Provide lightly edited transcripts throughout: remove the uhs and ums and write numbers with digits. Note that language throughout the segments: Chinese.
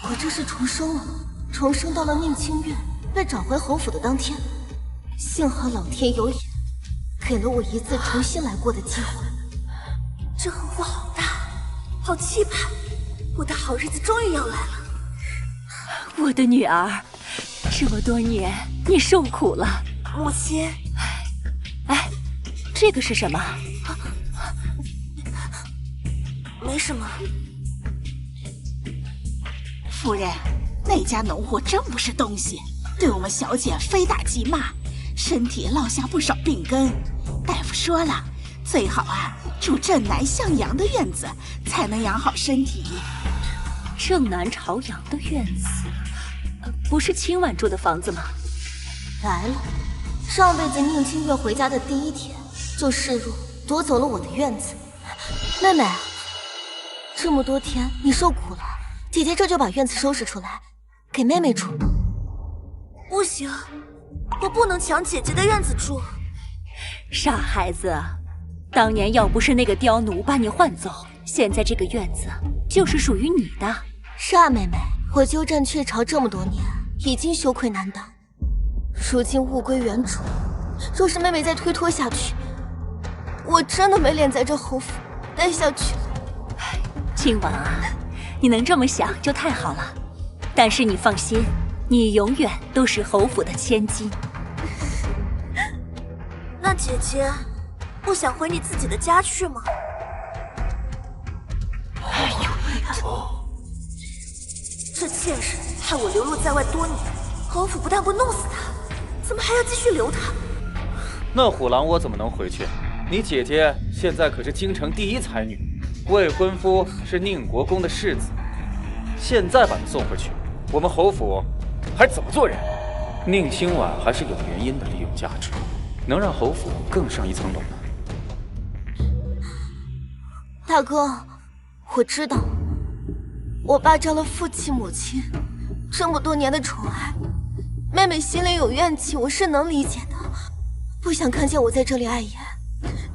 我这是重生了，重生到了宁清月被找回侯府的当天。幸好老天有眼，给了我一次重新来过的机会。这侯府好大，好气派，我的好日子终于要来了。我的女儿，这么多年你受苦了。母亲，哎，这个是什么？没什么。夫人，那家农户真不是东西，对我们小姐非打即骂，身体落下不少病根。大夫说了，最好住正南向阳的院子，才能养好身体。正南朝阳的院子，不是清婉住的房子吗？来了，上辈子宁清月回家的第一天，就示弱夺走了我的院子。妹妹，这么多天你受苦了，姐姐这就把院子收拾出来，给妹妹住。不行，我不能抢姐姐的院子住。傻孩子，当年要不是那个刁奴把你换走，现在这个院子就是属于你的。是啊，妹妹，我鸠占鹊巢这么多年，已经羞愧难当，如今物归原主。若是妹妹再推脱下去，我真的没脸在这侯府待下去了。清婉啊，你能这么想就太好了。但是你放心，你永远都是侯府的千金。那姐姐不想回你自己的家去吗？哎呦，这贱人害我流落在外多年，侯府不但不弄死他，怎么还要继续留他？那虎狼我怎么能回去？你姐姐现在可是京城第一才女，未婚夫是宁国公的世子，现在把她送回去，我们侯府还怎么做人？宁清婉还是有原因的利用价值，能让侯府更上一层楼的。大哥，我知道，我霸占了父亲母亲这么多年的宠爱，妹妹心里有怨气，我是能理解的。不想看见我在这里碍眼，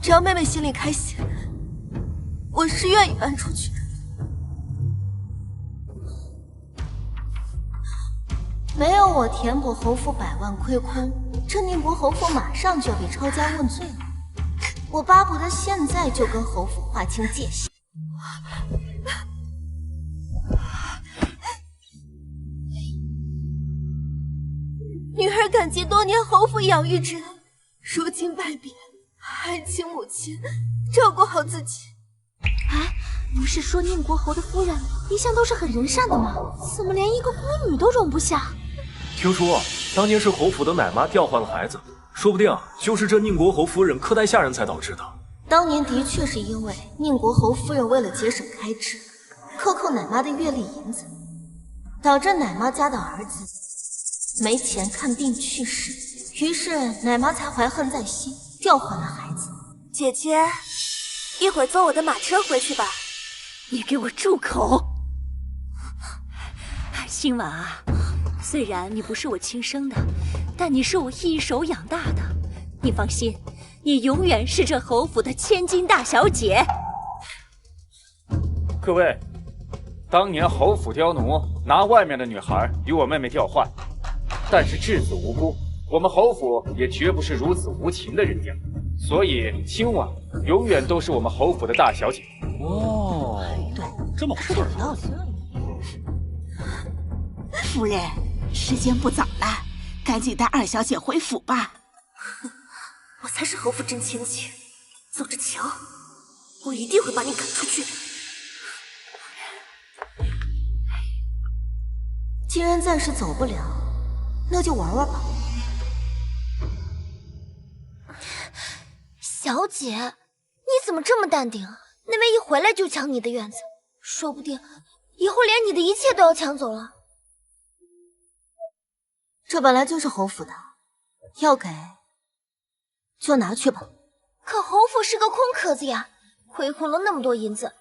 只要妹妹心里开心，我是愿意搬出去的。没有我填补侯府百万亏空，这宁国侯府马上就要被抄家问罪了。我巴不得现在就跟侯府划清界限。女儿感激多年侯府养育之恩，如今拜别，还请母亲照顾好自己。哎，不是说宁国侯的夫人一向都是很仁善的吗？怎么连一个孤女都容不下？听说当年是侯府的奶妈调换了孩子，说不定就是这宁国侯夫人苛待下人才导致的。当年的确是因为宁国侯夫人为了节省开支，克奶妈的月例银子，导致奶妈家的儿子没钱看病去世，于是奶妈才怀恨在心，调换了孩子。姐姐，一会儿坐我的马车回去吧。你给我住口！清婉啊，虽然你不是我亲生的，但你是我一手养大的。你放心，你永远是这侯府的千金大小姐。各位，当年侯府刁奴拿外面的女孩与我妹妹调换，但是稚子无辜，我们侯府也绝不是如此无情的人家，所以清婉永远都是我们侯府的大小姐。哦，对，这么回事啊。夫人，时间不早了，赶紧带二小姐回府吧。我才是侯府真千金，走着瞧，我一定会把你赶出去的。既然暂时走不了，那就玩玩吧。小姐，你怎么这么淡定？那位一回来就抢你的院子，说不定以后连你的一切都要抢走了。这本来就是侯府的，要给就拿去吧。可侯府是个空壳子呀，亏空了那么多银子，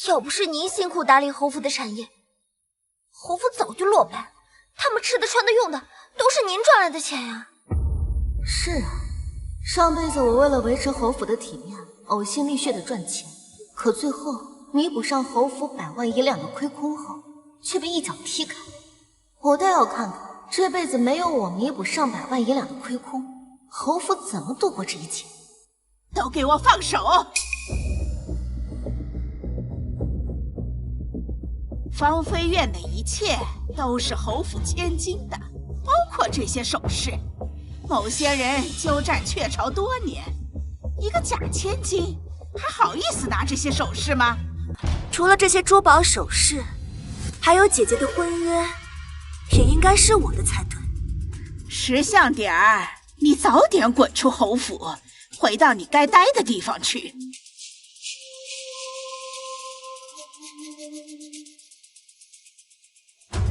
要不是您辛苦打理侯府的产业，侯府早就落败了。他们吃的穿的用的都是您赚来的钱呀。是啊，上辈子我为了维持侯府的体面，呕心沥血的赚钱，可最后弥补上侯府百万银两的亏空后，却被一脚踢开。我倒要看看，这辈子没有我弥补上百万银两的亏空，侯府怎么度过这一劫？都给我放手！芳菲院的一切都是侯府千金的，包括这些首饰。某些人鸠占鹊巢多年，一个假千金还好意思拿这些首饰吗？除了这些珠宝首饰，还有姐姐的婚约，也应该是我的才对。识相点儿，你早点滚出侯府，回到你该待的地方去。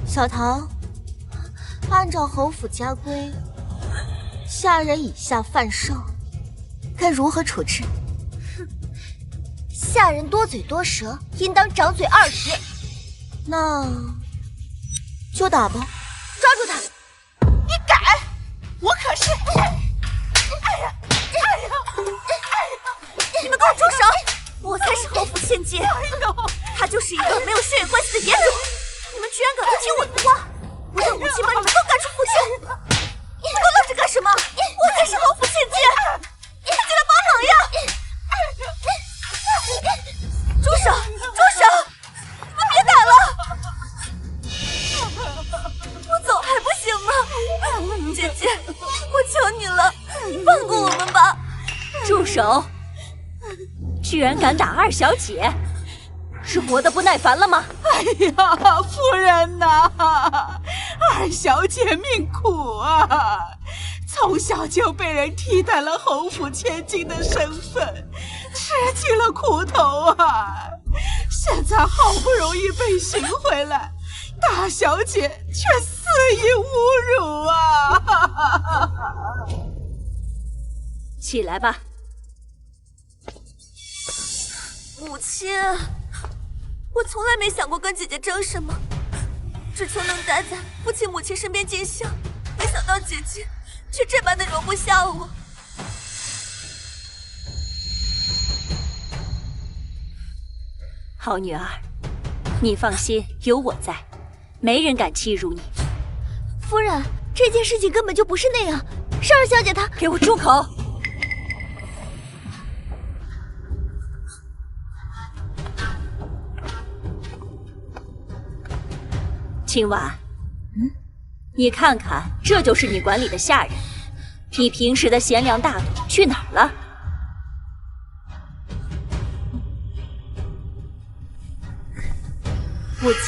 小唐，按照侯府家规，下人以下犯上，该如何处置？下人多嘴多舌，应当掌嘴20。那就打吧。抓住他！你敢？我可是……你们给我住手！我才是侯府千金，他就是一个没有血缘关系的野种。你们居然敢不听我的话！我让母亲把你们都赶出府去！你们都愣着干什么？我才是侯府千金，快进来帮忙呀！住手！住手！你们别打了！我走还不行吗？姐姐，我求你了，你放过我们吧！住手！居然敢打二小姐，是活得不耐烦了吗？哎呀，夫人呐，二小姐命苦啊，从小就被人替代了侯府千金的身份，吃尽了苦头啊！现在好不容易被寻回来，大小姐却肆意侮辱啊！起来吧。母亲，我从来没想过跟姐姐争什么，只求能待在父亲母亲身边尽孝。没想到姐姐却这般的容不下我。好女儿，你放心，有我在，没人敢欺辱你。夫人，这件事情根本就不是那样，是二小姐她……给我住口！青婉，你看看，这就是你管理的下人，你平时的贤良大度去哪儿了？母亲，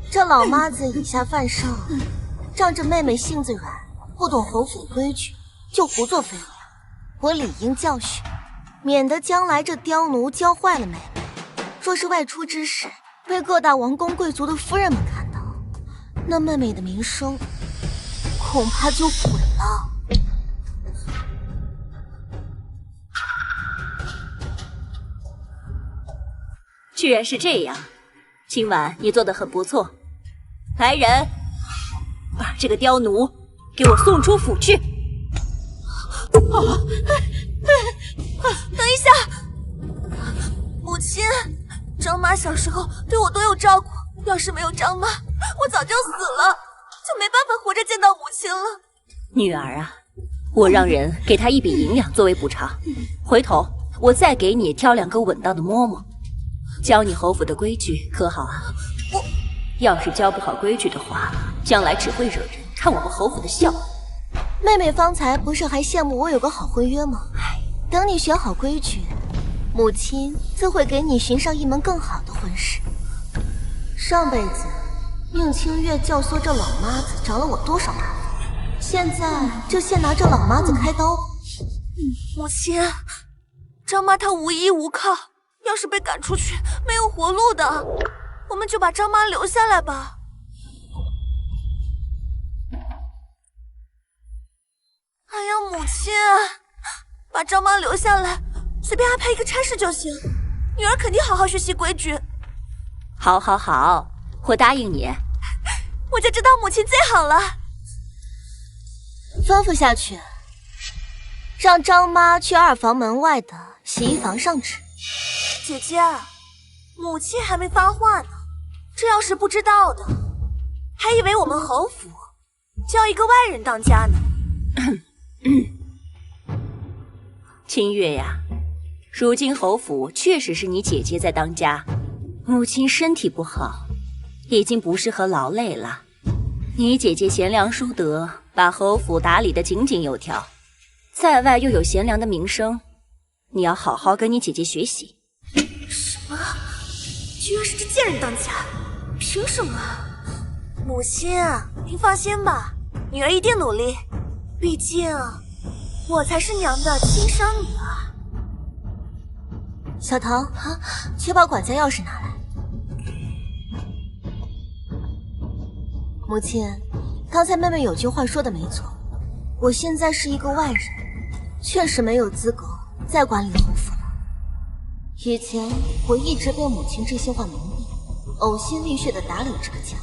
这老妈子以下犯上，仗着妹妹性子软，不懂侯府规矩，就胡作非为。我理应教训，免得将来这刁奴教坏了妹妹。若是外出之时被各大王公贵族的夫人们看到，那妹妹的名声恐怕就毁了。居然是这样，今晚你做得很不错。来人，把这个刁奴给我送出府去！等一下，母亲，张妈小时候对我多有照顾，要是没有张妈，我早就死了，就没办法活着见到母亲了。女儿啊，我让人给她一笔银两作为补偿，回头我再给你挑2个稳当的嬷嬷，教你侯府的规矩，可好啊？要是教不好规矩的话，将来只会惹人看我们侯府的笑。妹妹方才不是还羡慕我有个好婚约吗？等你学好规矩，母亲自会给你寻上一门更好的婚事。上辈子宁清月教唆这老妈子找了我多少麻烦，现在就先拿这老妈子开刀。母亲，张妈她无依无靠，要是被赶出去，没有活路的。我们就把张妈留下来吧。哎呀，母亲，把张妈留下来，随便安排一个差事就行。女儿肯定好好学习规矩。好，好，好，我答应你。我就知道母亲最好了。吩咐下去，让张妈去2房门外的洗衣房上职。姐姐，母亲还没发话呢，这要是不知道的，还以为我们侯府叫一个外人当家呢。清月呀，如今侯府确实是你姐姐在当家，母亲身体不好，已经不适合劳累了。你姐姐贤良淑德，把侯府打理得井井有条，在外又有贤良的名声，你要好好跟你姐姐学习。什么？居然是这贱人当家？凭什么？母亲，您放心吧，女儿一定努力。毕竟，我才是娘的亲生女儿。小桃，去把管家钥匙拿来。母亲，刚才妹妹有句话说的没错，我现在是一个外人，确实没有资格再管理侯府了。以前我一直被母亲这些话蒙蔽，呕心沥血的打理这个家，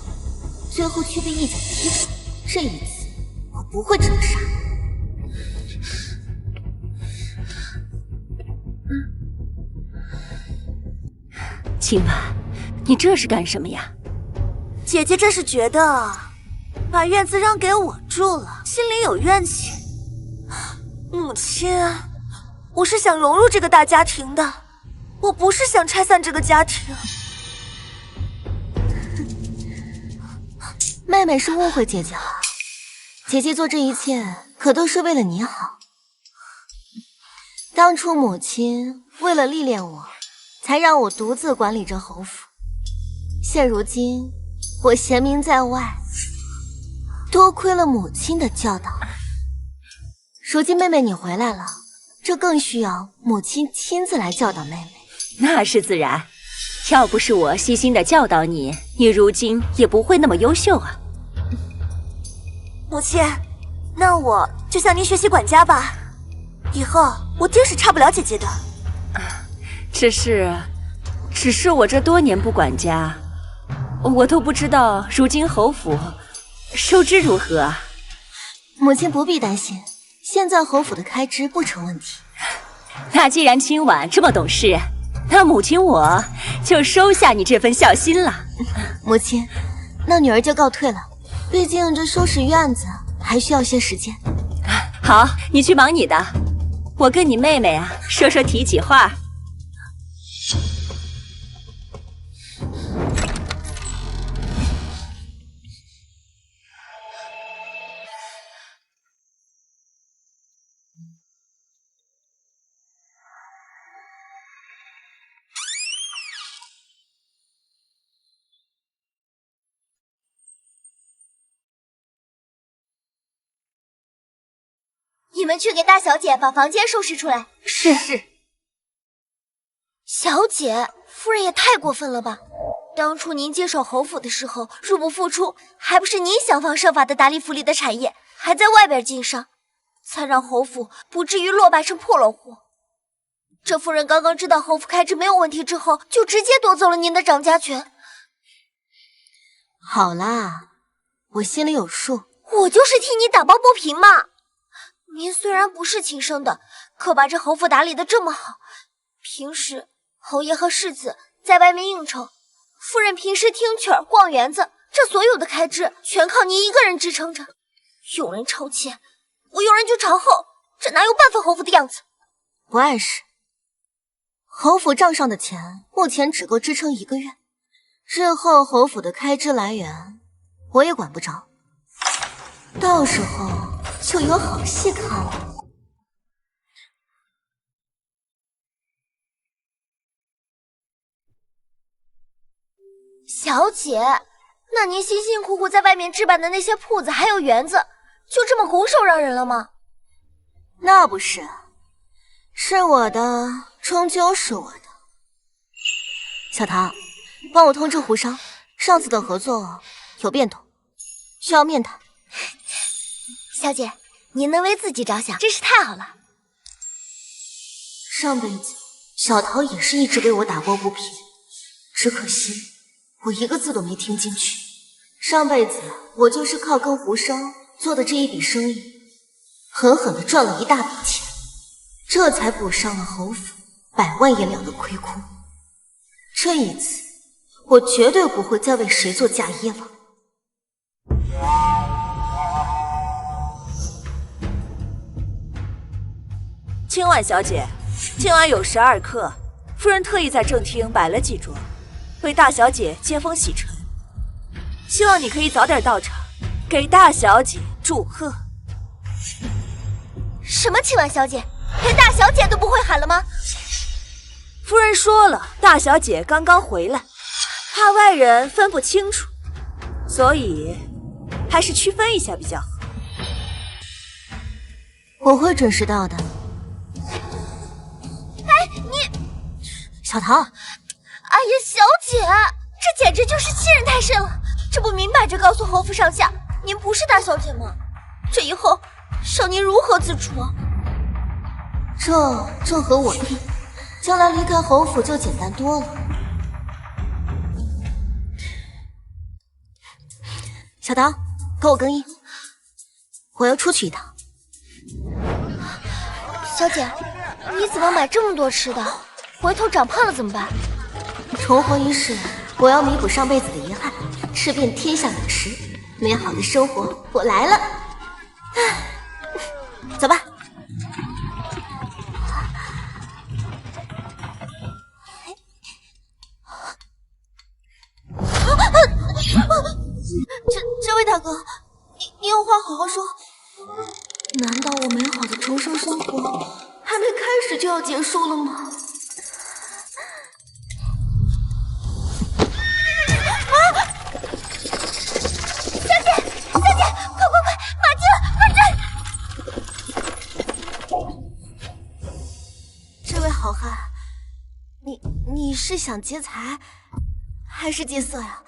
最后却被一脚踢出。这一次我不会这么傻。今晚你这是干什么呀？姐姐这是觉得把院子让给我住了，心里有怨气。母亲，我是想融入这个大家庭的，我不是想拆散这个家庭。妹妹是误会姐姐了，姐姐做这一切可都是为了你好。当初母亲为了历练我，才让我独自管理着侯府。现如今我贤名在外，多亏了母亲的教导。如今妹妹你回来了，这更需要母亲亲自来教导妹妹。那是自然，要不是我细心的教导你，你如今也不会那么优秀啊。母亲，那我就向您学习管家吧，以后我定是差不了姐姐的。只是我这多年不管家，我都不知道如今侯府收支如何啊。母亲不必担心，现在侯府的开支不成问题。那既然今晚这么懂事，那母亲我就收下你这份孝心了。母亲，那女儿就告退了，毕竟这收拾院子还需要些时间。好，你去忙你的，我跟你妹妹啊说说体己话。你们去给大小姐把房间收拾出来。是。小姐，夫人也太过分了吧！当初您接手侯府的时候，入不敷出，还不是您想方设法的打理府里的产业，还在外边经商，才让侯府不至于落败成破落户。这夫人刚刚知道侯府开支没有问题之后，就直接夺走了您的掌家权。好啦，我心里有数。我就是替你打抱不平嘛。您虽然不是亲生的，可把这侯府打理得这么好，平时侯爷和世子在外面应酬，夫人平时听曲儿逛园子，这所有的开支全靠您一个人支撑着。有人朝前，我有人就朝后，这哪有半分侯府的样子？不碍事，侯府账上的钱目前只够支撑1个月，日后侯府的开支来源我也管不着，到时候就有好戏看了。小姐，那您辛辛苦苦在外面置办的那些铺子还有园子，就这么拱手让人了吗？那不是，是我的，终究是我的。小唐，帮我通知胡商，上次的合作有变动，需要面谈。小姐，您能为自己着想，真是太好了。上辈子小桃也是一直为我打抱不平，只可惜我一个字都没听进去。上辈子我就是靠跟胡商做的这一笔生意，狠狠地赚了一大笔钱，这才补上了侯府100万银两的亏空。这一次我绝对不会再为谁做嫁衣了。青婉小姐，今晚有12客，夫人特意在正厅摆了几桌，为大小姐接风洗尘。希望你可以早点到场，给大小姐祝贺。什么青婉小姐，连大小姐都不会喊了吗？夫人说了，大小姐刚刚回来，怕外人分不清楚，所以还是区分一下比较好。我会准时到的。哎，你，小唐，哎呀，小姐，这简直就是欺人太甚了！这不明摆着告诉侯府上下，您不是大小姐吗？这以后让您如何自处啊？这和我比，将来离开侯府就简单多了。小唐，给我更衣，我要出去一趟。小姐，你怎么买这么多吃的？回头长胖了怎么办？重活一世，我要弥补上辈子的遗憾，吃遍天下美食，美好的生活我来了。走吧。这位大哥，你有话好好说。难道我美好的重生生活还没开始就要结束了吗？好汉，你是想劫财，还是劫色呀？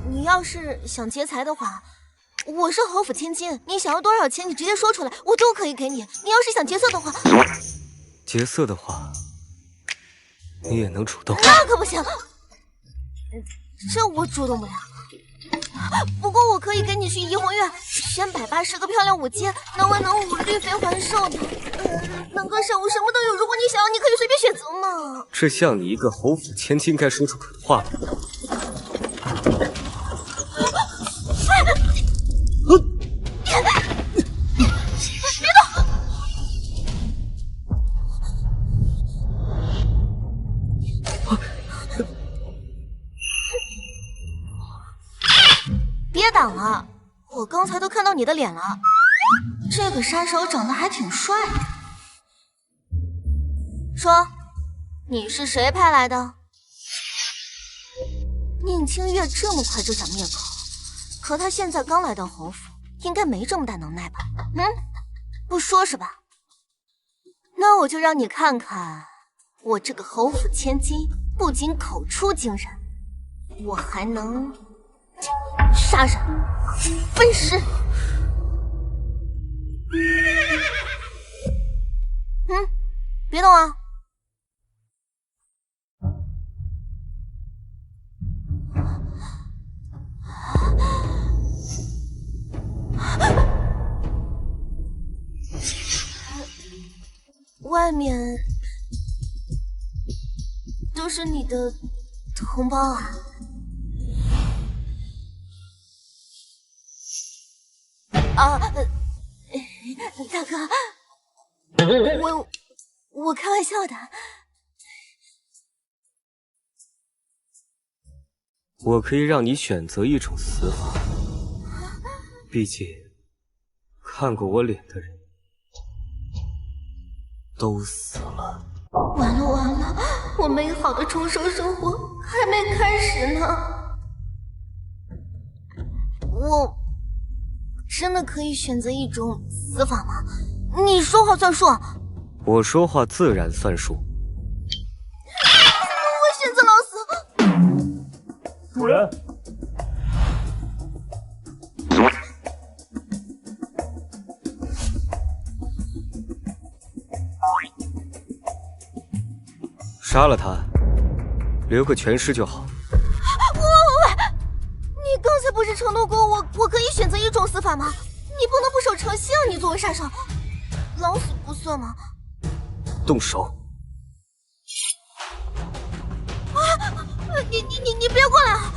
你要是想劫财的话，我是侯府千金，你想要多少钱，你直接说出来，我都可以给你。你要是想劫色的话，劫色的话，你也能主动？那可不行，这我主动不了。不过我可以跟你去怡红院选180个漂亮舞阶，能文能武，绿肥环瘦的，能歌善舞，什么都有。如果你想要，你可以随便选择嘛。这像你一个侯府千金该说出口的话吗？别动！别挡了，我刚才都看到你的脸了。这个杀手长得还挺帅的。说，你是谁派来的？宁清月这么快就想灭口，可他现在刚来到侯府，应该没这么大能耐吧？不说是吧？那我就让你看看，我这个侯府千金不仅口出惊人，我还能杀人分尸。别动啊！外面都是你的同胞啊！大哥，我开玩笑的。我可以让你选择一种死法，毕竟看过我脸的人都死了。完了完了，我美好的重生生活还没开始呢。我真的可以选择一种死法吗？你说话算数。我说话自然算数。我选择老死。主人。杀了他，留个全尸就好。喂，你刚才不是承诺过我可以选择一种死法吗？你不能不守诚信啊！你作为杀手。老死不相往。动手！你别过来啊！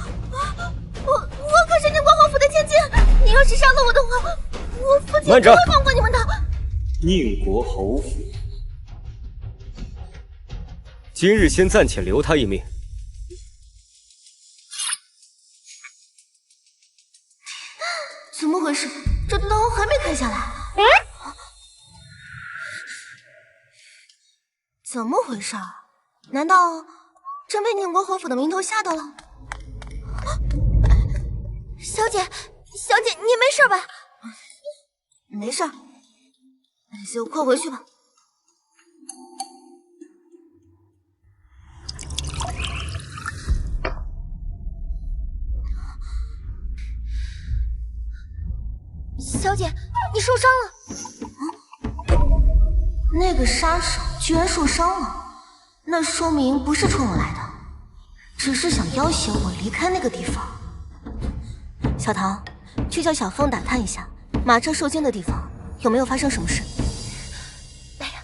我可是宁国侯府的千金，你要是杀了我的话，我父亲不会放过你们的。宁国侯府，今日先暂且留他一命。怎么回事？这刀还没砍下来。怎么回事？难道真被宁国侯府的名头吓到了？小姐，你没事吧？没事，就快回去吧。小姐，你受伤了。那个杀手居然受伤了，那说明不是冲我来的，只是想要挟我离开那个地方。小唐，去叫小凤打探一下马车受惊的地方有没有发生什么事。哎呀，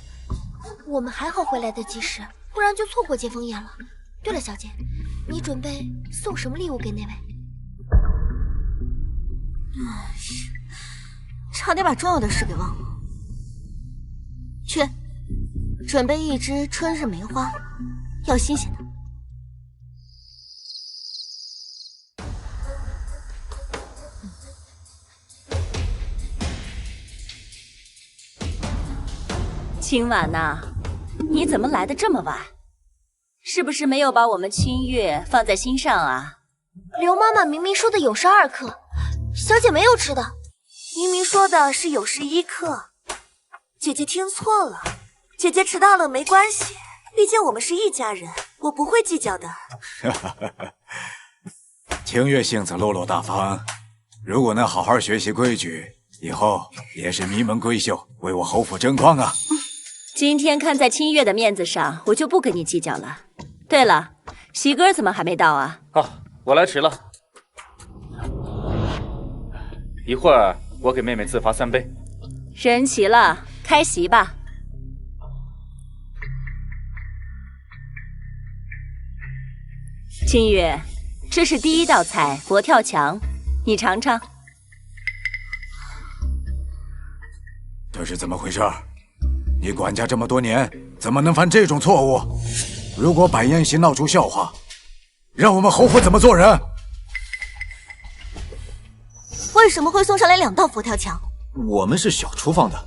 我们还好回来的及时，不然就错过接风宴了。对了，小姐，你准备送什么礼物给那位？差点把重要的事给忘了。去，准备一支春日梅花，要新鲜的。清婉呐，你怎么来的这么晚？是不是没有把我们清月放在心上啊？刘妈妈明明说的酉时2刻，小姐没有吃的。明明说的是酉时1刻，姐姐听错了。姐姐迟到了没关系，毕竟我们是一家人，我不会计较的。清月性子落落大方，如果能好好学习规矩，以后也是名门闺秀，为我侯府争光啊！今天看在清月的面子上，我就不跟你计较了。对了，喜哥怎么还没到啊？我来迟了，一会儿我给妹妹自罚3杯。人齐了，开席吧。清月，这是第1道菜佛跳墙，你尝尝。这是怎么回事？你管家这么多年，怎么能犯这种错误？如果摆宴席闹出笑话，让我们侯府怎么做人？为什么会送上来2道佛跳墙？我们是小厨房的，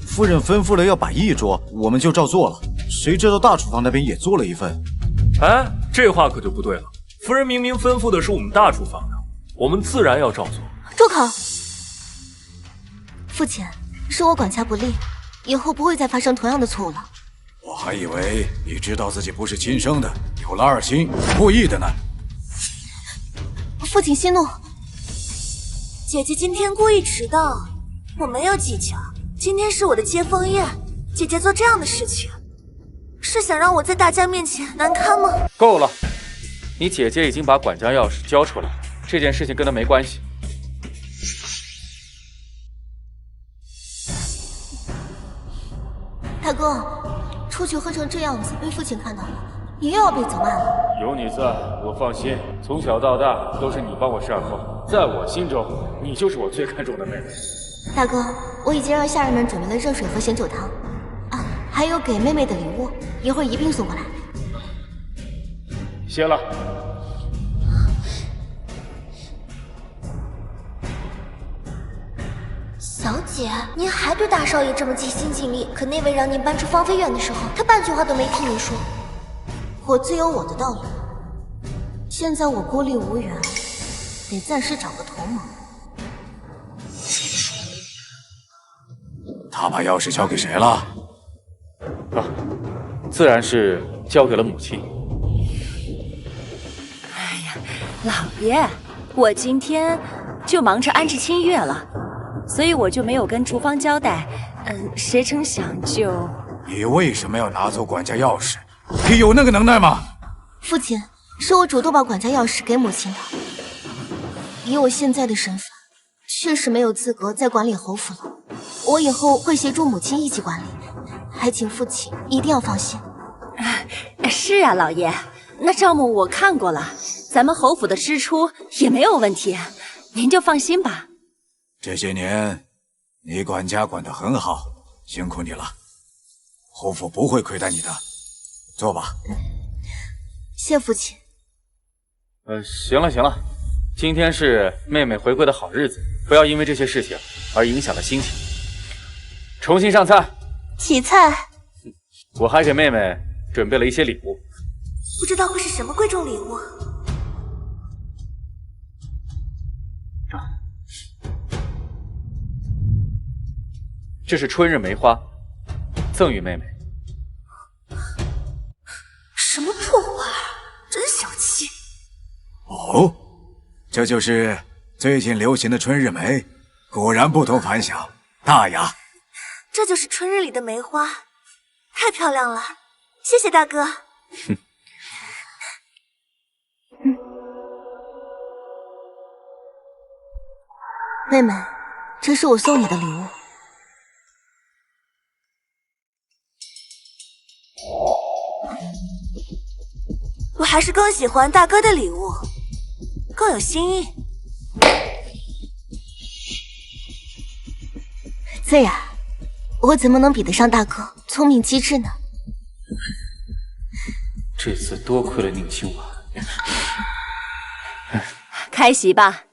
夫人吩咐了要摆1桌，我们就照做了。谁知道大厨房那边也做了1份。哎，这话可就不对了。夫人明明吩咐的是我们大厨房的，我们自然要照做。住口！父亲，是我管家不力，以后不会再发生同样的错误了。我还以为你知道自己不是亲生的，有了2心，故意的呢。父亲息怒。姐姐今天故意迟到，我没有计较。今天是我的接风宴，姐姐做这样的事情，是想让我在大家面前难堪吗？够了，你姐姐已经把管家钥匙交出来，这件事情跟她没关系。大哥，出去喝成这样子，被父亲看到了，你又要被责骂了。有你在，我放心。从小到大都是你帮我善后，在我心中，你就是我最看重的妹妹。大哥，我已经让下人们准备了热水和醒酒汤，啊，还有给妹妹的礼物，一会儿一并送过来。歇了。小姐，您还对大少爷这么尽心尽力，可那位让您搬出芳菲院的时候，他半句话都没听你说。我自有我的道理。现在我孤立无援，得暂时找个同盟。他把钥匙交给谁了？自然是交给了母亲。哎呀，老爷，我今天就忙着安置清月了，所以我就没有跟厨房交代。谁成想就……你为什么要拿走管家钥匙？你有那个能耐吗？父亲，是我主动把管家钥匙给母亲的。以我现在的身份，确实没有资格再管理侯府了。我以后会协助母亲一起管理，还请父亲一定要放心。是啊，老爷，那账目我看过了，咱们侯府的支出也没有问题，您就放心吧。这些年你管家管得很好，辛苦你了。侯府不会亏待你的，坐吧。谢父亲。行了行了，今天是妹妹回归的好日子，不要因为这些事情而影响了心情。重新上菜。起菜。我还给妹妹准备了一些礼物，不知道会是什么贵重礼物。这是春日梅花，赠与妹妹。什么破玩意儿，真小气！哦，这就是最近流行的春日梅，果然不同凡响，大雅。这就是春日里的梅花，太漂亮了，谢谢大哥。哼。妹妹，这是我送你的礼物。我还是更喜欢大哥的礼物，更有新意。自然，我怎么能比得上大哥聪明机智呢？这次多亏了宁亲王。开席吧。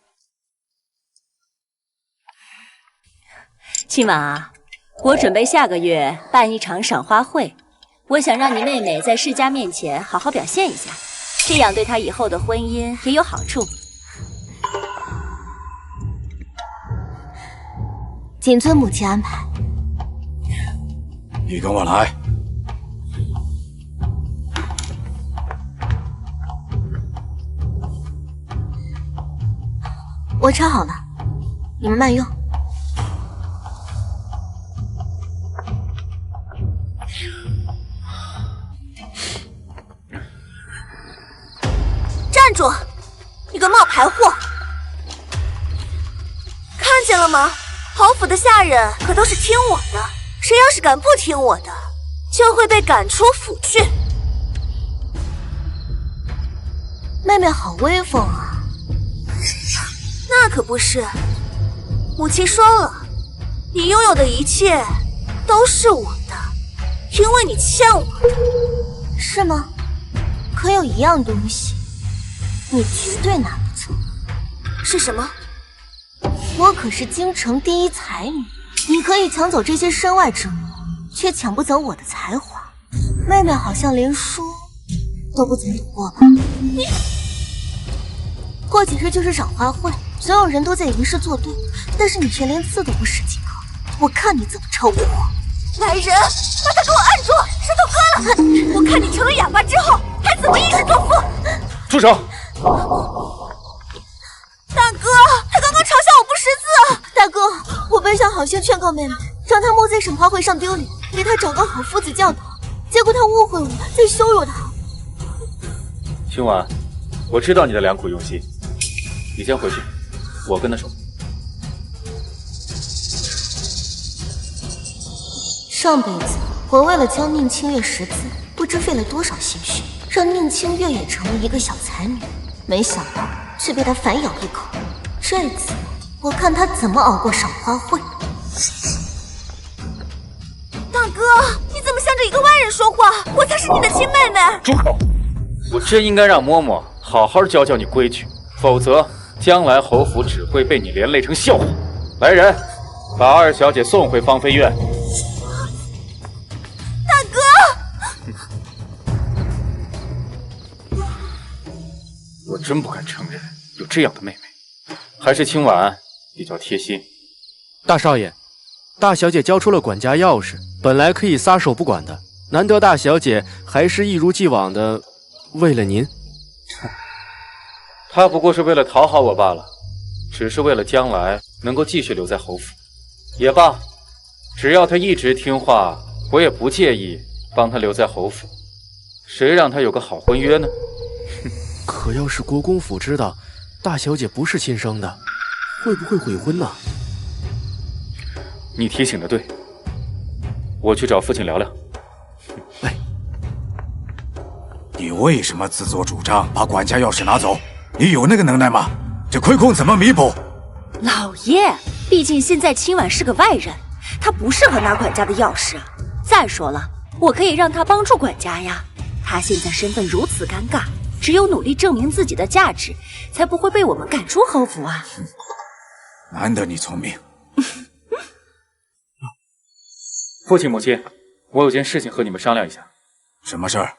亲王啊，我准备下个月办一场赏花会，我想让你妹妹在世家面前好好表现一下，这样对她以后的婚姻也有好处。谨遵母亲安排。你跟我来。我炒好了，你们慢用。站住！你个冒牌货！看见了吗？侯府的下人可都是听我的，谁要是敢不听我的，就会被赶出府去。妹妹好威风啊！那可不是，母亲说了，你拥有的一切都是我的，因为你欠我的。是吗？可有一样东西，你绝对拿不走。是什么？我可是京城第一才女，你可以抢走这些身外之物，却抢不走我的才华。妹妹好像连书都不曾读过吧？你过几日就是赏花会，所有人都在吟诗作对，但是你却连字都不识几个，我看你怎么超过我！来人，把他给我按住，舌头割了！我看你成了哑巴之后，还怎么一世多妇！住手！大哥，他刚刚嘲笑我不识字。大哥，我本想好心劝告妹妹，让她莫在赏花会上丢脸，给她找个好夫子教导，结果她误会我，在羞辱她。青婉，我知道你的良苦用心，你先回去，我跟他说。上辈子我为了教宁清月识字，不知费了多少心血，让宁清月也成了一个小才女，没想到却被她反咬一口。这次我看她怎么熬过赏花会。大哥，你怎么向着一个外人说话？我才是你的亲妹妹。住口！我真应该让嬷嬷好好教教你规矩，否则将来侯府只会被你连累成笑话。来人，把二小姐送回芳菲院。大哥，我真不敢承认有这样的妹妹，还是清婉比较贴心。大少爷，大小姐交出了管家钥匙，本来可以撒手不管的，难得大小姐还是一如既往的为了您。她不过是为了讨好我罢了，只是为了将来能够继续留在侯府。也罢，只要她一直听话，我也不介意帮她留在侯府。谁让她有个好婚约呢？可要是国公府知道大小姐不是亲生的，会不会悔婚呢？你提醒的对，我去找父亲聊聊。哎，你为什么自作主张把管家钥匙拿走？你有那个能耐吗？这亏空怎么弥补？老爷，毕竟现在清婉是个外人，他不适合拿管家的钥匙。再说了，我可以让他帮助管家呀。他现在身份如此尴尬，只有努力证明自己的价值，才不会被我们赶出侯府啊。难得你聪明。父亲母亲，我有件事情和你们商量一下。什么事儿？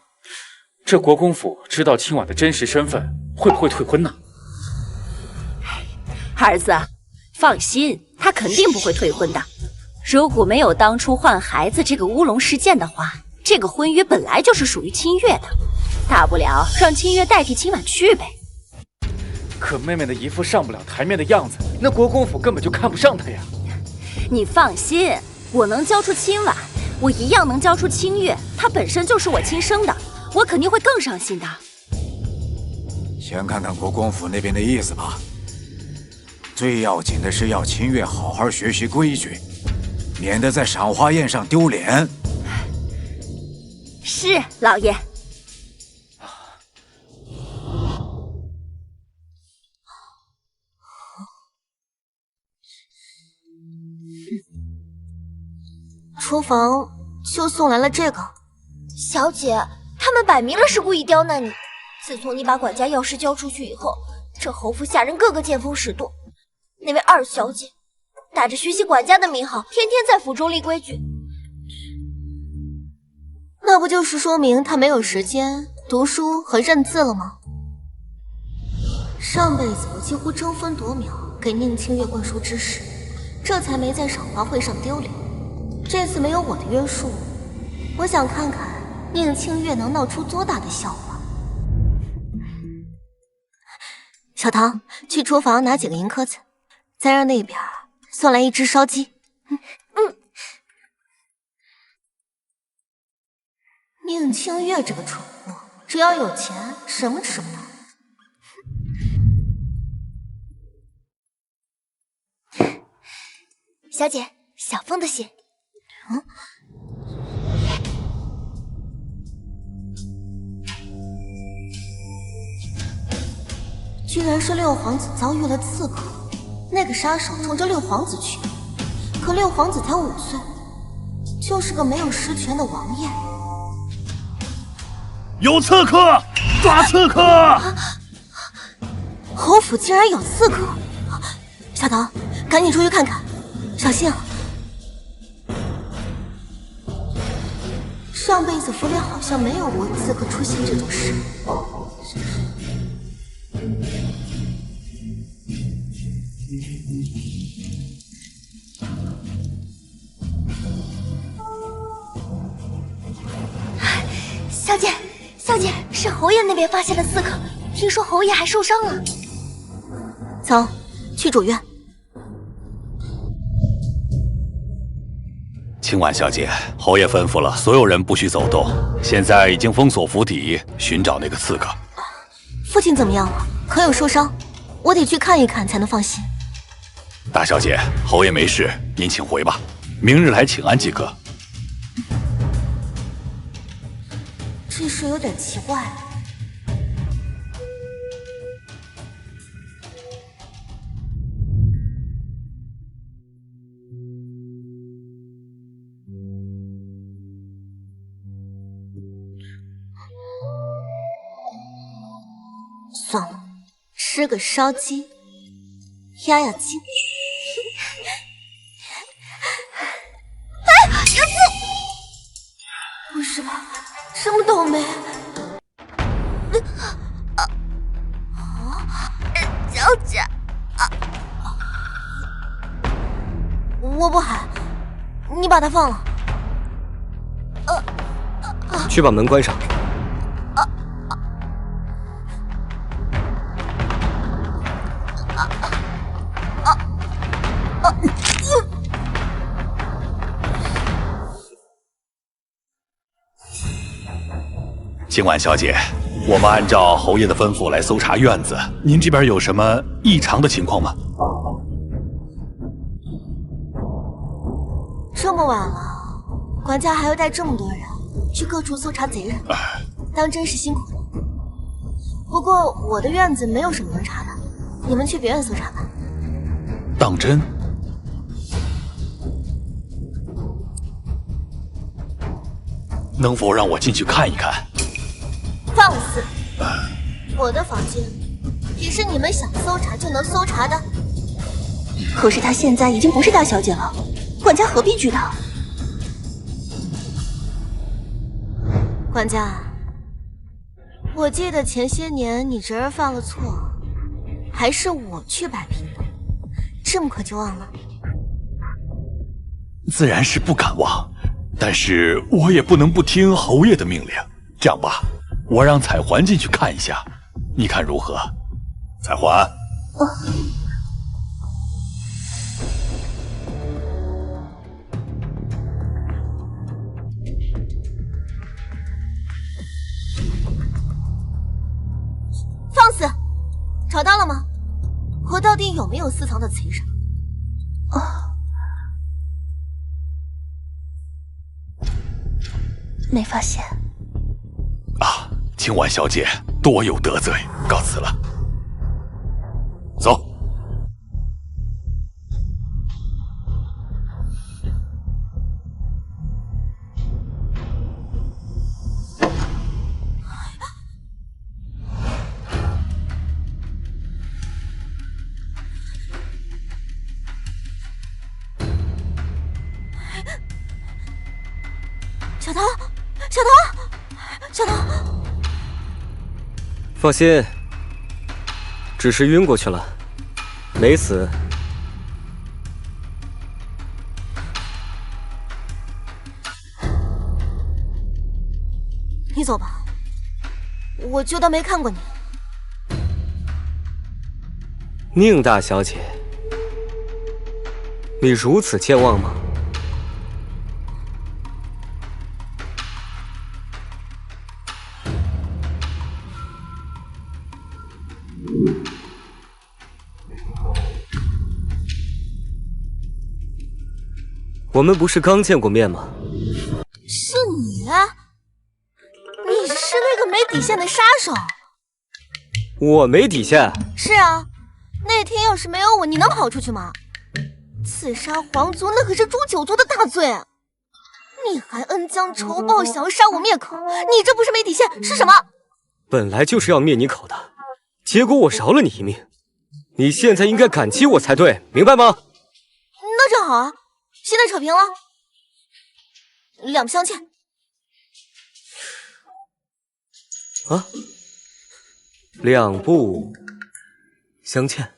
这国公府知道清婉的真实身份，会不会退婚呢？儿子，放心，他肯定不会退婚的。如果没有当初换孩子这个乌龙事件的话，这个婚约本来就是属于清月的，大不了让清月代替清婉去呗。可妹妹的姨父上不了台面的样子，那国公府根本就看不上她呀。你放心，我能交出清婉，我一样能交出清月，她本身就是我亲生的，我肯定会更上心的。先看看国公府那边的意思吧。最要紧的是要清月好好学习规矩，免得在赏花宴上丢脸。是，老爷。厨房就送来了这个。小姐，他们摆明了是故意刁难你。自从你把管家钥匙交出去以后，这侯府下人个个见风使舵。那位二小姐打着学习管家的名号，天天在府中立规矩。那不就是说明她没有时间读书和认字了吗？上辈子我几乎争分夺秒给宁清月灌输知识，这才没在赏花会上丢脸。这次没有我的约束，我想看看宁清月能闹出多大的笑话。小唐，去厨房拿几个银颗子，再让那边送来一只烧鸡。宁清月这个蠢货，只要有钱，什么吃不到。小姐，小凤的信。居然是六皇子遭遇了刺客，那个杀手冲着六皇子去，可六皇子才5岁，就是个没有实权的王爷。有刺客，抓刺客！侯府竟然有刺客！小唐，赶紧出去看看，小心啊！上辈子府里好像没有过刺客出现这种事。小姐，小姐，是侯爷那边发现的刺客，听说侯爷还受伤了。走，去主院。清婉小姐，侯爷吩咐了，所有人不许走动。现在已经封锁府邸，寻找那个刺客。父亲怎么样了？可有受伤？我得去看一看才能放心。大小姐，侯爷没事，您请回吧，明日来请安即可。这事有点奇怪。算了，吃个烧鸡压压惊。哎，杨父！不是吧？什么都没。小姐，我不喊，你把他放了。去把门关上。清婉小姐，我们按照侯爷的吩咐来搜查院子，您这边有什么异常的情况吗？么晚了，管家还要带这么多人去各处搜查贼人，当真是辛苦了。不过我的院子没有什么能查的，你们去别院搜查吧。当真？能否让我进去看一看？放肆！我的房间也是你们想搜查就能搜查的。可是她现在已经不是大小姐了，管家何必拘她？管家，我记得前些年你侄儿犯了错，还是我去摆平的，这么快就忘了？自然是不敢忘，但是我也不能不听侯爷的命令。这样吧，我让彩环进去看一下，你看如何？彩环。放肆！找到了吗？我到底有没有私藏的贼人？没发现。啊，今晚小姐多有得罪，告辞了。走。小桃，小桃，小桃，放心，只是晕过去了，没死。你走吧，我就当没看过你。宁大小姐，你如此健忘吗？我们不是刚见过面吗？是你？你是那个没底线的杀手。我没底线。是啊，那天要是没有我，你能跑出去吗？刺杀皇族那可是诛九族的大罪。你还恩将仇报，想要杀我灭口，你这不是没底线是什么？本来就是要灭你口的，结果我饶了你一命。你现在应该感激我才对，明白吗？那正好啊，现在扯平了，两不相欠。啊，两不相欠。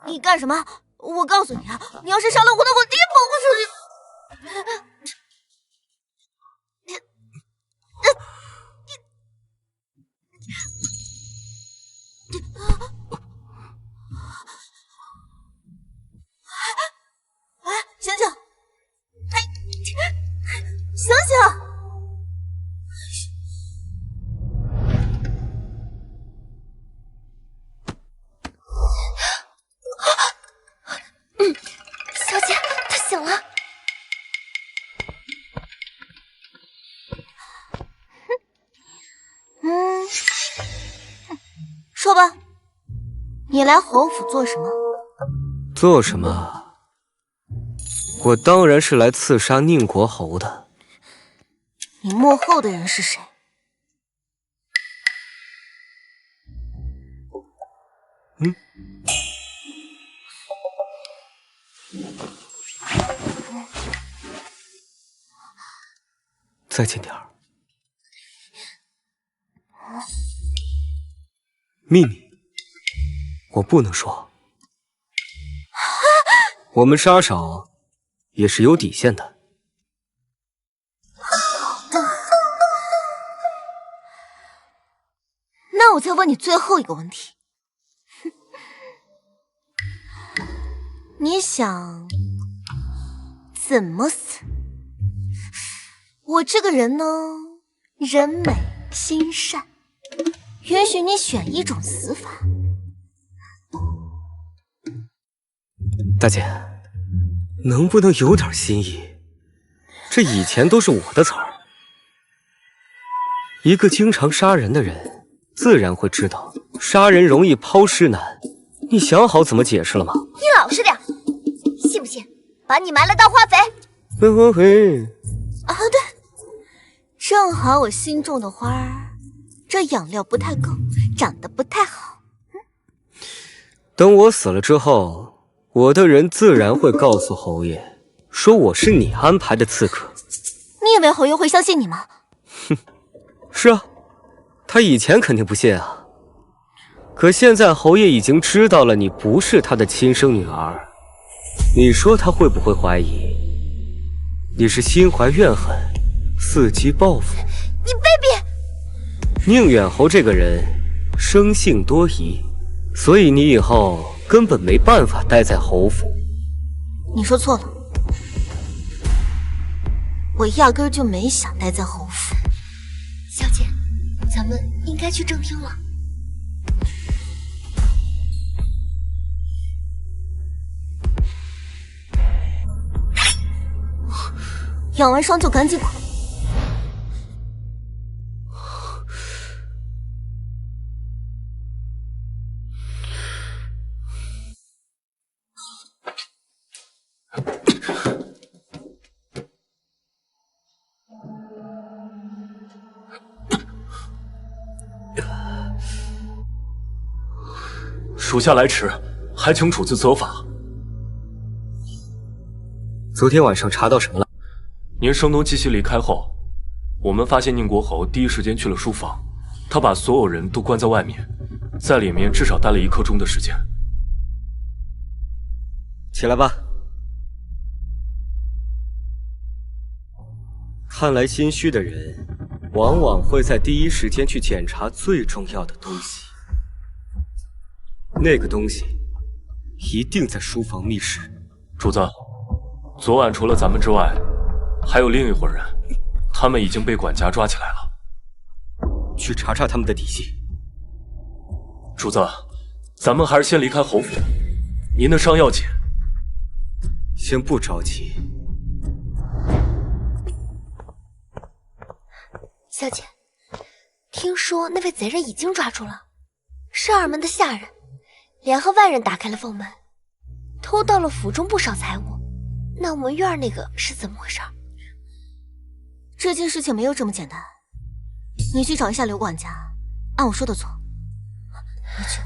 你干什么？我告诉你啊，你要是伤了我的，我第一跑过去。哎，醒醒！哎，醒醒！小姐，她醒了。说吧，你来侯府做什么？做什么？我当然是来刺杀宁国侯的。你幕后的人是谁？再近点儿。秘密，我不能说。我们杀手也是有底线的。那我再问你最后一个问题，你想怎么死？我这个人呢，人美心善，允许你选一种死法。大姐，能不能有点新意？这以前都是我的词儿。一个经常杀人的人，自然会知道杀人容易抛尸难。你想好怎么解释了吗？你老实点，信不信把你埋了当化肥？啊，对，正好我心种的花儿，这养料不太够，长得不太好。等我死了之后，我的人自然会告诉侯爷，说我是你安排的刺客。你以为侯爷会相信你吗？哼，是啊，他以前肯定不信啊。可现在侯爷已经知道了你不是他的亲生女儿，你说他会不会怀疑你是心怀怨恨，伺机报复？你卑鄙！宁远侯这个人生性多疑，所以你以后根本没办法待在侯府。你说错了，我压根儿就没想待在侯府。小姐，咱们应该去正厅了。养完伤就赶紧滚！属下来迟，还请主子责罚。昨天晚上查到什么了？您声东击西离开后，我们发现宁国侯第一时间去了书房，他把所有人都关在外面，在里面至少待了1刻钟的时间。起来吧。看来心虚的人，往往会在第一时间去检查最重要的东西。那个东西一定在书房密室。主子，昨晚除了咱们之外，还有另一伙人，他们已经被管家抓起来了。去查查他们的底细。主子，咱们还是先离开侯府，您的伤要紧。先不着急。小姐，听说那位贼人已经抓住了，是二门的下人，联合外人打开了凤门，偷到了府中不少财物。那我们院那个是怎么回事？这件事情没有这么简单，你去找一下刘管家，按我说的做。你去。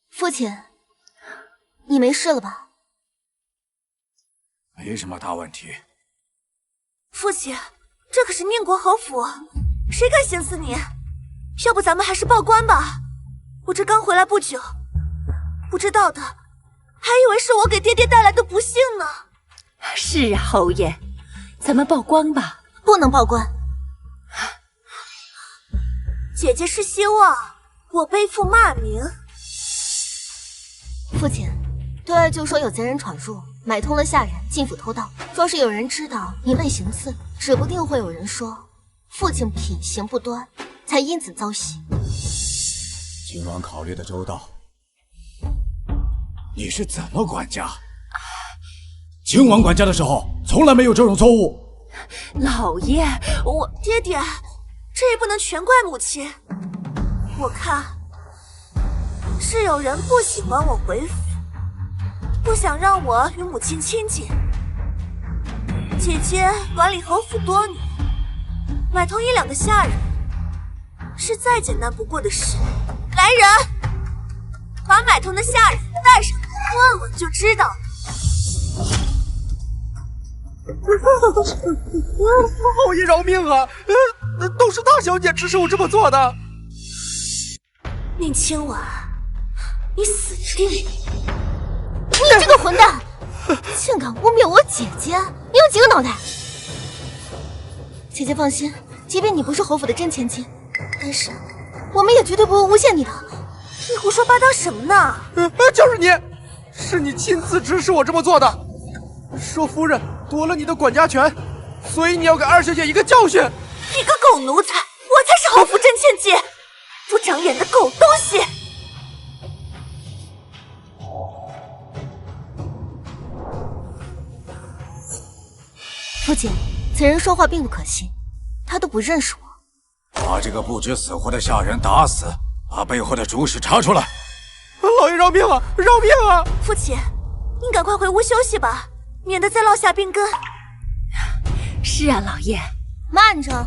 父亲，你没事了吧？没什么大问题。父亲，这可是宁国侯府，谁敢行刺你？要不咱们还是报官吧。我这刚回来不久，不知道的还以为是我给爹爹带来的不幸呢。是啊，侯爷，咱们报官吧。不能报官。姐姐是希望我背负骂名。父亲，对外就说有贼人闯入，买通了下人进府偷盗。若是有人知道你被行刺，指不定会有人说父亲品行不端，才因此遭袭。今晚考虑的周到。你是怎么管家？今晚管家的时候从来没有这种错误。老爷，我爹爹，这也不能全怪母亲。我看是有人不喜欢我回府，不想让我与母亲亲近。姐姐管理侯府多年，买通1、2个下人是再简单不过的事。来人，把买通的下人带上，问问就知道了。侯爷饶命啊！都是大小姐指使我这么做的。宁清婉，你死定！你这个混蛋，竟敢污蔑我姐姐！你有几个脑袋？姐姐放心，即便你不是侯府的真千金，但是我们也绝对不会诬陷你的。你胡说八道什么呢？就是你，是你亲自指使我这么做的。说夫人夺了你的管家权，所以你要给二小姐一个教训。你个狗奴才，我才是侯府真千金，不长眼的狗东西！父亲，此人说话并不可信，他都不认识我。把这个不知死活的下人打死，把背后的主使查出来。老爷饶命啊！饶命啊！父亲，您赶快回屋休息吧，免得再落下病根。是啊，老爷。慢着，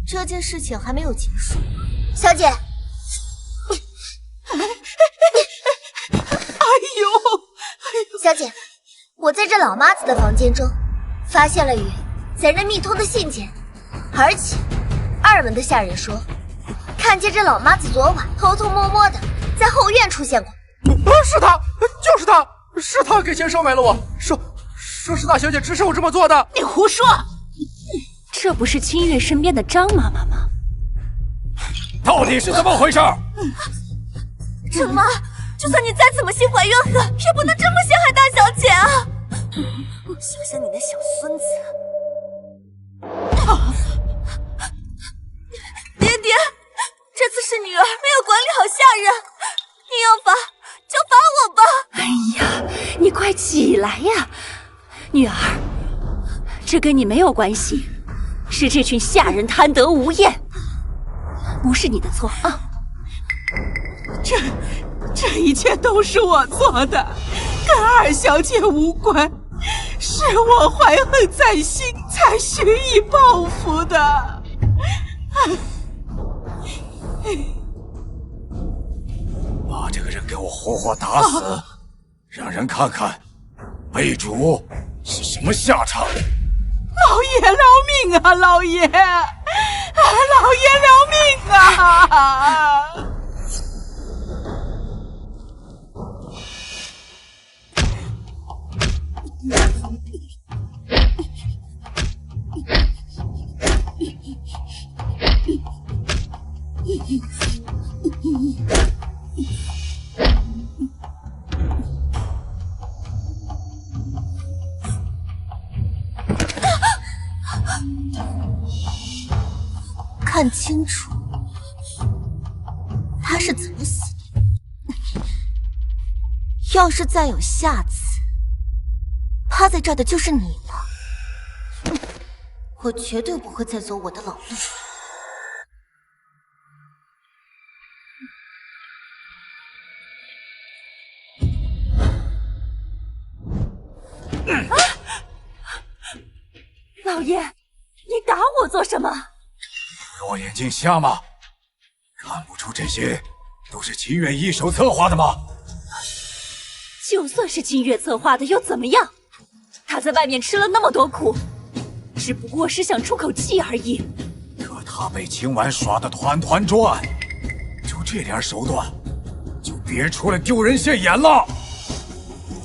这件事情还没有结束。小姐，哎呦，小姐，我在这老妈子的房间中发现了与贼人密通的信件，而且二门的下人说，看见这老妈子昨晚偷偷摸摸的在后院出现过。是他，就是他，是他给钱收买了我，说是大小姐指使我这么做的。你胡说！这不是清月身边的张妈妈吗？到底是怎么回事？陈妈，就算你再怎么心怀怨恨，也不能这么陷害大小姐啊！想想你那小孙子。爹爹，这次是女儿没有管理好下人，你要罚就罚我吧。哎呀，你快起来呀，女儿，这跟你没有关系，是这群下人贪得无厌，不是你的错啊。这一切都是我做的，跟二小姐无关，是我怀恨在心才蓄意报复的。把这个人给我活活打死，让人看看背主是什么下场。老爷饶命啊！老爷，老爷饶命啊！看清楚他是怎么死的。要是再有下次，趴在这儿的就是你了。我绝对不会再走我的老路。老爷，你打我做什么？我眼睛瞎吗？看不出这些都是秦月一手策划的吗？就算是清月策划的又怎么样？他在外面吃了那么多苦，只不过是想出口气而已。可他被秦婉耍得团团转，就这点手段，就别出来丢人现眼了。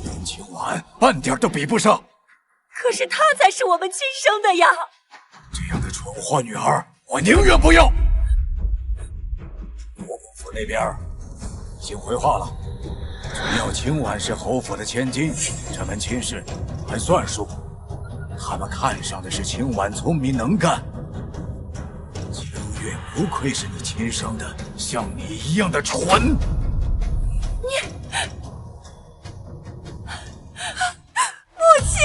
跟秦婉半点都比不上。可是他才是我们亲生的呀！这样的蠢货女儿，我宁愿不要。我公府那边已经回话了，只要秦婉是侯府的千金，这门亲事还算数。他们看上的是秦婉聪明能干。清月不愧是你亲生的，像你一样的蠢。母亲，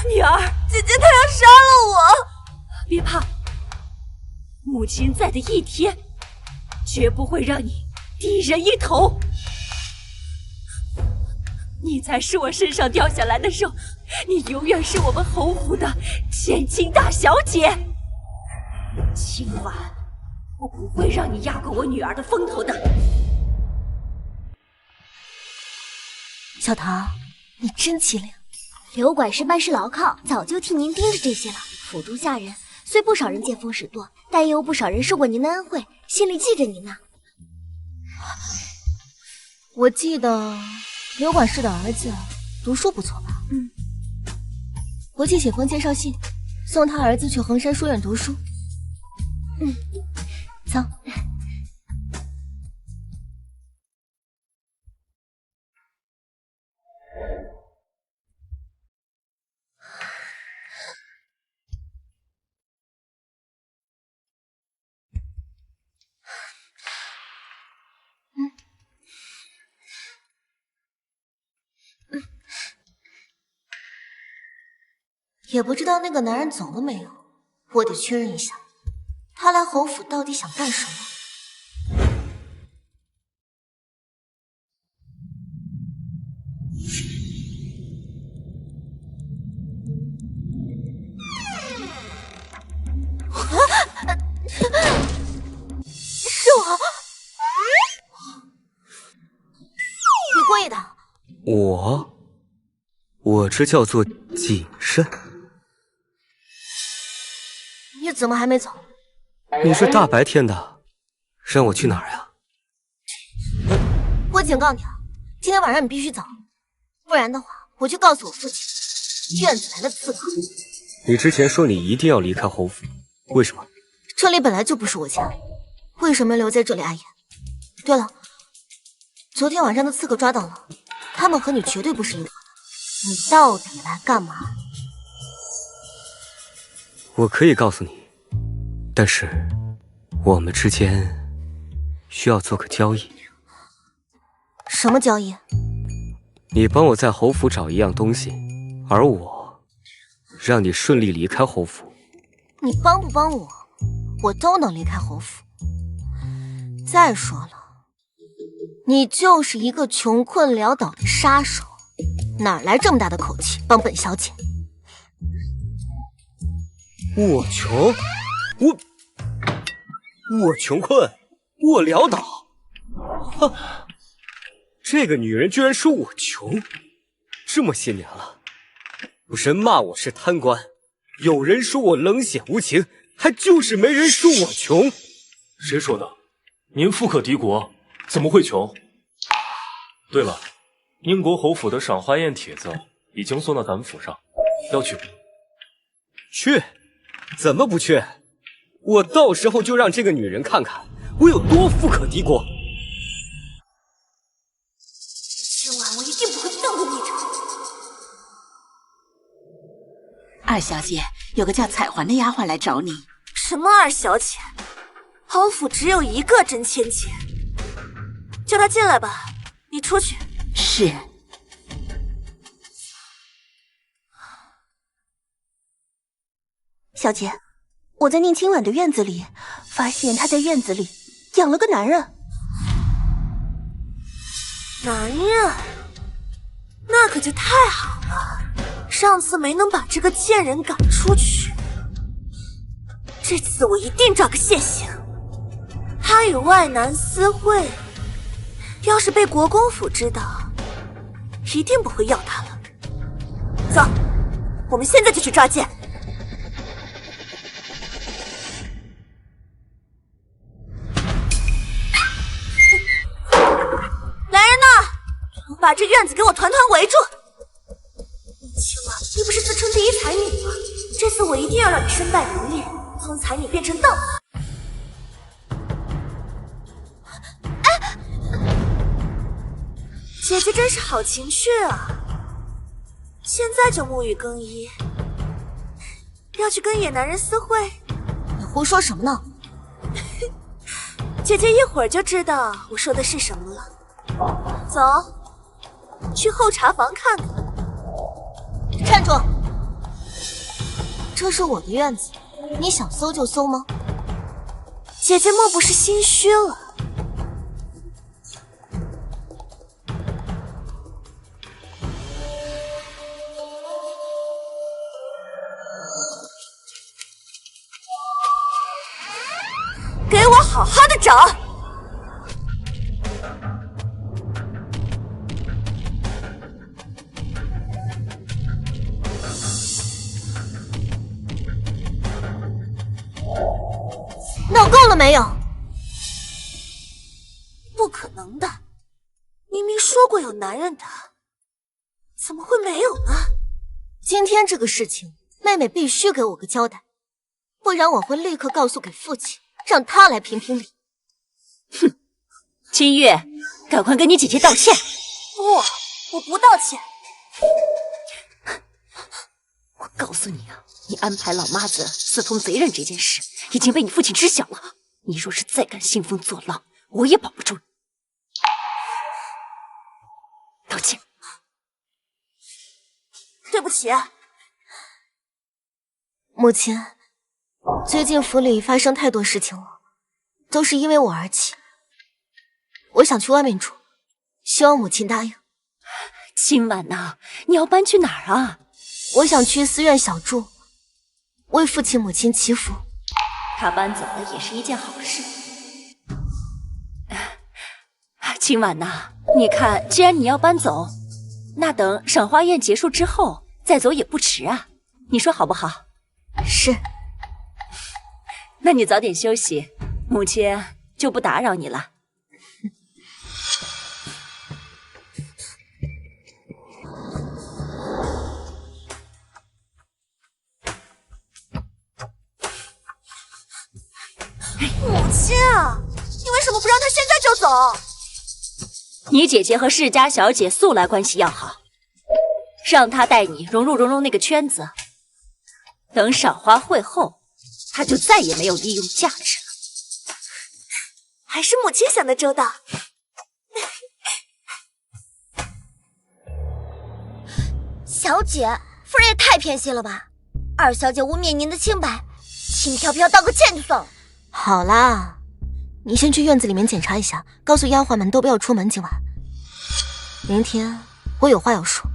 女儿，姐姐她要杀了我。别怕，母亲在的一天，绝不会让你低人一头。你才是我身上掉下来的肉，你永远是我们侯府的千金大小姐。今晚我不会让你压过我女儿的风头的。小桃，你真机灵。刘管事办事牢靠，早就替您盯着这些了。府中下人虽不少人见风使舵，但也有不少人受过您的恩惠，心里记着您呢。我记得刘管事的儿子读书不错吧？我去写封介绍信，送他儿子去衡山书院读书。走。也不知道那个男人走了没有，我得确认一下，他来侯府到底想干什么。是我，你故意的。我这叫做谨慎。你怎么还没走？你是大白天的，让我去哪儿呀？我警告你了，今天晚上你必须走，不然的话，我就告诉我父亲，院子来了刺客。你之前说你一定要离开侯府，为什么？这里本来就不是我家，为什么留在这里碍眼？对了，昨天晚上的刺客抓到了，他们和你绝对不是一伙的。你到底来干嘛？我可以告诉你，但是我们之间需要做个交易。什么交易？你帮我在侯府找一样东西，而我让你顺利离开侯府。你帮不帮我，我都能离开侯府。再说了，你就是一个穷困潦倒的杀手，哪来这么大的口气帮本小姐？我穷，我穷困，我潦倒。哼，这个女人居然说我穷，这么些年了，有人骂我是贪官，有人说我冷血无情，还就是没人说我穷。谁说的？您富可敌国，怎么会穷？对了，宁国侯府的赏花宴帖子已经送到咱们府上，要去不？去？怎么不去？我到时候就让这个女人看看我有多富可敌国。今晚我一定不会放过你的。二小姐，有个叫彩环的丫鬟来找你。什么二小姐？侯府只有一个真千姐，叫她进来吧。你出去。是。小姐，我在宁清婉的院子里发现她在院子里养了个男人。男人？那可就太好了，上次没能把这个贱人赶出去，这次我一定找个现行。他与外男私会，要是被国公府知道，一定不会要他了。走，我们现在就去抓奸。来人呐，把这院子给我团团围住！青婉，你不是自称第一才女吗？这次我一定要让你身败名裂，从才女变成荡妇。姐姐真是好情趣啊！现在就沐浴更衣，要去跟野男人私会？你胡说什么呢？姐姐一会儿就知道我说的是什么了。走，去后茶房看看。站住！这是我的院子，你想搜就搜吗？姐姐莫不是心虚了？给我好好的找！闹够了没有？不可能的，明明说过有男人的，怎么会没有呢？今天这个事情，妹妹必须给我个交代，不然我会立刻告诉给父亲，让他来评评理。哼，清月，赶快跟你姐姐道歉！不，我不道歉。我告诉你啊，你安排老妈子私通贼人这件事已经被你父亲知晓了。你若是再敢兴风作浪，我也保不住你。道歉。对不起。母亲，最近府里发生太多事情了，都是因为我而起。我想去外面住，希望母亲答应。今晚呢？你要搬去哪儿啊？我想去寺院小住，为父亲母亲祈福。他搬走了也是一件好事。今晚呢？你看，既然你要搬走，那等赏花宴结束之后再走也不迟啊。你说好不好？是。那你早点休息，母亲就不打扰你了。母亲啊，你为什么不让他现在就走？你姐姐和世家小姐素来关系要好，让她带你融入那个圈子。等赏花会后，她就再也没有利用价值了。还是母亲想的周到。小姐，夫人也太偏心了吧！二小姐污蔑您的清白，轻飘飘道个歉就算了。好啦，你先去院子里面检查一下，告诉丫鬟们都不要出门。今晚，明天我有话要说，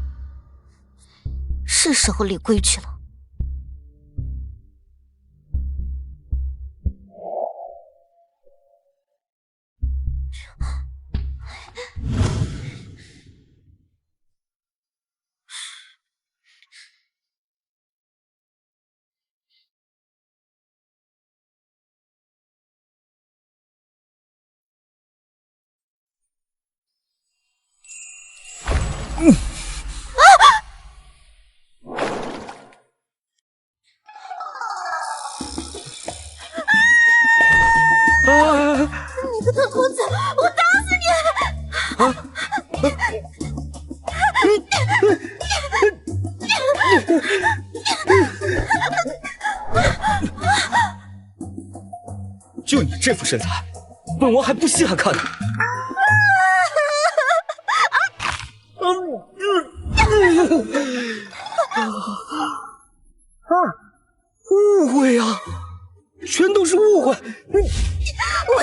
是时候立规矩了。你个特公子，我打死你！就你这副身材，本王还不稀罕看呢。误会啊，全都是误会。我今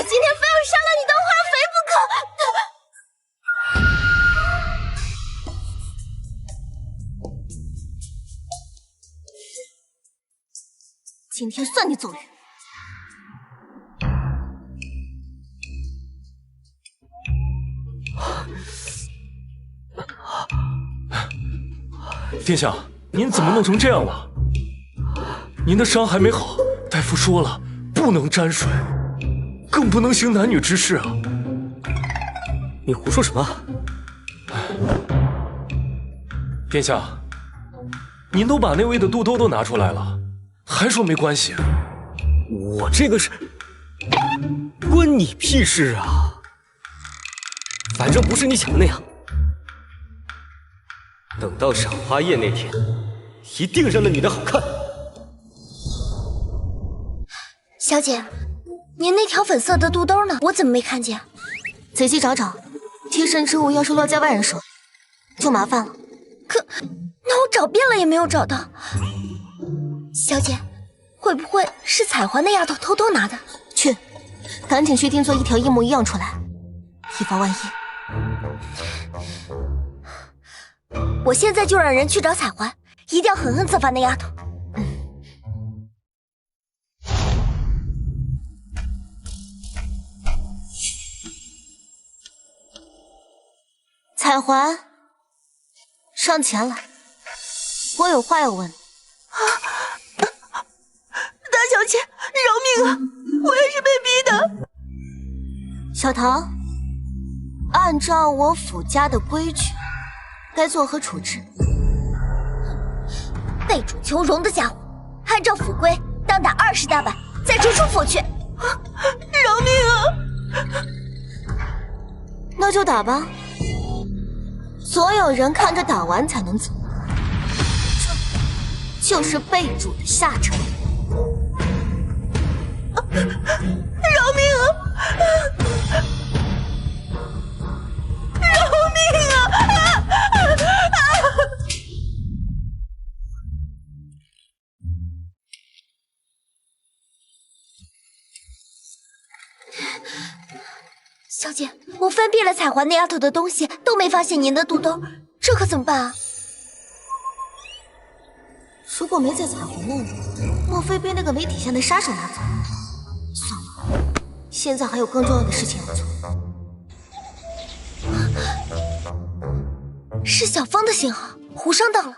天非要杀了你当花肥不可！今天算你走运。殿下，您怎么弄成这样了？您的伤还没好，大夫说了，不能沾水，更不能行男女之事啊！你胡说什么？殿下，您都把那位的肚兜都拿出来了，还说没关系？我这个是关你屁事啊！反正不是你想的那样。等到赏花宴那天，一定认了你的好看。小姐，您那条粉色的肚兜呢？我怎么没看见？仔细找找，贴身之物要是落在外人手里，就麻烦了。可，那我找遍了也没有找到。小姐，会不会是彩环那丫头偷偷拿的？去，赶紧去定做一条一模一样出来，以防万一。我现在就让人去找彩环，一定要狠狠责罚那丫头。彩环，上前来，我有话要问你。大小姐，饶命啊！我也是被逼的。小唐，按照我府家的规矩，该作何处置？背主求荣的家伙，按照府规，当打20大板，再逐出府去。饶命啊！那就打吧。所有人看着打完才能走，这就是被主的下场。饶命啊！饶命啊！小姐，我翻遍了彩环那丫头的东西，都没发现您的肚兜，这可怎么办啊？如果没在彩虹那里，莫非被那个没底线的杀手拿走？算了，现在还有更重要的事情要做。是小芳的信号，胡商到了。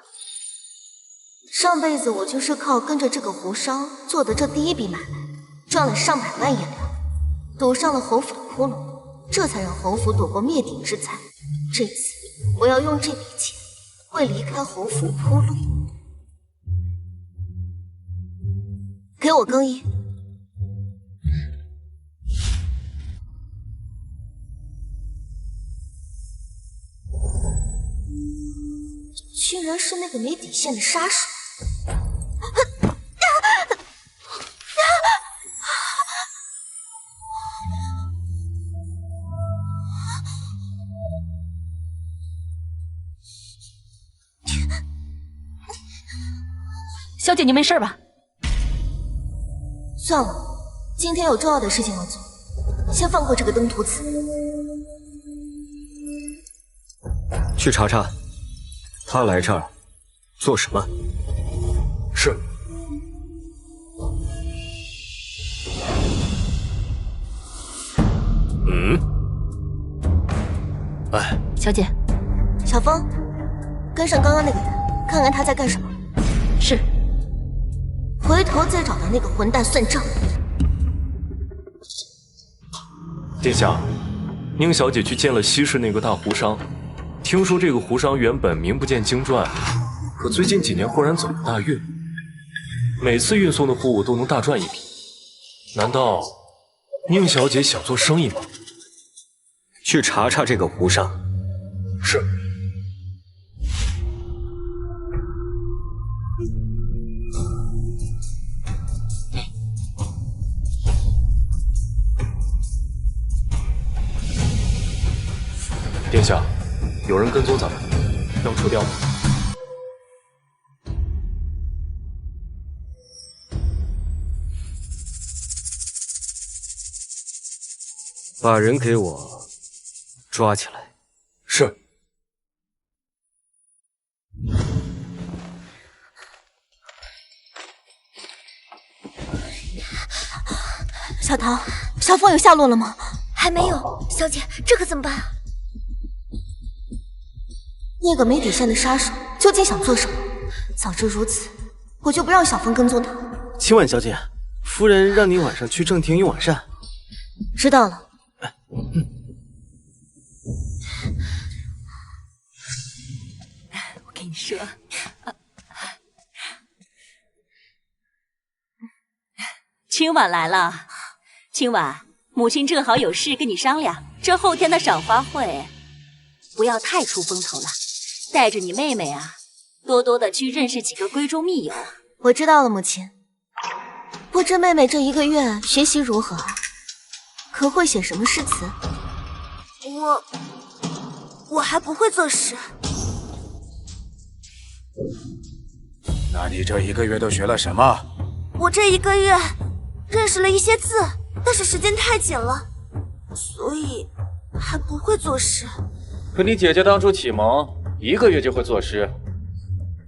上辈子我就是靠跟着这个胡商做的这第一笔买卖，赚了上百万银两，堵上了侯府的窟窿，这才让侯府躲过灭顶之灾。这次我要用这笔钱为离开侯府铺路。给我更衣。居然是那个没底线的杀手！小姐，你没事吧？算了，今天有重要的事情要做，先放过这个登徒子。去查查，他来这儿做什么？是。哎，小姐，小风，跟上刚刚那个人，看看他在干什么。是。回头再找到那个混蛋算账。殿下，宁小姐去见了西市那个大胡商，听说这个胡商原本名不见经传，可最近几年忽然走了大运，每次运送的货物都能大赚一笔。难道宁小姐想做生意吗？去查查这个胡商。是。殿下，有人跟踪咱们，要除掉吗？把人给我抓起来。是。小桃，小凤有下落了吗？还没有，小姐，这可怎么办啊？那个没底线的杀手究竟想做什么？早知如此，我就不让小凤跟踪他。秦婉小姐，夫人让你晚上去正厅用晚膳。知道了。我跟你说，青婉来了。青婉，母亲正好有事跟你商量。这后天的赏花会，不要太出风头了。带着你妹妹啊，多多的去认识几个闺中密友。我知道了，母亲。不知妹妹这1个月学习如何啊？可会写什么诗词？我还不会作诗。那你这1个月都学了什么？我这1个月认识了一些字，但是时间太紧了，所以还不会作诗。可你姐姐当初启蒙1个月就会作诗。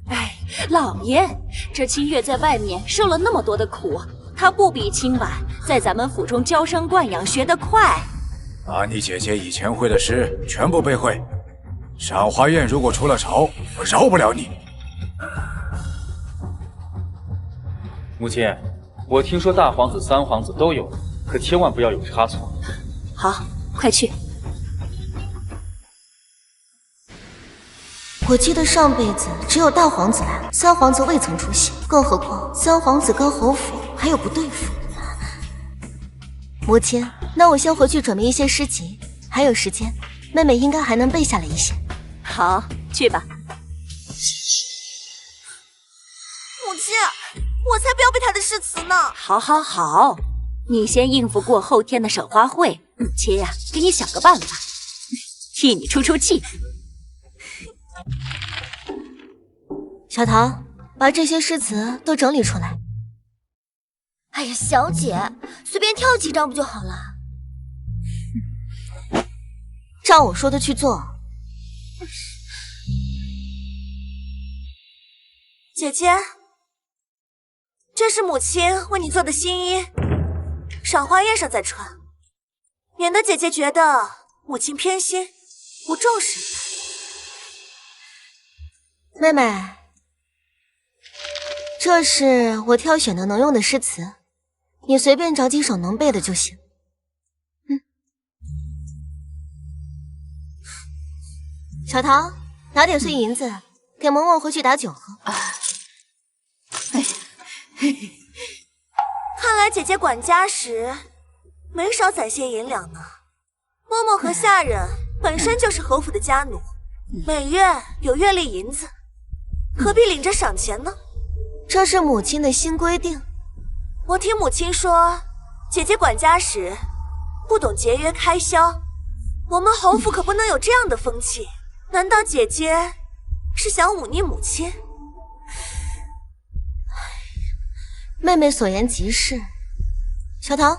哎，老爷，这清月在外面受了那么多的苦，她不比清婉在咱们府中娇生惯养学得快。把你姐姐以前会的诗全部背会。赏花宴如果出了朝，我饶不了你。母亲，我听说大皇子、三皇子都有，可千万不要有差错。好，快去。我记得上辈子只有大皇子来，三皇子未曾出现，更何况三皇子跟侯府还有不对付。母亲，那我先回去准备一些诗集，还有时间，妹妹应该还能背下来一些。好，去吧。母亲，我才不要背他的诗词呢。好，好，好，你先应付过后天的赏花会，母亲呀，给你想个办法，替你出出气。小桃，把这些诗词都整理出来。哎呀，小姐，随便挑几张不就好了？照我说的去做。姐姐，这是母亲为你做的新衣，赏花宴上再穿，免得姐姐觉得母亲偏心，不重视你。妹妹，这是我挑选的能用的诗词，你随便找几首能背的就行。小桃，拿点碎银子，给萌萌回去打酒喝。看来姐姐管家时没少攒些银两呢。嬷嬷和下人本身就是侯府的家奴，每月有月例银子，何必领着赏钱呢？这是母亲的新规定。我听母亲说，姐姐管家时不懂节约开销，我们侯府可不能有这样的风气。难道姐姐是想忤逆母亲？妹妹所言极是。小桃，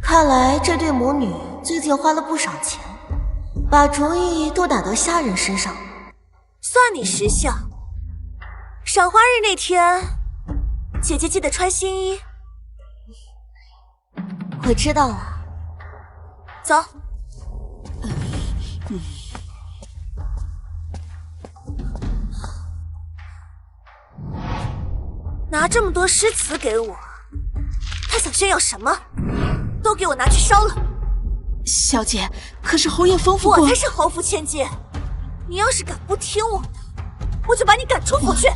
看来这对母女最近花了不少钱，把主意都打到下人身上。算你识相。赏花日那天，姐姐记得穿新衣。我知道了。走。拿这么多诗词给我，他想炫耀什么？都给我拿去烧了！小姐，可是侯爷吩咐过，我才是侯府千金。你要是敢不听我的，我就把你赶出府去。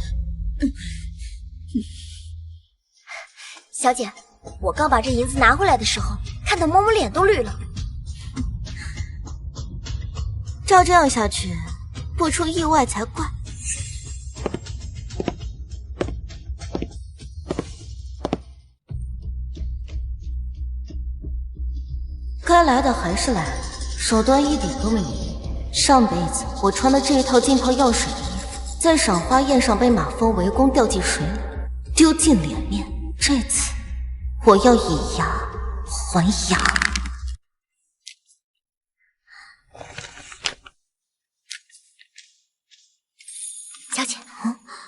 小姐，我刚把这银子拿回来的时候，看到嬷嬷脸都绿了。照这样下去，不出意外才怪。该来的还是来了，手段一点都没有。上辈子我穿的这一套浸泡药水的衣服，在赏花宴上被马蜂围攻掉进水里，丢尽脸面。这次我要以牙还牙。小姐，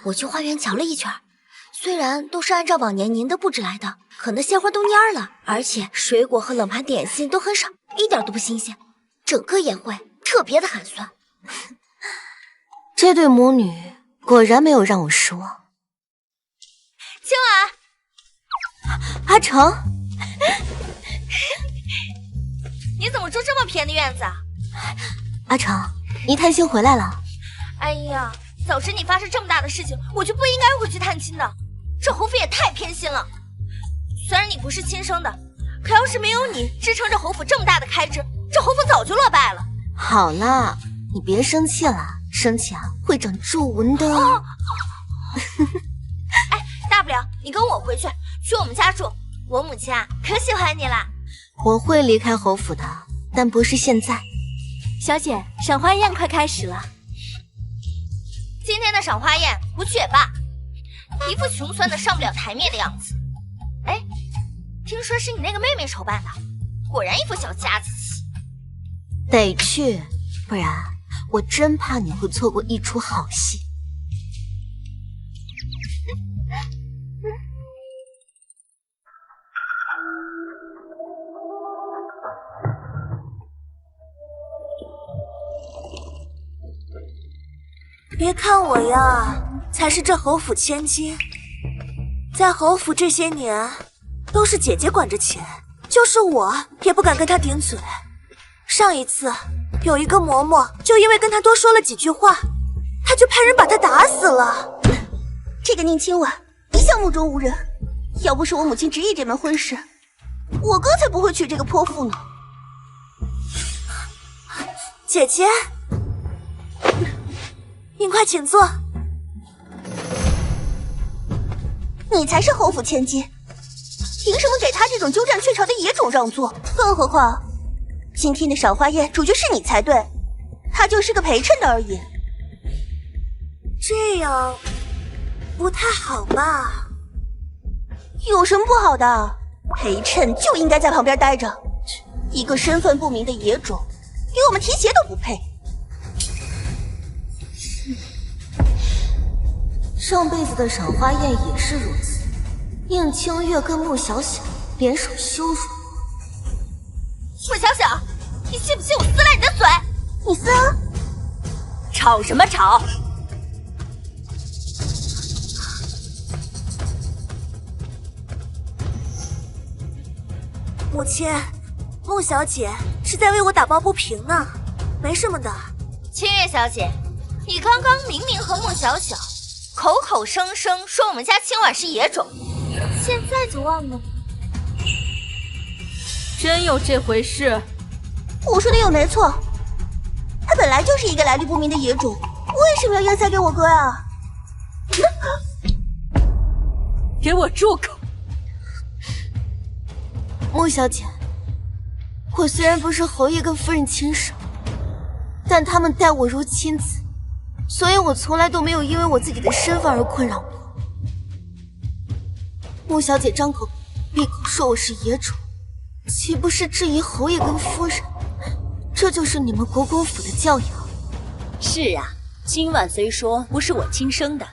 我去花园瞧了一圈，虽然都是按照往年您的布置来的，可那鲜花都蔫了，而且水果和冷盘点心都很少，一点都不新鲜，整个宴会特别的寒酸。这对母女果然没有让我失望。青儿，阿成，你怎么住这么偏的院子啊？阿成，你探亲回来了？哎呀，早知你发生这么大的事情，我就不应该回去探亲的。这侯府也太偏心了。虽然你不是亲生的，可要是没有你支撑着侯府这么大的开支，这侯府早就落败了。好了，你别生气了，生气啊会长皱纹的。哎，大不了你跟我回去，去我们家住，我母亲啊可喜欢你了。我会离开侯府的，但不是现在。小姐，赏花宴快开始了。今天的赏花宴不去也罢，一副穷酸的上不了台面的样子。哎，听说是你那个妹妹筹办的，果然一副小家子气。得去，不然我真怕你会错过一出好戏。别看我呀，才是这侯府千金，在侯府这些年都是姐姐管着钱，就是我也不敢跟她顶嘴。上一次有一个嬷嬷就因为跟她多说了几句话，她就派人把她打死了。这个宁亲婉一向目中无人，要不是我母亲执意这门婚事，我哥才不会娶这个泼妇呢。姐姐，您快请坐。你才是侯府千金，凭什么给他这种鸠占鹊巢的野种让座？更何况，今天的赏花宴主角是你才对，他就是个陪衬的而已。这样，不太好吧？有什么不好的？陪衬就应该在旁边待着，一个身份不明的野种，连我们提鞋都不配。上辈子的赏花宴也是如此，宁清月跟穆小小联手羞辱我。穆小小，你信不信我撕烂你的嘴？你撕啊！吵什么吵？母亲，穆小姐是在为我打抱不平呢，没什么的。清月小姐，你刚刚明明和穆小小口口声声说我们家清婉是野种，现在就忘了？真有这回事？我说的有没错，他本来就是一个来历不明的野种，为什么要硬塞给我哥啊？给我住口！穆小姐，我虽然不是侯爷跟夫人亲生，但他们待我如亲子，所以我从来都没有因为我自己的身份而困扰过。穆小姐张口闭口说我是野种，岂不是质疑侯爷跟夫人？这就是你们国公府的教养？是啊，清婉虽说不是我亲生的，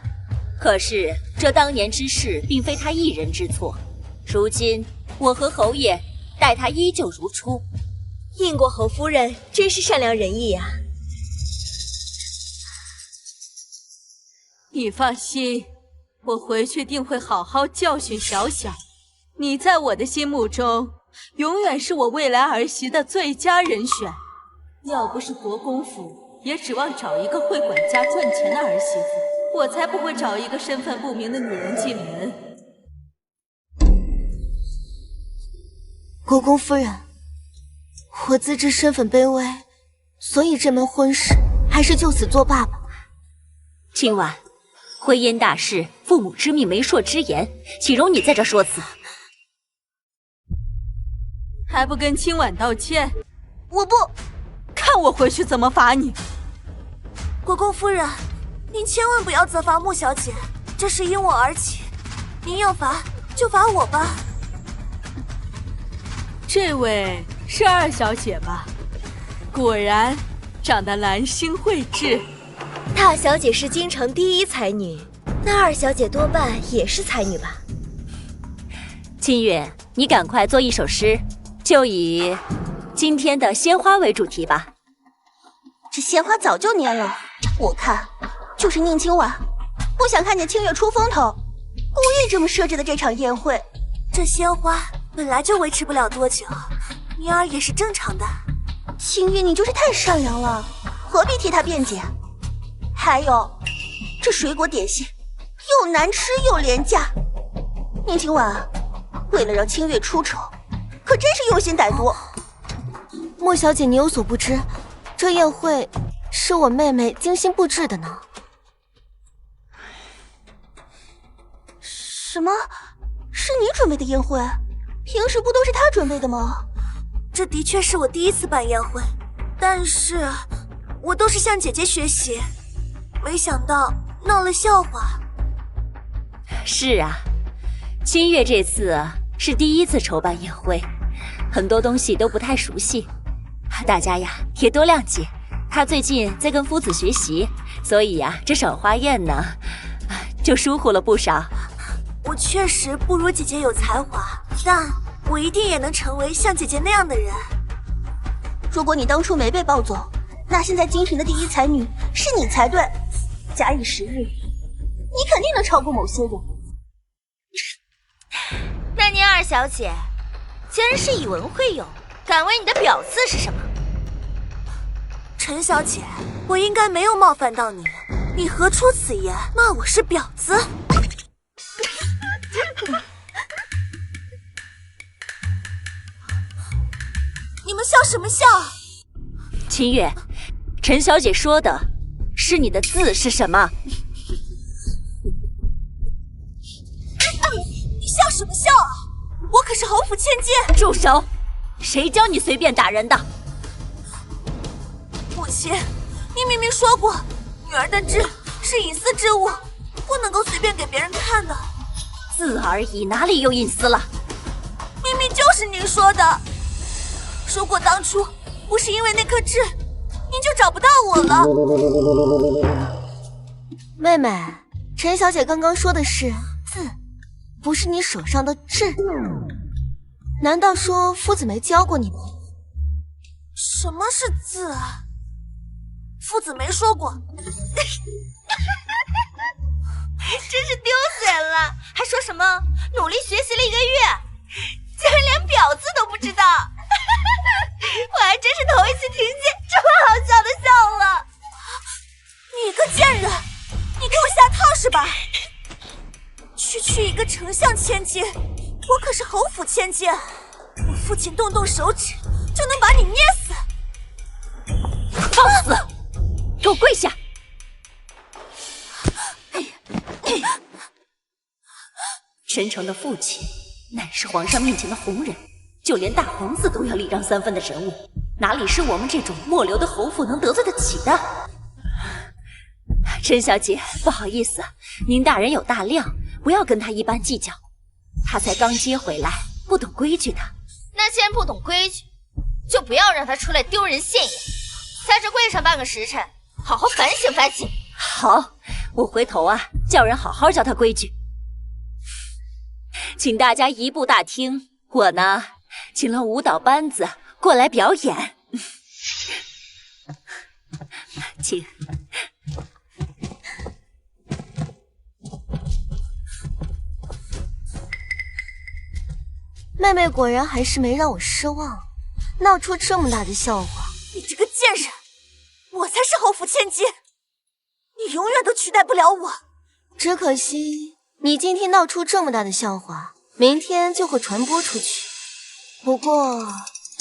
可是这当年之事并非他一人之错。如今我和侯爷待他依旧如初。应国侯夫人真是善良仁义呀。你放心，我回去定会好好教训小小。你在我的心目中，永远是我未来儿媳的最佳人选。要不是国公府也指望找一个会管家赚钱的儿媳妇，我才不会找一个身份不明的女人进门。国公夫人，我自知身份卑微，所以这门婚事还是就此作罢吧。清婉，婚姻大事，父母之命，媒妁之言，岂容你在这说辞？还不跟清婉道歉？我不，看我回去怎么罚你！国公夫人，您千万不要责罚穆小姐，这是因我而起，您要罚就罚我吧。这位是二小姐吧？果然长得兰心蕙质。大小姐是京城第一才女，那二小姐多半也是才女吧？清月，你赶快做一首诗，就以今天的鲜花为主题吧。这鲜花早就蔫了，我看就是宁清婉不想看见清月出风头，故意这么设置的这场宴会。这鲜花本来就维持不了多久，蔫儿也是正常的。清月，你就是太善良了，何必替她辩解？还有，这水果点心又难吃又廉价，宁清婉为了让清月出丑，可真是用心歹毒。莫小姐，你有所不知，这宴会是我妹妹精心布置的呢。什么？是你准备的宴会？平时不都是她准备的吗？这的确是我第一次办宴会，但是我都是向姐姐学习，没想到闹了笑话。是啊，清月这次是第一次筹办宴会，很多东西都不太熟悉，大家呀也多谅解。她最近在跟夫子学习，所以呀这赏花宴呢就疏忽了不少。我确实不如姐姐有才华，但我一定也能成为像姐姐那样的人。如果你当初没被抱走，那现在京城的第一才女是你才对。假以时日，你肯定能超过某些人。那您二小姐既然是以文会友，敢问你的表字是什么？陈小姐，我应该没有冒犯到你，你何出此言骂我是婊子？你们笑什么笑？清月，陈小姐说的是你的字是什么？你笑什么笑啊？我可是侯府千金！住手！谁教你随便打人的？母亲，你明明说过女儿的痣是隐私之物，不能够随便给别人看的。字而已，哪里有隐私了？明明就是您说的。如果当初不是因为那颗痣，您就找不到我了。妹妹，陈小姐刚刚说的是字，不是你手上的痣。难道说夫子没教过你吗？什么是字啊？夫子没说过。真是丢脸了，还说什么努力学习了1个月，竟然连表字都不知道。我还真是头一次听见这么好笑的笑话。你个贱人，你给我下套是吧？区区一个丞相千金，我可是侯府千金，我父亲动动手指就能把你捏死。放肆！给我跪下！陈诚的父亲乃是皇上面前的红人，就连大皇子都要礼让3分的人物，哪里是我们这种末流的侯府能得罪得起的？陈小姐，不好意思，您大人有大量，不要跟他一般计较。他才刚接回来，不懂规矩的。那既然不懂规矩，就不要让他出来丢人现眼，在这跪上半个时辰，好好反省反省。好，我回头叫人好好教他规矩。请大家移步大厅，我呢，请了舞蹈班子过来表演。请。妹妹果然还是没让我失望，闹出这么大的笑话。你这个贱人，我才是侯府千金，你永远都取代不了我。只可惜你今天闹出这么大的笑话，明天就会传播出去。不过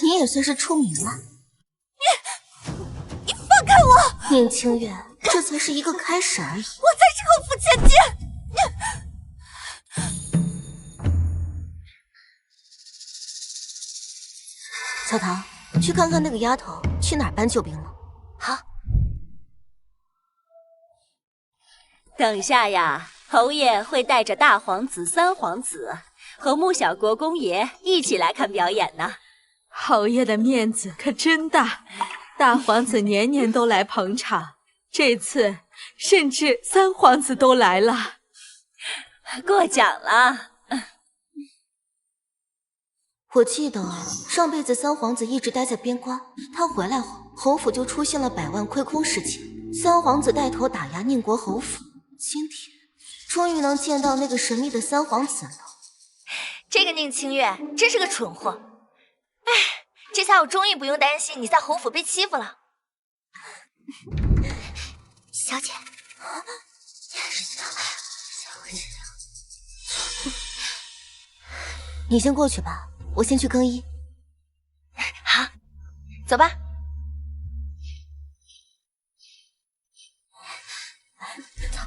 你也算是出名了。你放开我！宁清月，这才是一个开始而已。我才是侯府千金。小唐，去看看那个丫头去哪儿搬救兵了。好。等下呀，侯爷会带着大皇子、三皇子和穆小国公爷一起来看表演呢。侯爷的面子可真大，大皇子年年都来捧场，这次甚至三皇子都来了。过奖了。我记得上辈子三皇子一直待在边关，他回来后，侯府就出现了100万亏空事件。三皇子带头打压宁国侯府，今天终于能见到那个神秘的三皇子了。这个宁清月真是个蠢货。哎，这下我终于不用担心你在侯府被欺负了。小姐，你先过去吧，我先去更衣。好，走吧。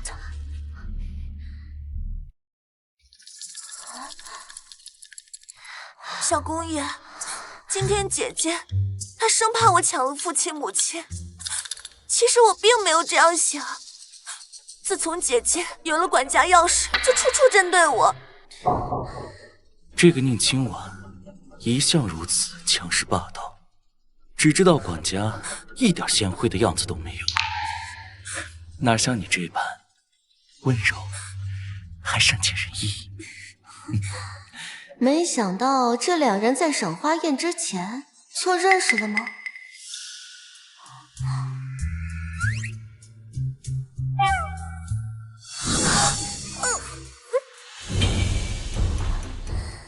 走。小公爷，今天姐姐她生怕我抢了父亲母亲，其实我并没有这样想。自从姐姐有了管家钥匙，就处处针对我。这个宁清婉一向如此强势霸道，只知道管家，一点贤惠的样子都没有，哪像你这般温柔还善解人意。没想到这两人在赏花宴之前就认识了吗？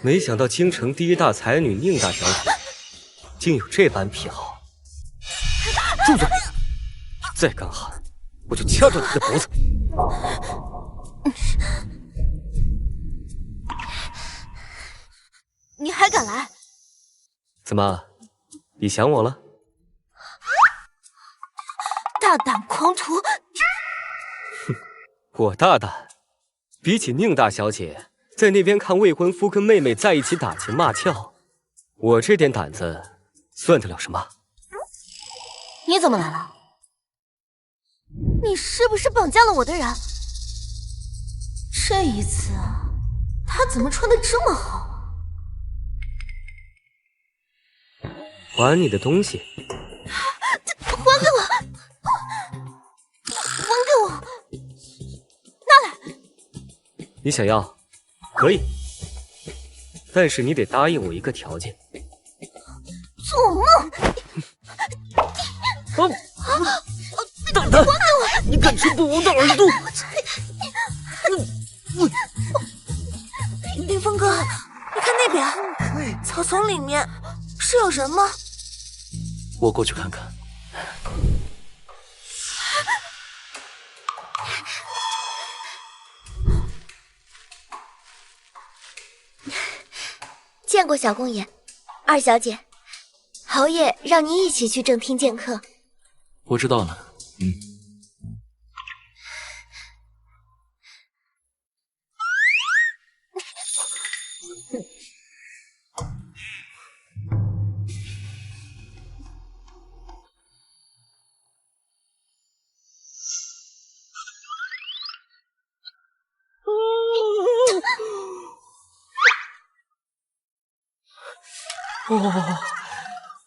没想到京城第一大才女宁大小姐竟有这般癖好。住嘴！再敢喊，我就掐着你的脖子。你还敢来？怎么，你想我了？大胆狂徒！哼，我大胆？比起宁大小姐在那边看未婚夫跟妹妹在一起打情骂俏，我这点胆子算得了什么？你怎么来了？你是不是绑架了我的人？这一次他怎么穿的这么好？还你的东西。还给我！还给我！拿来！你想要，可以，但是你得答应我一个条件。做梦！蛋蛋，你敢吃本王的耳朵？冰峰哥，你看那边，草丛里面是有人吗？我过去看看。见过小公爷，二小姐，侯爷让您一起去正厅见客。我知道了，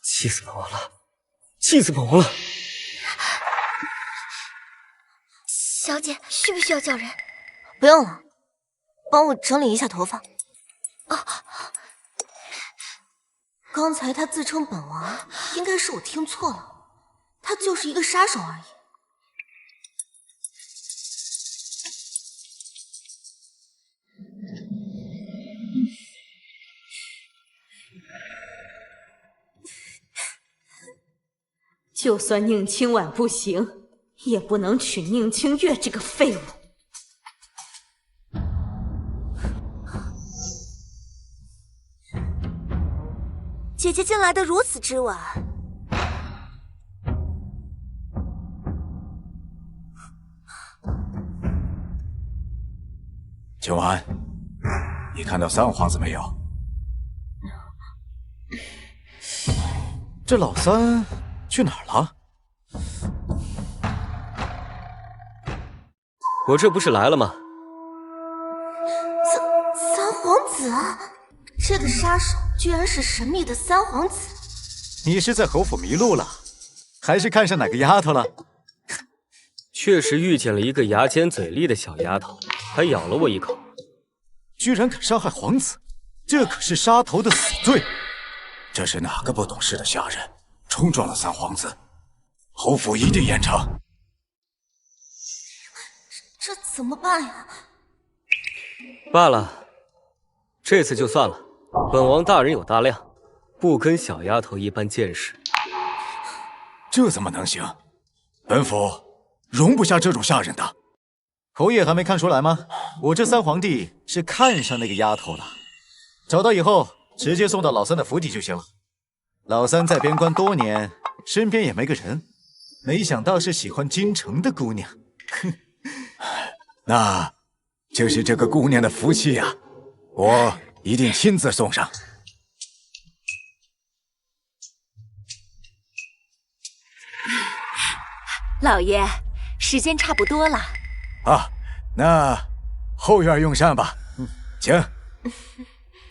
气死本王了！气死本王了！小姐，需不需要叫人？不用了，帮我整理一下头发。刚才他自称本王，应该是我听错了，他就是一个杀手而已。就算宁清婉不行，也不能娶宁清月这个废物。姐姐进来的如此之晚，秋安，你看到三皇子没有？这老三去哪儿了？我这不是来了吗？三皇子，这个杀手居然是神秘的三皇子。你是在侯府迷路了，还是看上哪个丫头了？确实遇见了一个牙尖嘴利的小丫头，还咬了我一口。居然敢杀害皇子，这可是杀头的死罪！这是哪个不懂事的下人冲撞了三皇子？侯府一定严惩。这怎么办呀？罢了，这次就算了。本王大人有大量，不跟小丫头一般见识。这怎么能行？本府容不下这种下人的。侯爷还没看出来吗？我这三皇弟是看上那个丫头了，找到以后直接送到老三的府邸就行了。老三在边关多年，身边也没个人，没想到是喜欢京城的姑娘。哼，那就是这个姑娘的福气呀，我一定亲自送上。老爷，时间差不多了。啊，那后院用膳吧。请。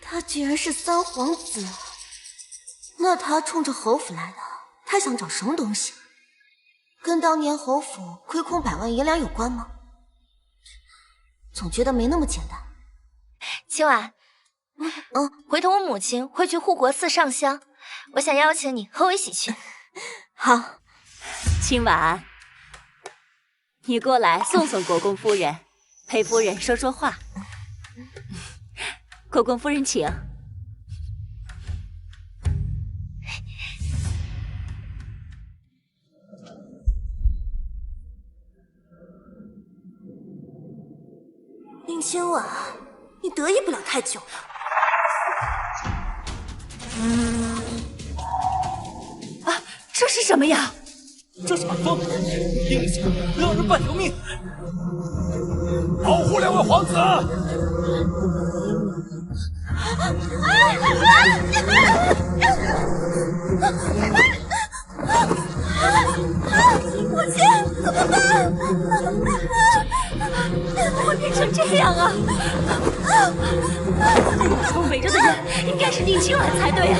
他居然是三皇子，那他冲着侯府来的，他想找什么东西？跟当年侯府亏空100万银两有关吗？总觉得没那么简单。清婉，回头我母亲会去护国寺上香，我想邀请你和我一起去。好，清婉，你过来送送国公夫人，陪夫人说说话。国公夫人请。宁清婉，你得意不了太久了。这是什么呀？这是马蜂，影响让人半条命。保护两位皇子！母亲，怎么办？我变成这样啊？这东北着的人应该是宁清婉才对啊！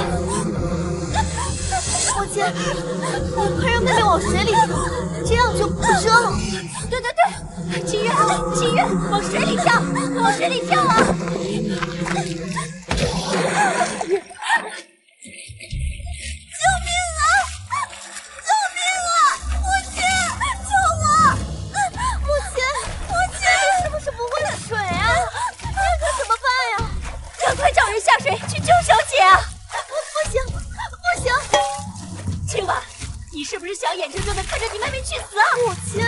母亲，你快让妹妹往水里跳，这样就不遮了。对对对，清月，清月，往水里跳，往水里跳啊！救命啊！救命啊！母亲，救我！母亲，你是不是不会水啊？这可怎么办呀？赶快叫人下水去救小姐啊！不行，不行！清婉，你是不是想眼睁睁的看着你妹妹去死啊？母亲，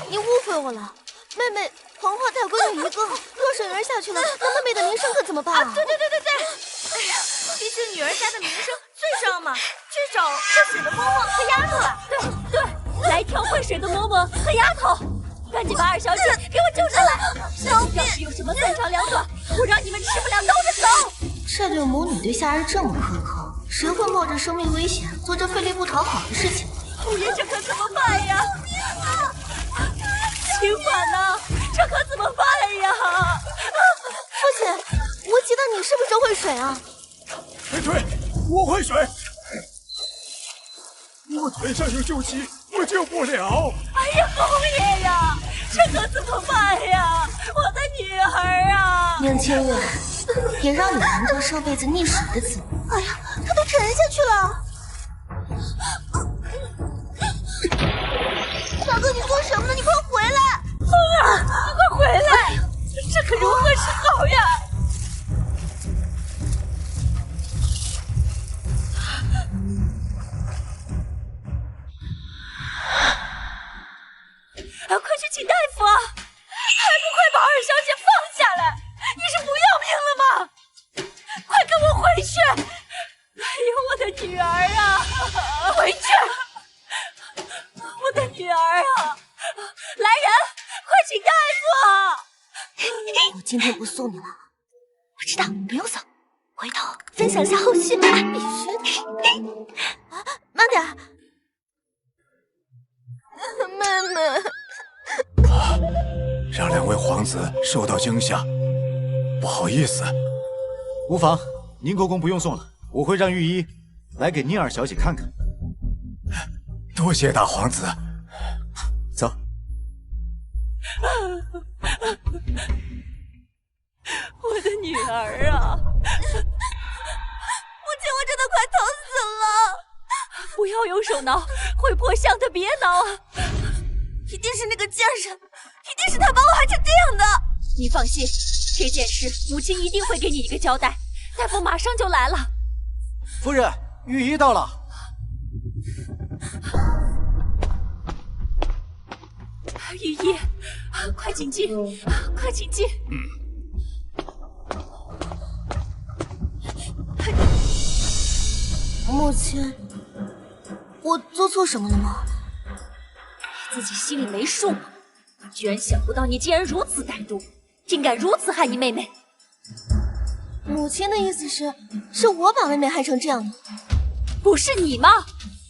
你误会我了，妹妹黄花太闺女一个，若水儿下去了，那妹妹的名声可怎么办啊？对！哎呀，毕竟女儿家的名声最重要嘛，去找会水的嬷嬷和丫头啊！对，来条会水的嬷嬷和丫头，赶紧把二小姐给我救上来！小要是有什么三长两短，我让你们吃不了兜着走！这对母女对夏儿这么苛刻，谁会冒着生命危险做这费力不讨好的事情？五爷，这可怎么办呀？清婉呐，这可怎么办呀？父亲，无极的你是不是会水啊？对，我会水。我腿上有旧疾，我救不了。哎呀，侯爷呀，这可怎么办呀？我的女儿啊！宁清月，也让你尝尝上辈子溺水的滋味。哎呀，她都沉下去了。大哥，你做什么呢？你快回来！风儿，你快回来！这可如何是好呀？快去请大夫啊！还不快把二小姐放下来！你是不要命了吗？快跟我回去！哎呦，我的女儿啊！回去！我的女儿啊！来人，快请大夫啊！我今天不送你了。我知道，不用送，回头分享一下后续吧。必须的。慢点。妹妹。让两位皇子受到惊吓，不好意思。无妨，宁国公不用送了，我会让御医来给宁二小姐看看。多谢大皇子。走。我的女儿啊！母亲，我真的快疼死了！不要用手挠，会破相的，别挠啊！一定是那个贱人，一定是他把我害成这样的。你放心，这件事母亲一定会给你一个交代。大夫马上就来了。夫人，御医到了。御医，快请进，快请进。母亲，我做错什么了吗？自己心里没数吗？居然想不到你竟然如此歹毒，竟敢如此害你妹妹！母亲的意思是我把妹妹害成这样的？不是你吗？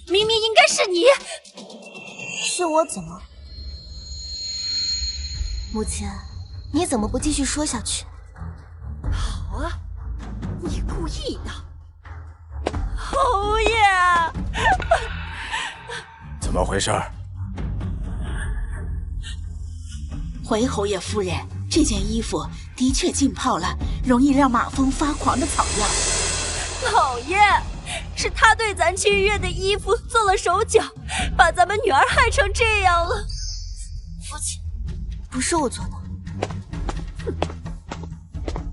明明应该是你。是我怎么？母亲，你怎么不继续说下去？好啊，你故意的，侯爷！怎么回事？回侯爷夫人，这件衣服的确浸泡了容易让马蜂发狂的草药。老爷，是他对咱清月的衣服做了手脚，把咱们女儿害成这样了。父亲，不是我做的。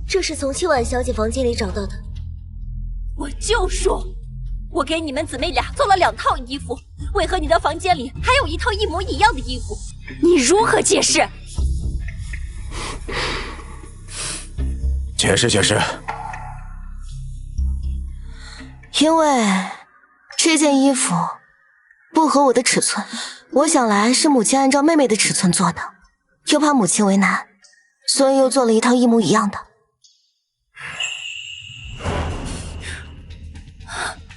这是从清婉小姐房间里找到的。我就说，我给你们姊妹俩做了2套衣服，为何你的房间里还有一套一模一样的衣服？你如何解释？解释解释。因为这件衣服不合我的尺寸，我想来是母亲按照妹妹的尺寸做的，又怕母亲为难，所以又做了一套一模一样的。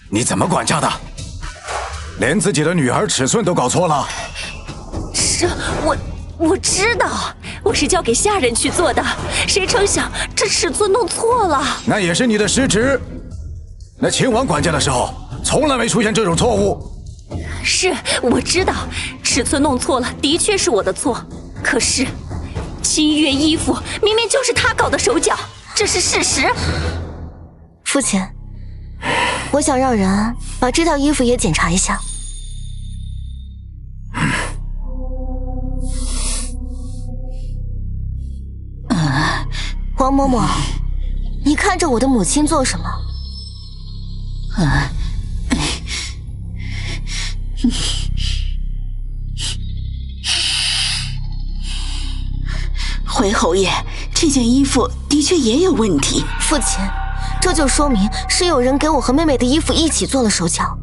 你怎么管家的？连自己的女儿尺寸都搞错了？我知道，我是交给下人去做的，谁成想这尺寸弄错了。那也是你的失职。那亲王管家的时候，从来没出现这种错误。是，我知道尺寸弄错了，的确是我的错。可是清月衣服明明就是他搞的手脚，这是事实。父亲，我想让人把这套衣服也检查一下。王嬷嬷，你看着我的母亲做什么？回侯爷，这件衣服的确也有问题。父亲，这就说明是有人给我和妹妹的衣服一起做了手脚，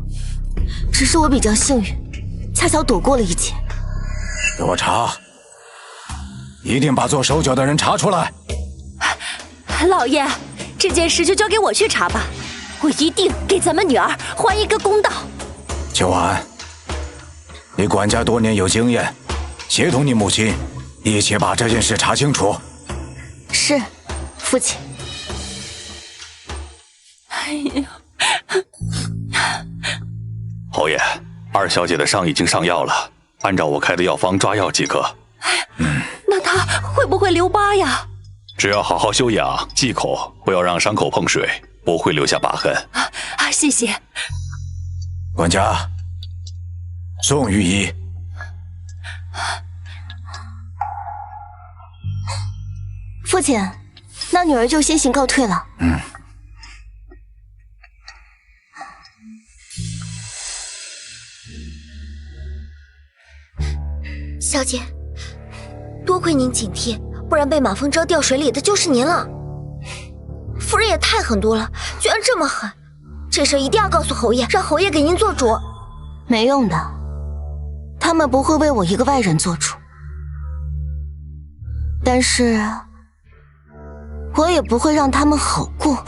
只是我比较幸运，恰巧躲过了一劫。给我查，一定把做手脚的人查出来。老爷，这件事就交给我去查吧，我一定给咱们女儿还一个公道。秋婉，你管家多年有经验，协同你母亲一起把这件事查清楚。是，父亲。哎呀，侯爷，二小姐的伤已经上药了，按照我开的药方抓药即可。那她会不会留疤呀？只要好好休养，忌口，不要让伤口碰水，不会留下疤痕。谢谢。管家，送御医。父亲，那女儿就先行告退了。小姐，多亏您警惕，不然被马蜂蛰掉水里的就是您了。夫人也太狠毒了，居然这么狠！这事一定要告诉侯爷，让侯爷给您做主。没用的，他们不会为我一个外人做主。但是，我也不会让他们好过。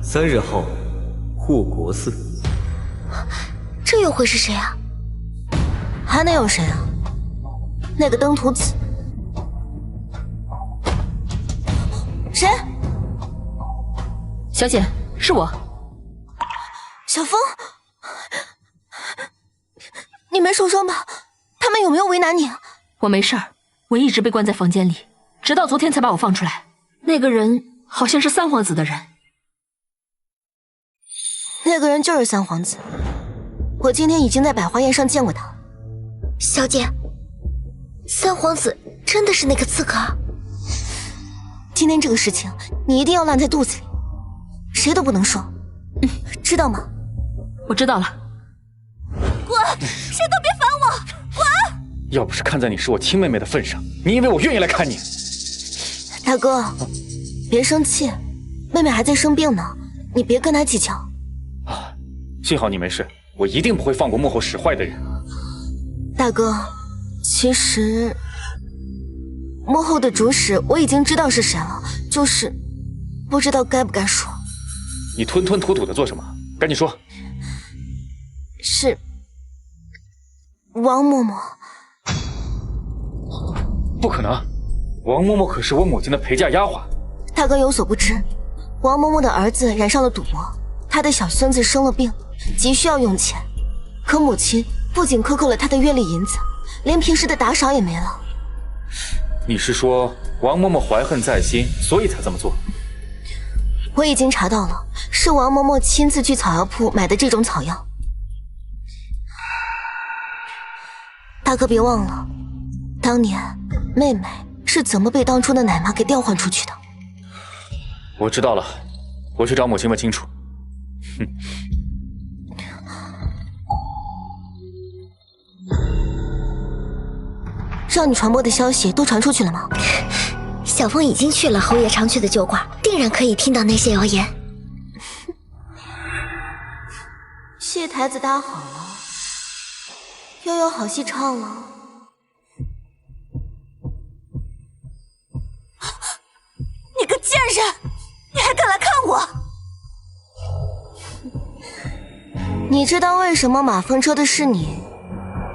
3日后，护国寺。这又会是谁啊？还能有谁啊？那个登徒子。谁？小姐，是我。小风，你没受伤吧？他们有没有为难你？我没事儿，我一直被关在房间里，直到昨天才把我放出来。那个人好像是三皇子的人。那个人就是三皇子，我今天已经在百花宴上见过他。小姐，三皇子真的是那个刺客？今天这个事情你一定要烂在肚子里，谁都不能说，知道吗？我知道了。滚！谁都别烦我！滚！要不是看在你是我亲妹妹的份上，你以为我愿意来看你？大哥，别生气，妹妹还在生病呢，你别跟她计较。幸好你没事，我一定不会放过幕后使坏的人。大哥，其实幕后的主使我已经知道是谁了，就是不知道该不该说。你吞吞吐吐的做什么？赶紧说。是王嬷嬷。不可能，王嬷嬷可是我母亲的陪嫁丫鬟。大哥有所不知，王嬷嬷的儿子染上了赌博，他的小孙子生了病，急需要用钱，可母亲不仅克扣了他的月例银子，连平时的打赏也没了。你是说王嬷嬷怀恨在心，所以才这么做？我已经查到了，是王嬷嬷亲自去草药铺买的这种草药。大哥别忘了，当年妹妹是怎么被当初的奶妈给调换出去的。我知道了，我去找母亲问清楚。哼。让你传播的消息都传出去了吗？小凤已经去了侯爷常去的酒馆，定然可以听到那些谣言。戏台子搭好了，又有好戏唱了。你个贱人，你还敢来你知道为什么马风车的是你，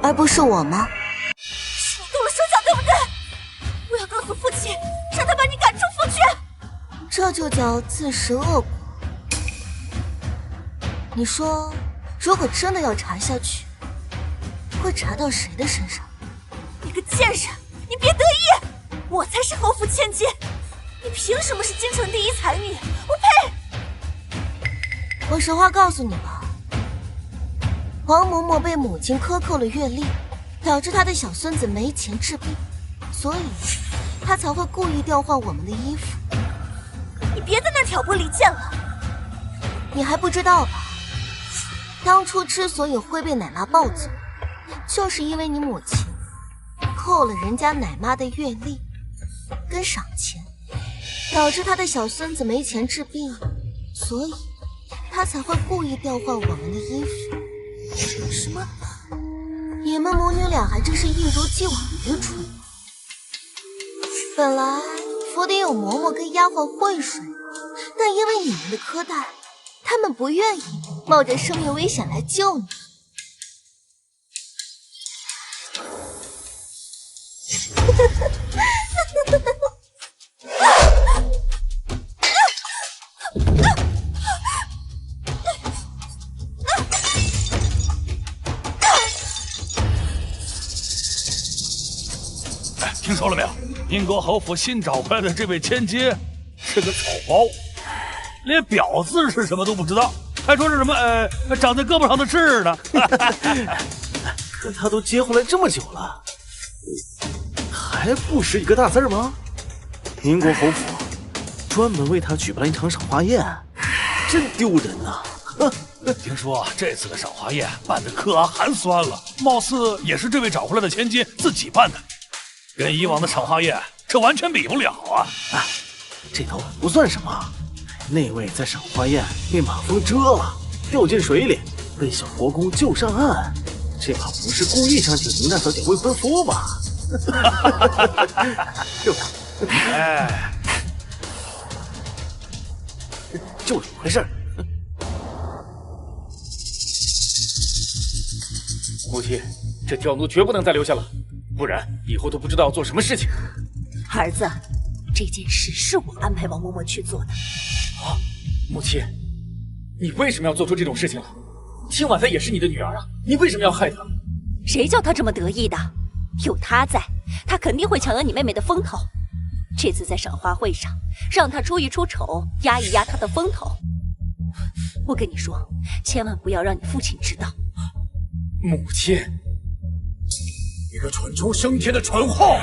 而不是我吗？是你动了手脚，对不对？我要告诉父亲，让他把你赶出府区。这就叫自食恶果。你说，如果真的要查下去，会查到谁的身上？你个贱人，你别得意！我才是侯府千金，你凭什么是京城第一才女？我呸！我实话告诉你吧，王嬷嬷被母亲克扣了月例，导致她的小孙子没钱治病，所以她才会故意调换我们的衣服。你别在那挑拨离间了。你还不知道吧？当初之所以会被奶妈抱走，就是因为你母亲扣了人家奶妈的月例跟赏钱，导致她的小孙子没钱治病，所以她才会故意调换我们的衣服。什么？你们母女俩还真是一如既往的愚蠢。本来府邸有嬷嬷跟丫鬟会水，但因为你们的苛待，他们不愿意冒着生命危险来救你。听说了没有？宁国侯府新找回来的这位千金是个草包，连婊字是什么都不知道，还说是什么长在胳膊上的痣呢。可他都结婚了这么久了，还不识一个大字吗？宁国侯府专门为他举办了一场赏花宴，真丢人呐！听说这次的赏花宴办得可寒酸了，貌似也是这位找回来的千金自己办的，跟以往的赏花宴这完全比不了啊！这都不算什么，那位在赏花宴被马蜂蛰了，掉进水里，被小国公救上岸，这怕不是故意想请宁大小姐未婚夫吧？是吧？哎，就这么回事。母亲，这刁奴绝不能再留下了，不然以后都不知道要做什么事情。儿子，这件事是我安排王嬷嬷去做的。啊，母亲，你为什么要做出这种事情了？清婉她也是你的女儿啊，你为什么要害她？谁叫她这么得意的？有她在，她肯定会抢了你妹妹的风头。这次在赏花会上，让她出一出丑，压一压她的风头。我跟你说，千万不要让你父亲知道。母亲，你个蠢出升天的蠢货！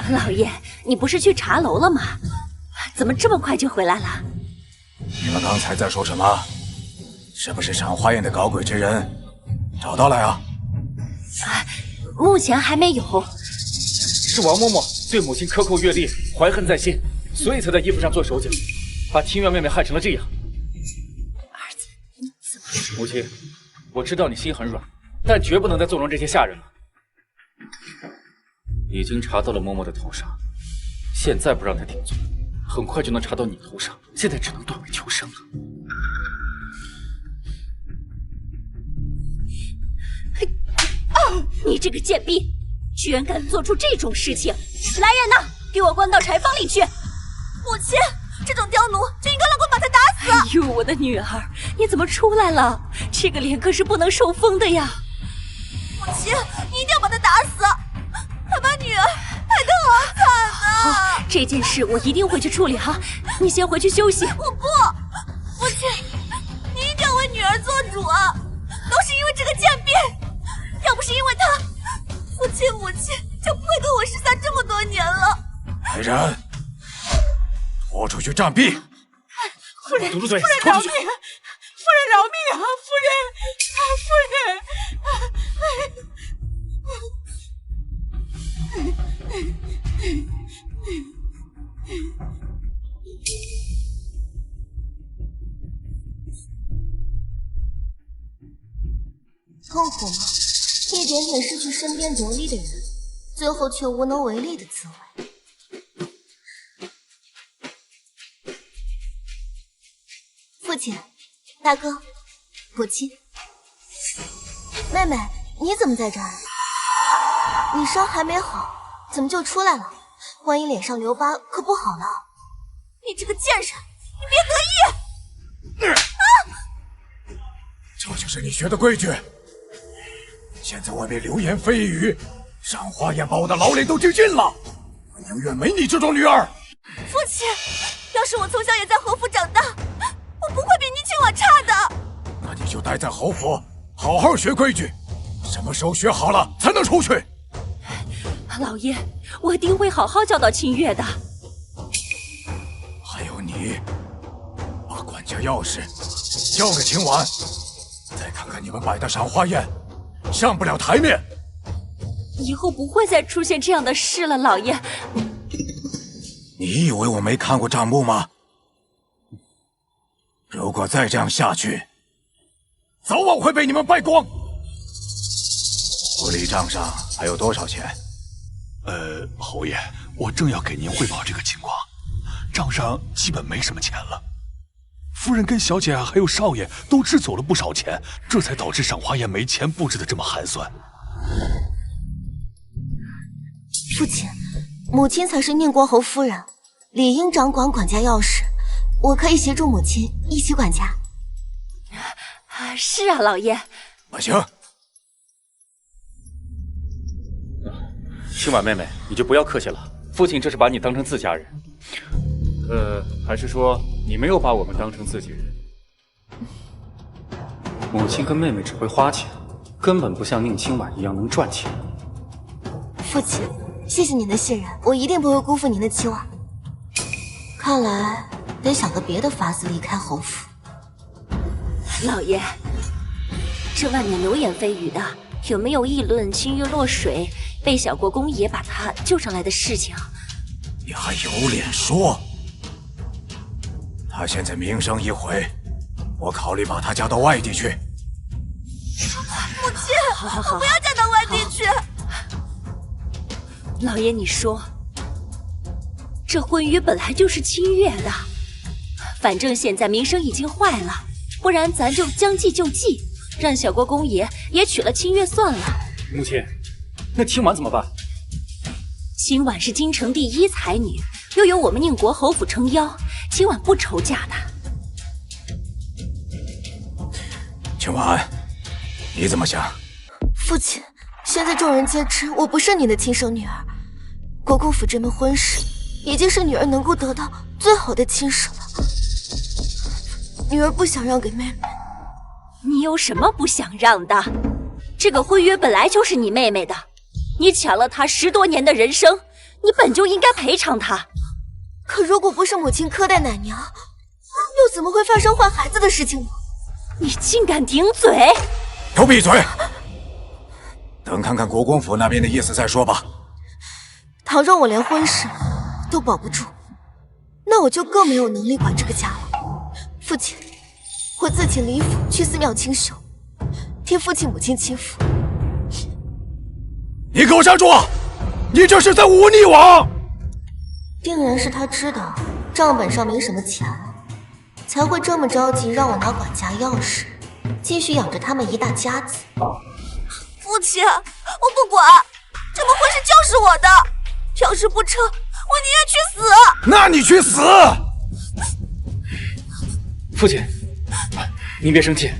老爷，你不是去茶楼了吗？怎么这么快就回来了？你们刚才在说什么？是不是赏花宴的搞鬼之人找到了呀？目前还没有。是王嬷嬷对母亲克扣月例，怀恨在心，所以才在衣服上做手脚，把清苑妹妹害成了这样。儿子，你怎么……母亲，我知道你心很软，但绝不能再纵容这些下人了。已经查到了嬷嬷的头上，现在不让她顶罪，很快就能查到你头上，现在只能断尾求生了。你这个贱婢，居然敢做出这种事情！来人呐，给我关到柴房里去！母亲，这种刁奴就应该让我把他打死！哎呦，我的女儿，你怎么出来了？这个脸可是不能受风的呀！母亲，你一定要把他打死！他把女儿害得好惨啊！好，这件事我一定会去处理哈。你先回去休息。我不，母亲，你一定要为女儿做主啊！都是因为这个贱婢，要不是因为她，父亲母亲就不会跟我生下这么多年了。来人，拖出去杖毙！夫人，堵住嘴，夫人饶命！夫人饶命啊！夫人，痛苦吗？一点点失去身边得力的人，最后却无能为力的滋味。大哥，母亲，妹妹，你怎么在这儿？你伤还没好，怎么就出来了？万一脸上留疤，可不好了。你这个贱人，你别得意！这就是你学的规矩。现在外面流言蜚语，赏花宴把我的老脸都惊尽了。我宁愿没你这种女儿。父亲，要是我从小也在侯府长大，我不会比宁亲婉差的。那你就待在侯府，好好学规矩。什么时候学好了才能出去？老爷，我一定会好好教导清月的。还有你，把管家钥匙交给秦婉，再看看你们摆的赏花宴，上不了台面。以后不会再出现这样的事了，老爷。你以为我没看过账目吗？如果再这样下去，早晚会被你们败光。府里账上还有多少钱？侯爷，我正要给您汇报这个情况，账上基本没什么钱了。夫人跟小姐还有少爷都支走了不少钱，这才导致赏花宴没钱布置的这么寒酸。父亲，母亲才是宁国侯夫人，理应掌管管家钥匙。我可以协助母亲一起管家。是啊，老爷。不行。清婉妹妹，你就不要客气了，父亲这是把你当成自家人。还是说你没有把我们当成自己人？母亲跟妹妹只会花钱，根本不像宁清婉一样能赚钱。父亲，谢谢您的信任，我一定不会辜负您的期望。看来得想个别的法子离开侯府。老爷，这外面流言蜚语的，有没有议论清月落水被小国公爷把他救上来的事情？你还有脸说？他现在名声一毁，我考虑把他嫁到外地去。母亲，好，不要嫁到外地去。老爷，你说，这婚约本来就是清月的，反正现在名声已经坏了，不然咱就将计就计，让小国公爷也娶了清月算了。母亲，那清婉怎么办？清婉是京城第一才女，又有我们宁国侯府撑腰，清婉不愁嫁的。清婉，你怎么想？父亲，现在众人皆知我不是你的亲生女儿，国公府这门婚事已经是女儿能够得到最好的亲事了。女儿不想让给妹妹。你有什么不想让的？这个婚约本来就是你妹妹的，你抢了她10多年的人生，你本就应该赔偿她。可如果不是母亲苛待奶娘，又怎么会发生换孩子的事情呢？你竟敢顶嘴！都闭嘴！等看看国公府那边的意思再说吧。倘若我连婚事都保不住，那我就更没有能力管这个家了。父亲，我自请离府去寺庙清修，替父亲母亲祈福。你给我站住！你这是在忤逆我！定然是他知道账本上没什么钱，才会这么着急让我拿管家钥匙，继续养着他们一大家子。父亲，我不管，这门婚事就是我的，要是不成，我宁愿去死。那你去死！父亲，您别生气。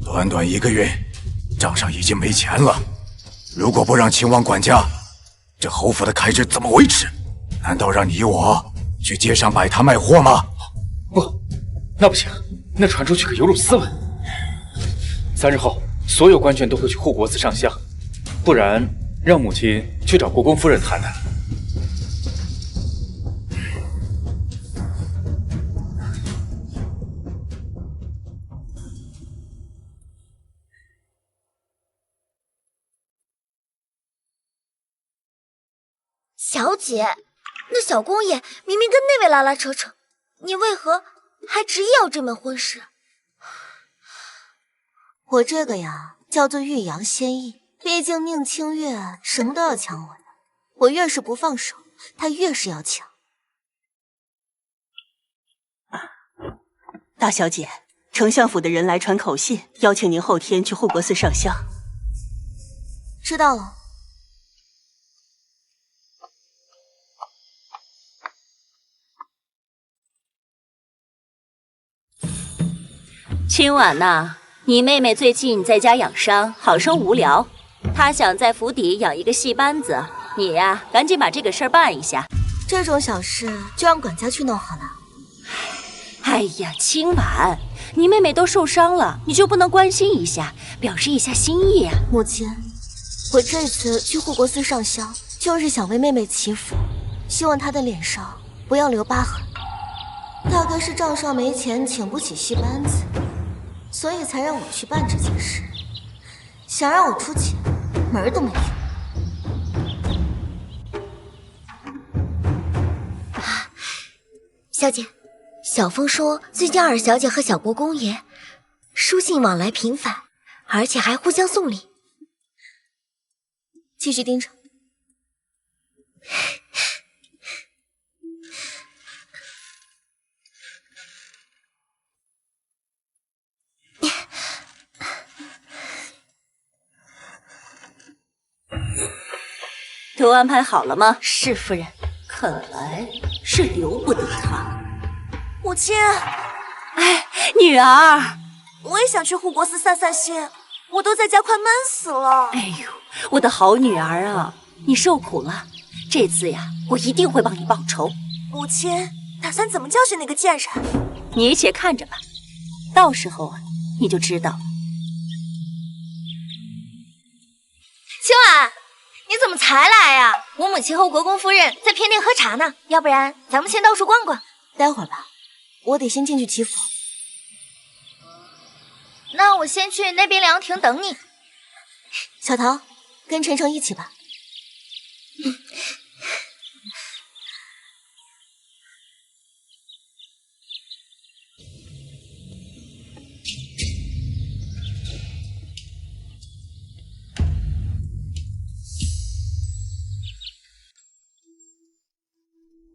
短短1个月，账上已经没钱了。如果不让秦王管家，这侯府的开支怎么维持？难道让你我去街上摆摊卖货吗？不，那不行，那传出去可有辱斯文。3日后，所有官眷都会去护国寺上香，不然让母亲去找国公夫人谈谈。小姐，那小公爷明明跟那位拉拉扯扯，你为何还执意要这门婚事？我这个呀，叫做欲扬先抑。毕竟宁清月什么都要抢我的，我越是不放手，他越是要抢。大小姐，丞相府的人来传口信，邀请您后天去护国寺上香。知道了。今晚呐，你妹妹最近在家养伤，好生无聊，她想在府邸养一个戏班子。你呀，赶紧把这个事儿办一下。这种小事就让管家去弄好了。哎呀，清婉，你妹妹都受伤了，你就不能关心一下，表示一下心意啊？母亲，我这次去护国寺上香，就是想为妹妹祈福，希望她的脸上不要留疤痕。大概是赵少没钱请不起戏班子，所以才让我去办这件事。想让我出钱，门儿都没有。小姐，小凤说最近二小姐和小国公爷书信往来频繁，而且还互相送礼。继续盯着。都安排好了吗？是夫人。看来是留不得他。母亲，哎，女儿，我也想去护国寺散散心，我都在家快闷死了。哎呦，我的好女儿啊，你受苦了，这次呀，我一定会帮你报仇。母亲，打算怎么教训那个贱人？你且看着吧，到时候啊，你就知道了。青婉，你怎么才来呀？我母亲和国公夫人在偏殿喝茶呢，要不然咱们先到处逛逛。待会儿吧，我得先进去祈福。那我先去那边凉亭等你。小桃，跟晨晨一起吧。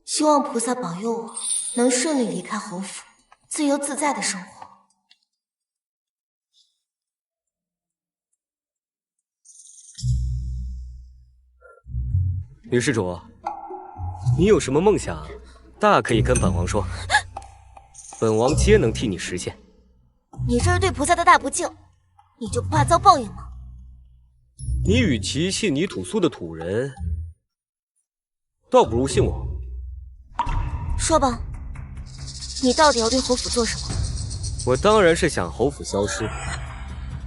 希望菩萨保佑我能顺利离开侯府，自由自在的生活。女施主，你有什么梦想，大可以跟本王说，本王皆能替你实现。你这是对菩萨的大不敬，你就不怕遭报应吗？你与其信泥土苏的土人，倒不如信我。说吧，你到底要对侯府做什么？我当然是想侯府消失。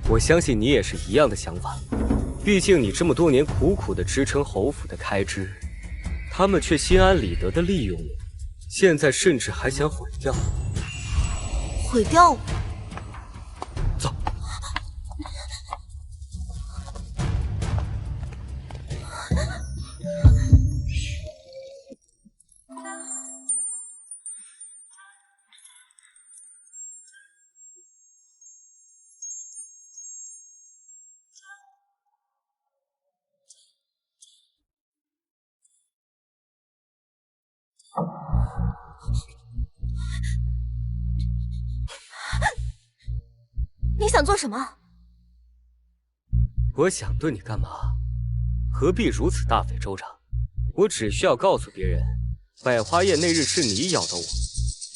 我相信你也是一样的想法。毕竟你这么多年苦苦的支撑侯府的开支，他们却心安理得的利用我，现在甚至还想毁掉我。毁掉我？走。你想做什么？我想对你干嘛？何必如此大费周章？我只需要告诉别人，百花宴那日是你咬的我，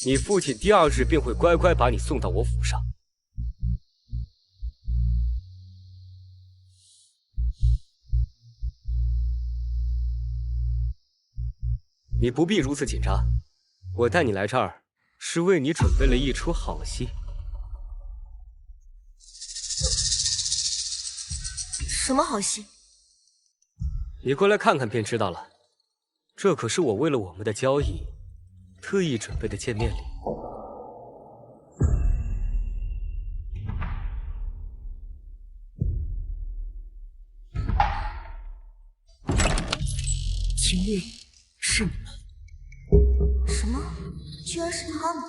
你父亲第二日便会乖乖把你送到我府上。你不必如此紧张，我带你来这儿是为你准备了一出好戏。什么好戏？你过来看看便知道了。这可是我为了我们的交易特意准备的见面礼。青月，是你们？什么？居然是他们！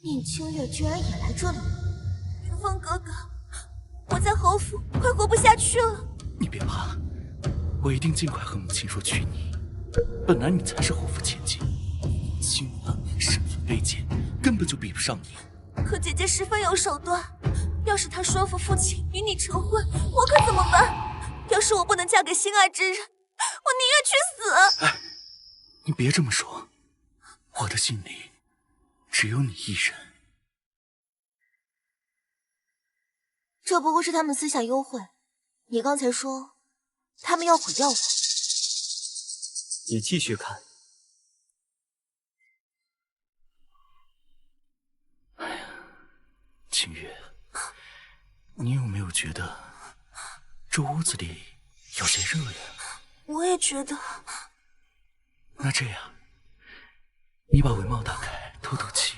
宁清月居然也来这里！云峰哥哥，我在侯府快活不下去了。你别怕，我一定尽快和母亲说娶你。本来你才是侯府千金，青婉身份卑贱，根本就比不上你。可姐姐十分有手段，要是她说服父亲与你成婚，我可怎么办？要是我不能嫁给心爱之人，我宁愿去死。哎，你别这么说，我的心里只有你一人。这不过是他们私下幽会。你刚才说他们要毁掉我，你继续看。哎呀，清月，你有没有觉得这屋子里有些热呀？我也觉得。那这样，你把帷帽打开，透透气。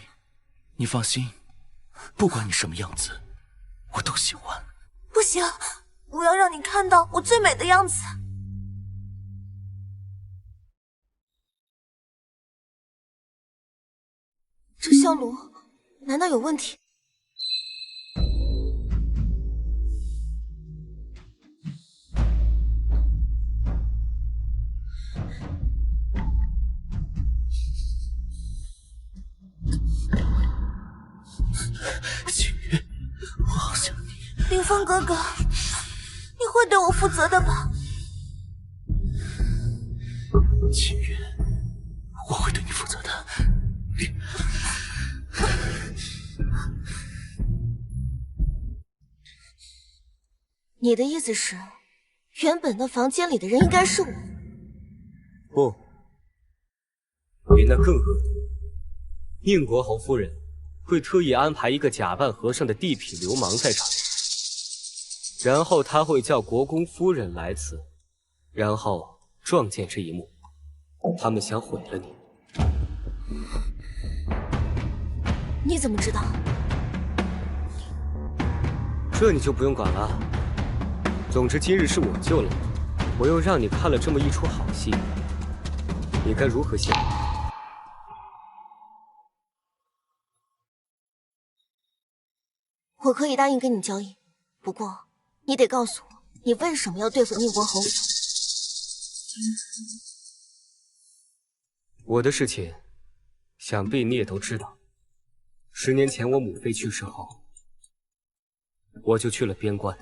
你放心，不管你什么样子，我都喜欢。不行，我要让你看到我最美的样子。这香炉难道有问题？清月，我好想你。凌风哥哥，你会对我负责的吧？清月，我会对你负责的。你的意思是，原本那房间里的人应该是我？不，比那更恶毒。宁国侯夫人会特意安排一个假扮和尚的地痞流氓在这儿，然后他会叫国公夫人来此，然后撞见这一幕。他们想毁了你。你怎么知道？这你就不用管了。总之今日是我救了你，我又让你看了这么一出好戏，你该如何谢我？我可以答应跟你交易，不过你得告诉我，你为什么要对付宁国侯府？我的事情，想必你也都知道。10年前我母妃去世后，我就去了边关。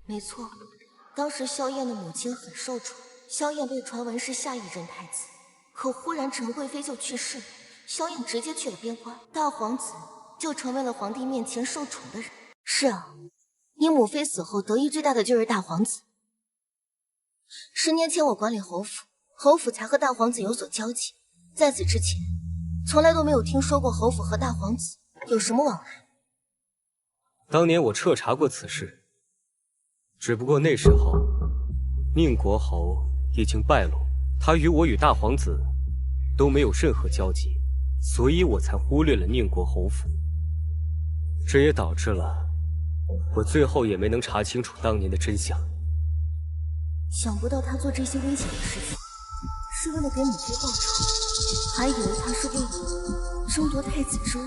没错，当时萧燕的母亲很受宠，萧燕被传闻是下一任太子，可忽然陈贵妃就去世了，萧燕直接去了边关，大皇子就成为了皇帝面前受宠的人。是啊，你母妃死后得益最大的就是大皇子。10年前我管理侯府，侯府才和大皇子有所交集，在此之前，从来都没有听说过侯府和大皇子有什么往来。当年我彻查过此事，只不过那时候宁国侯已经败落，他与我与大皇子都没有任何交集，所以我才忽略了宁国侯府。这也导致了我最后也没能查清楚当年的真相。想不到他做这些危险的事情，是为了给母妃报仇，还以为他是为了争夺太子之位。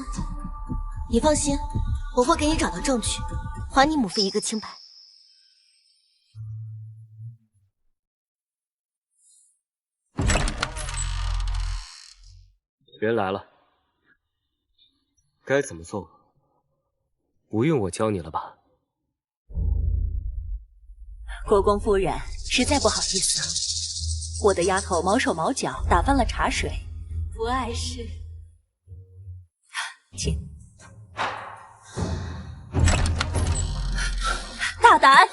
你放心，我会给你找到证据，还你母妃一个清白。人来了，该怎么做？不用我教你了吧？国公夫人，实在不好意思，我的丫头毛手毛脚打翻了茶水，不碍事。请。大胆！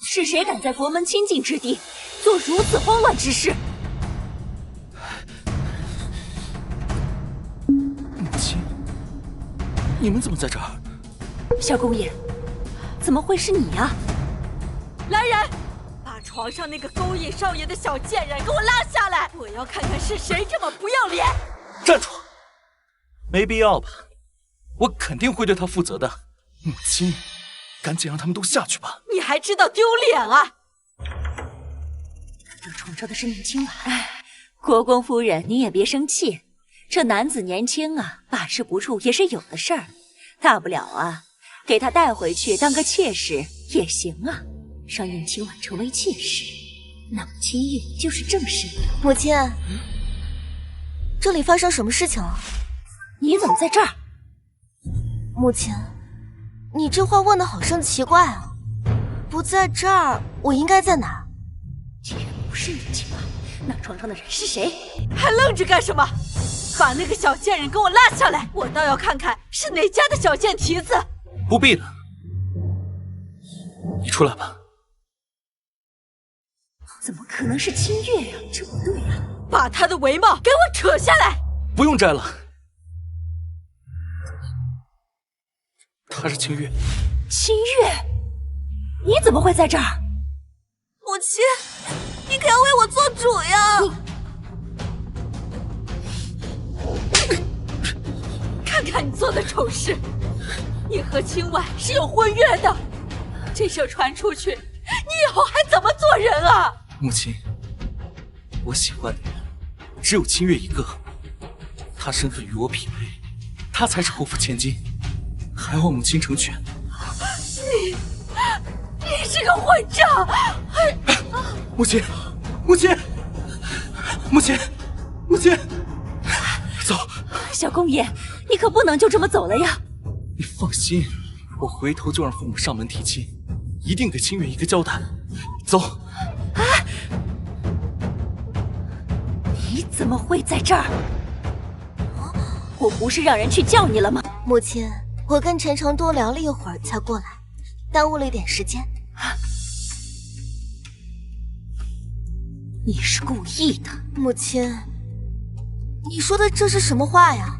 是谁敢在国门清净之地做如此慌乱之事？母亲，你们怎么在这儿？萧公爷，怎么会是你呀？来人，把床上那个勾引少爷的小贱人给我拉下来！我要看看是谁这么不要脸！站住！没必要吧？我肯定会对他负责的。母亲，赶紧让他们都下去吧。你还知道丢脸啊！得宠着的是宁清婉。国公夫人，你也别生气，这男子年轻啊，把持不住也是有的事儿，大不了啊，给他带回去当个妾室也行啊，让宁清婉成为妾室，那么清月就是正室。母亲，这里发生什么事情了？你怎么在这儿？母亲，你这话问的好生奇怪啊！不在这儿，我应该在哪？既然不是你亲妈，那床上的人是谁？还愣着干什么？把那个小贱人给我拉下来，我倒要看看是哪家的小贱蹄子。不必了，你出来吧。怎么可能是清月呀？这不对呀！把他的帷帽给我扯下来！不用摘了，她是清月。清月，你怎么会在这儿？母亲，你可要为我做主呀！看看你做的丑事，你和清婉是有婚约的，这事传出去，你以后还怎么做人啊？母亲，我喜欢的人只有清月一个，她身份与我匹配，她才是侯府千金，还望母亲成全。你这个混账！母亲，母亲，母亲，母亲，走！小公爷，你可不能就这么走了呀！你放心，我回头就让父母上门提亲，一定给清月一个交代。走。啊！你怎么会在这儿？我不是让人去叫你了吗？母亲，我跟陈诚多聊了一会儿才过来，耽误了一点时间。你是故意的，母亲，你说的这是什么话呀？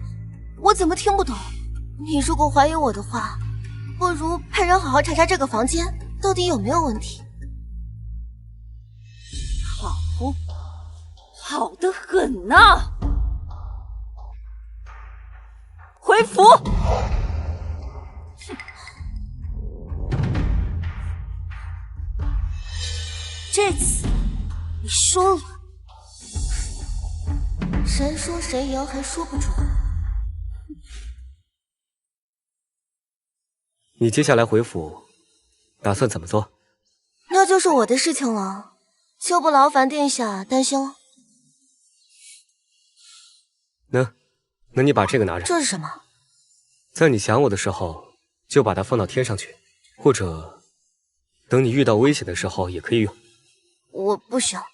我怎么听不懂？你如果怀疑我的话，不如派人好好查查这个房间到底有没有问题。好，好得很呐！回府。这次你输了，谁输谁赢还说不准。你接下来回府打算怎么做？那就是我的事情了，就不劳烦殿下担心了。那你把这个拿着。这是什么？在你想我的时候，就把它放到天上去，或者等你遇到危险的时候也可以用。我不需要。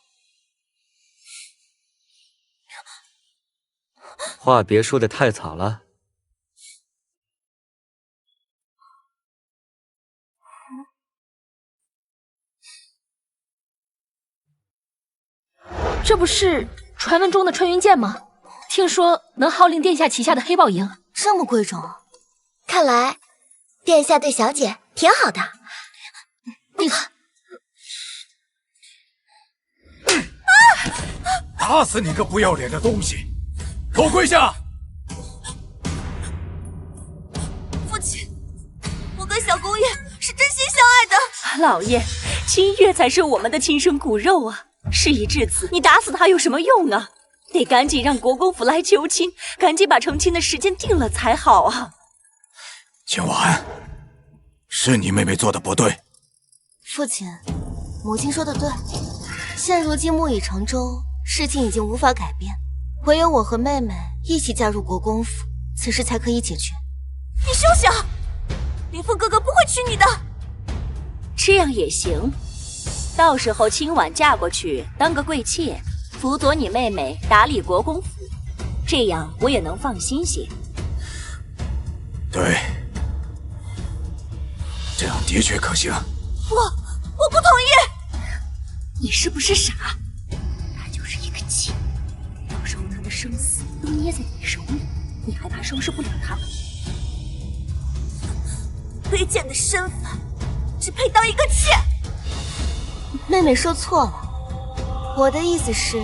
话别说的太早了。这不是传闻中的穿云箭吗？听说能号令殿下旗下的黑豹营，这么贵重啊！看来殿下对小姐挺好的。你看，打死你个不要脸的东西！给我跪下！父亲，我跟小公爷是真心相爱的。老爷，清月才是我们的亲生骨肉啊！事已至此，你打死他有什么用啊？得赶紧让国公府来求亲，赶紧把成亲的时间定了才好啊！清婉，是你妹妹做的不对。父亲，母亲说的对，现如今木已成舟，事情已经无法改变，唯有我和妹妹一起嫁入国公府，此事才可以解决。你休想！林峰哥哥不会娶你的。这样也行，到时候清婉嫁过去当个贵妾，辅佐你妹妹打理国公府，这样我也能放心些。对，这样的确可行。我不同意。你是不是傻？她就是一个妾，到时候她的生死都捏在你手里，你还怕收拾不了她吗？卑贱的身份，只配当一个妾。妹妹说错了，我的意思是，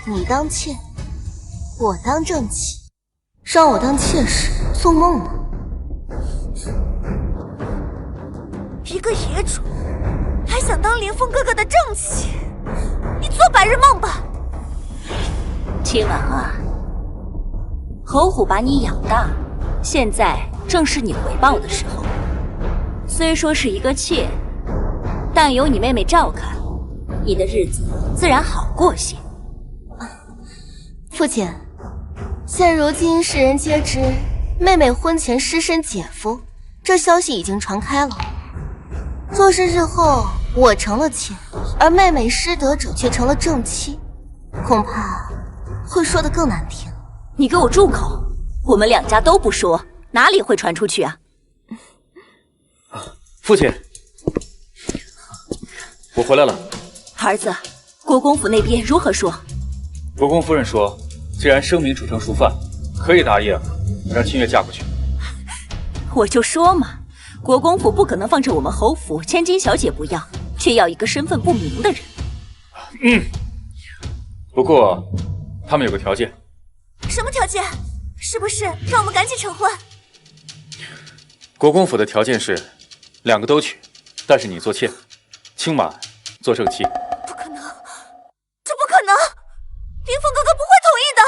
你当妾，我当正妻，让我当妾室，做梦呢。一个野种，还想当林峰哥哥的正妻，你做白日梦吧！清婉啊，侯府把你养大，现在正是你回报的时候。虽说是一个妾，但有你妹妹照看，你的日子自然好过些。父亲，现如今世人皆知妹妹婚前失身姐夫，这消息已经传开了。若是日后我成了妾，而妹妹失德者却成了正妻，恐怕会说得更难听。你给我住口！我们两家都不说，哪里会传出去啊？父亲，我回来了。儿子，国公府那边如何说？国公夫人说，既然声明煮成熟饭，可以答应让清月嫁过去。我就说嘛，国公府不可能放着我们侯府千金小姐不要，却要一个身份不明的人。不过他们有个条件。什么条件？是不是让我们赶紧成婚？国公府的条件是2个都娶，但是你做妾，清婉做正妻。不可能，这不可能！林峰哥哥不会同意的。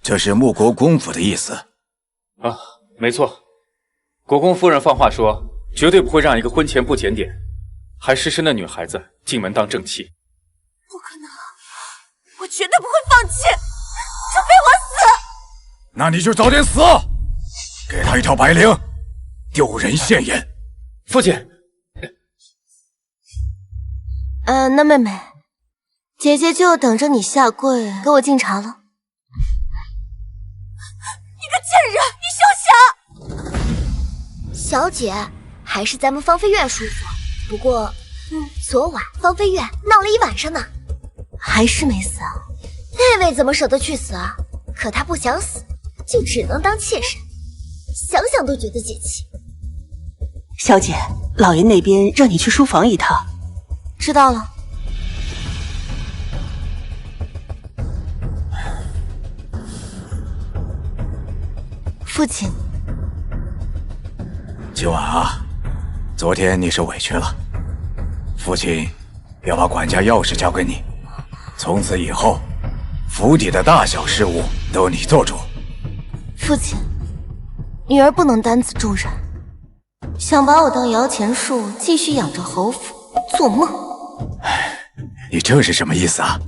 这是穆国公府的意思。啊，没错。国公夫人放话说，绝对不会让一个婚前不检点，还失身的女孩子进门当正妻。不可能，我绝对不会放弃，除非我死。那你就早点死，给他一条白绫，丢人现眼。父亲，那妹妹，姐姐就等着你下跪给我敬茶了。你个贱人，你休想！小姐，还是咱们芳菲院舒服。不过，昨晚芳菲院闹了一晚上呢，还是没死啊？那位怎么舍得去死啊？可他不想死，就只能当妾身，想想都觉得解气。小姐，老爷那边让你去书房一趟。知道了。父亲，今晚啊，昨天你是委屈了，父亲要把管家钥匙交给你，从此以后，府邸的大小事务都你做主。父亲，女儿不能担子重任，想把我当摇钱树继续养着侯府，做梦。你这是什么意思啊？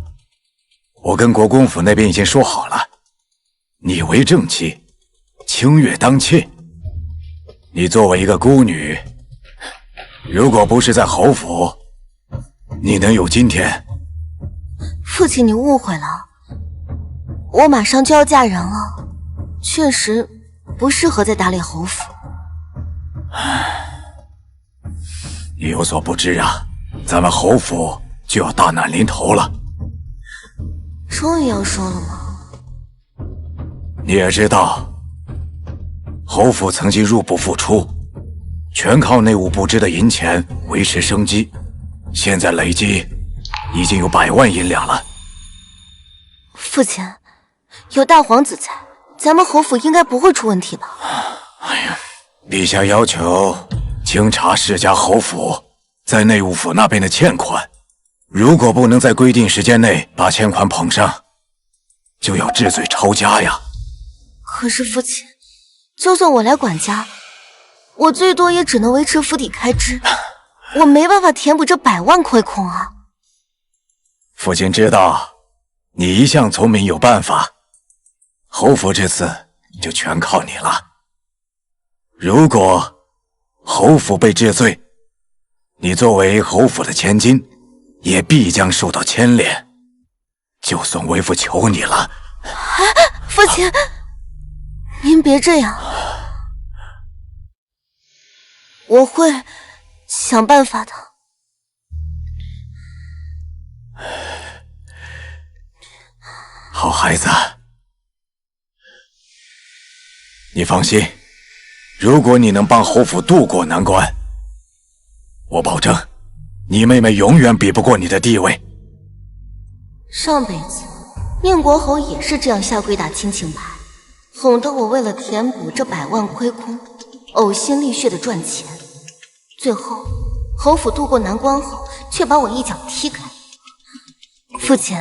我跟国公府那边已经说好了，你为正妻，清月当妾。你作为一个孤女，如果不是在侯府，你能有今天？父亲，你误会了，我马上就要嫁人了，确实不适合再打理侯府。你有所不知啊，咱们侯府就要大难临头了。终于要说了吗？你也知道，侯府曾经入不敷出，全靠内务部支的银钱维持生机，现在累计已经有100万银两了。父亲，有大皇子在，咱们侯府应该不会出问题吧？陛下要求清查世家侯府在内务府那边的欠款，如果不能在规定时间内把欠款捧上，就要治罪抄家呀。可是父亲，就算我来管家，我最多也只能维持府邸开支，我没办法填补这100万亏空啊。父亲知道你一向聪明有办法，侯府这次就全靠你了。如果侯府被治罪，你作为侯府的千金，也必将受到牵连。就算为父求你了。父亲，您别这样，我会想办法的。好孩子，你放心，如果你能帮侯府渡过难关，我保证你妹妹永远比不过你的地位。上辈子宁国侯也是这样下跪打亲情牌，哄得我为了填补这100万亏空，呕心沥血的赚钱，最后侯府渡过难关后，却把我一脚踢开。父亲，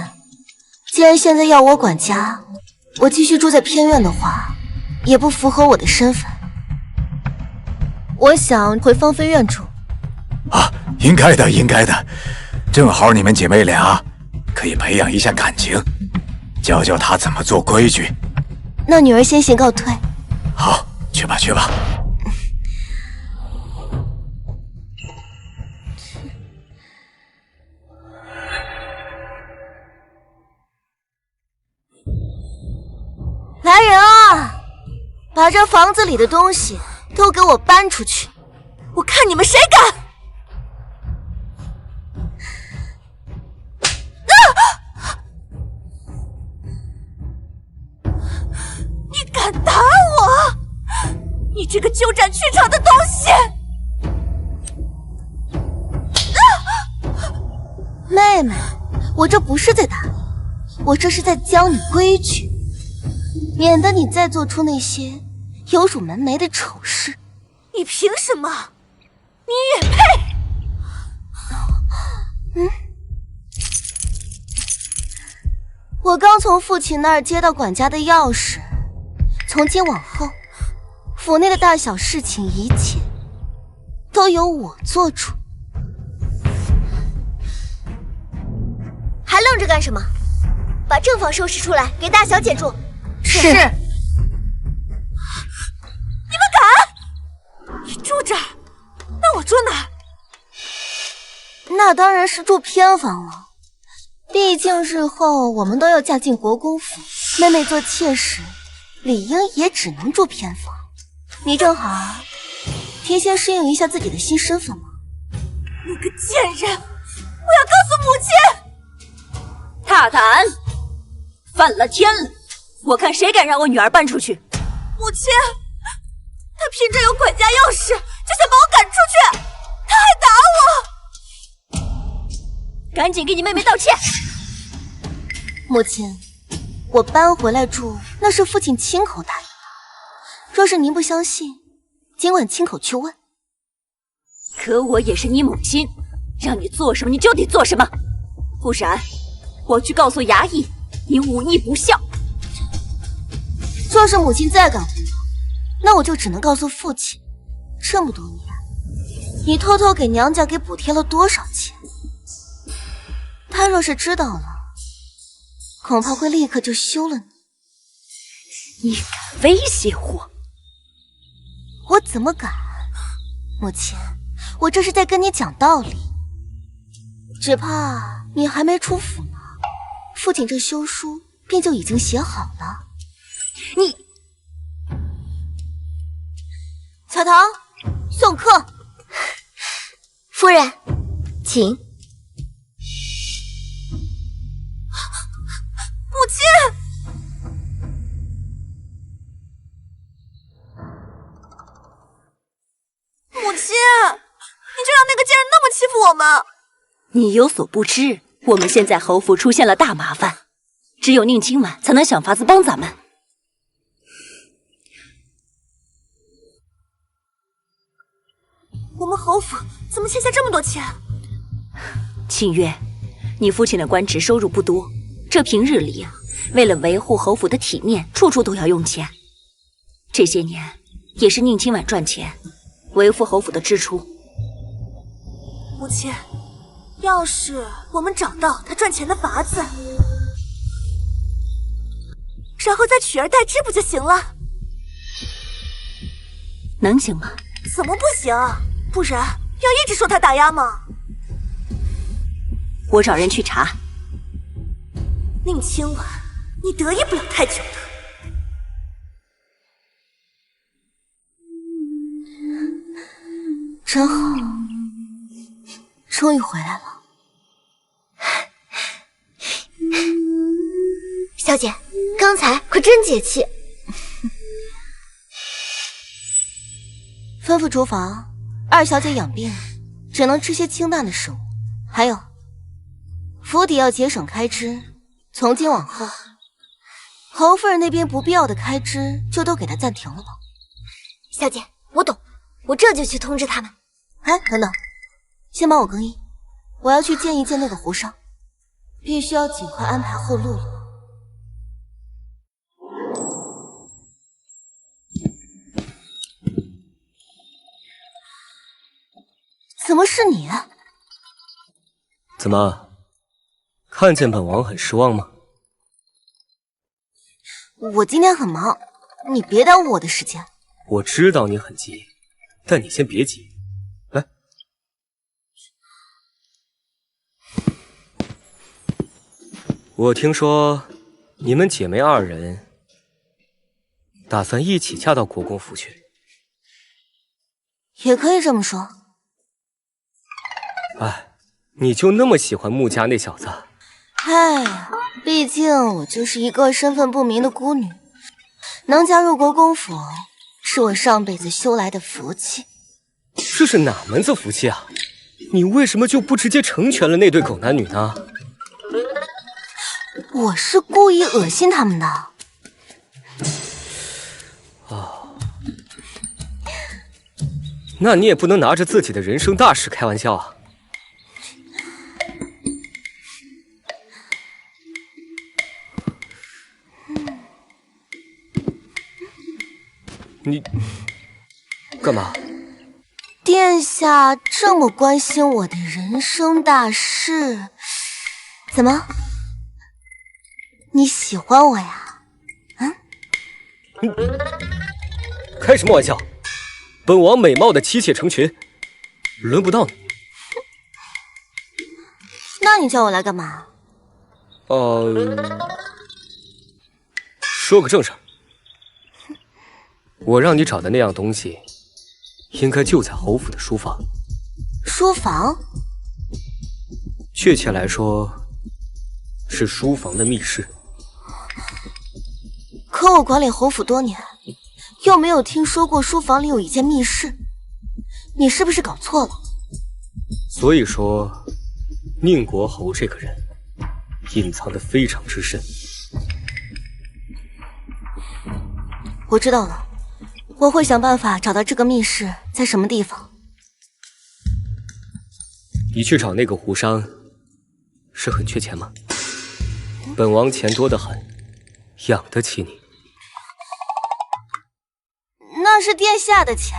既然现在要我管家，我继续住在偏院的话，也不符合我的身份。我想回芳菲院住。啊，应该的，应该的。正好你们姐妹俩可以培养一下感情，教教她怎么做规矩。那女儿先行告退。好，去吧去吧。来人啊！把这房子里的东西都给我搬出去！我看你们谁敢！你敢打我！你这个鸠占鹊巢的东西！妹妹，我这不是在打你，我这是在教你规矩，免得你再做出那些有辱门楣的丑事。你凭什么？你也配？我刚从父亲那儿接到管家的钥匙，从今往后，府内的大小事情一切都由我做主。还愣着干什么？把正房收拾出来，给大小姐住。是。你们敢？你住这儿，那我住哪儿？那当然是住偏房了，毕竟日后我们都要嫁进国公府，妹妹做妾室，理应也只能住偏房。你正好提前适应一下自己的新身份嘛。你个贱人，我要告诉母亲！大胆！犯了天了！我看谁敢让我女儿搬出去！母亲，他凭着有管家钥匙，就想把我赶出去，他还打我！赶紧给你妹妹道歉！母亲，我搬回来住，那是父亲亲口答应的。若是您不相信，尽管亲口去问。可我也是你母亲，让你做什么你就得做什么，不然我去告诉衙役你忤逆不孝。若是母亲再敢胡闹，那我就只能告诉父亲，这么多年，你偷偷给娘家给补贴了多少钱？他若是知道了，恐怕会立刻就休了你。你敢威胁我？我怎么敢？母亲，我这是在跟你讲道理。只怕你还没出府呢，父亲这休书便就已经写好了。你，小桃，送客。夫人，请。母亲，母亲，你就让那个贱人那么欺负我们？你有所不知，我们现在侯府出现了大麻烦，只有宁清婉才能想法子帮咱们。我们侯府怎么欠下这么多钱？清月，你父亲的官职收入不多，这平日里为了维护侯府的体面，处处都要用钱。这些年也是宁清婉赚钱，维护侯府的支出。母亲，要是我们找到他赚钱的法子，然后再取而代之不就行了？能行吗？怎么不行？不然要一直受他打压吗？我找人去查。宁清婉，你得意不了太久的。真好，终于回来了。小姐，刚才可真解气。吩咐厨房，二小姐养病，只能吃些清淡的食物。还有，府邸要节省开支，从今往后，侯夫人那边不必要的开支就都给她暂停了吧。小姐，我懂，我这就去通知他们。哎，等等，先帮我更衣，我要去见一见那个胡商，必须要尽快安排后路了。怎么是你？怎么，看见本王很失望吗？我今天很忙，你别耽误我的时间。我知道你很急，但你先别急。来，我听说你们姐妹2人打算一起嫁到国公府去。也可以这么说。哎，你就那么喜欢穆家那小子？哎呀，毕竟我就是一个身份不明的孤女，能加入国公府，是我上辈子修来的福气。这是哪门子福气啊？你为什么就不直接成全了那对狗男女呢？我是故意恶心他们的。哦，那你也不能拿着自己的人生大事开玩笑啊！你干嘛？殿下这么关心我的人生大事，怎么？你喜欢我呀？开什么玩笑！本王美貌的妻妾成群，轮不到你。那你叫我来干嘛？说个正事儿。我让你找的那样东西，应该就在侯府的书房。书房？确切来说，是书房的密室。可我管理侯府多年，又没有听说过书房里有一间密室，你是不是搞错了？所以说，宁国侯这个人隐藏得非常之深。我知道了。我会想办法找到这个密室在什么地方。你去找那个胡商，是很缺钱吗？本王钱多得很，养得起你。那是殿下的钱。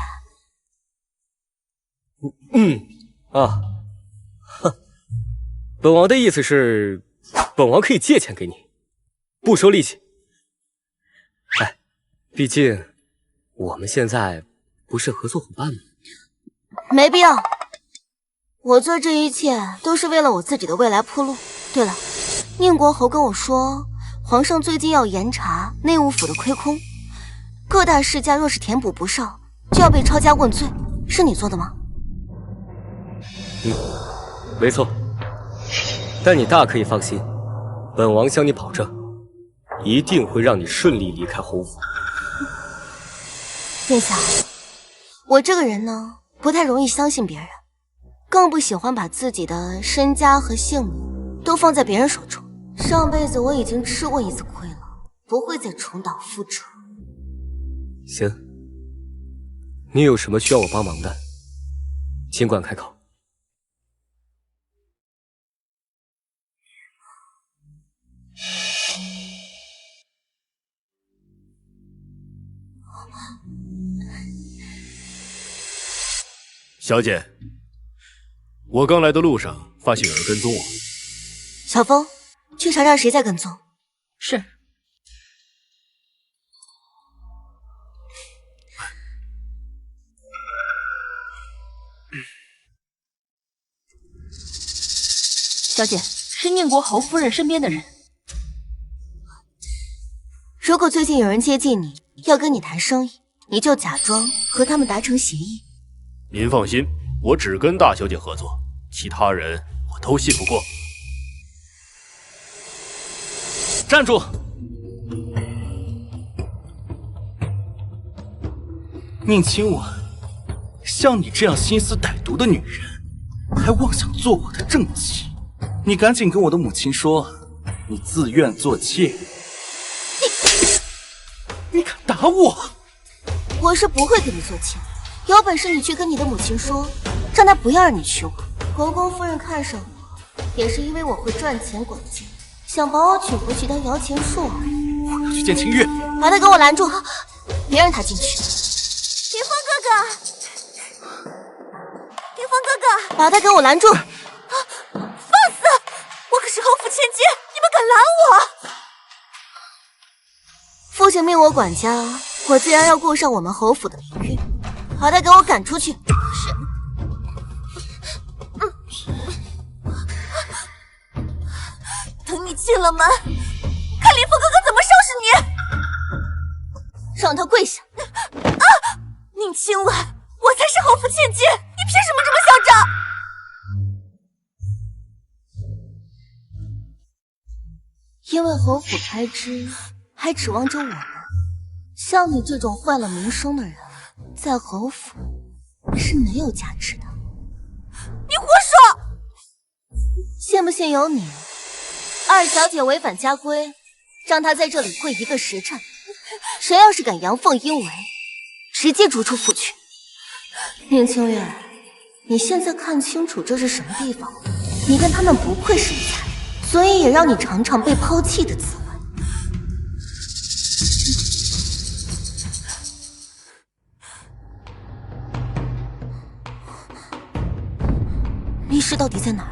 本王的意思是，本王可以借钱给你，不收利息。哎，毕竟我们现在不是合作伙伴吗？没必要，我做这一切都是为了我自己的未来铺路。对了，宁国侯跟我说，皇上最近要严查内务府的亏空，各大世家若是填补不上，就要被抄家问罪，是你做的吗？没错。但你大可以放心，本王向你保证，一定会让你顺利离开侯府。殿下，我这个人呢，不太容易相信别人，更不喜欢把自己的身家和性命都放在别人手中。上辈子我已经吃过一次亏了，不会再重蹈覆辙。行，你有什么需要我帮忙的，尽管开口。小姐，我刚来的路上发现有人跟踪我。小风，去查查谁在跟踪。是。小姐，是宁国侯夫人身边的人。如果最近有人接近你，要跟你谈生意，你就假装和他们达成协议。您放心，我只跟大小姐合作，其他人我都信不过。站住！宁清婉，像你这样心思歹毒的女人，还妄想做我的正妻，你赶紧跟我的母亲说，你自愿做妾。你敢打我？我是不会跟你做妾，有本事你去跟你的母亲说，让她不要让你娶我。国公夫人看上我，也是因为我会赚钱管家，想把我娶回去当摇钱树而已。我要去见清月，把他给我拦住，别让他进去。凌风哥哥，凌风哥哥，把他给我拦住！放肆！我可是侯府千金，你们敢拦我？父亲命我管家，我自然要顾上我们侯府的名誉，把他给我赶出去。是。等你进了门，看林峰哥哥怎么收拾你！让他跪下！啊！宁清婉，我才是侯府千金，你凭什么这么嚣张？因为侯府开支还指望着我们，像你这种坏了名声的人，在侯府是没有价值的。你胡说！信不信由你。二小姐违反家规，让她在这里跪1个时辰，谁要是敢阳奉阴违，直接逐出府去。宁清月，你现在看清楚这是什么地方了？你跟他们不配是一家人，所以也让你尝尝被抛弃的滋味。密室到底在哪儿？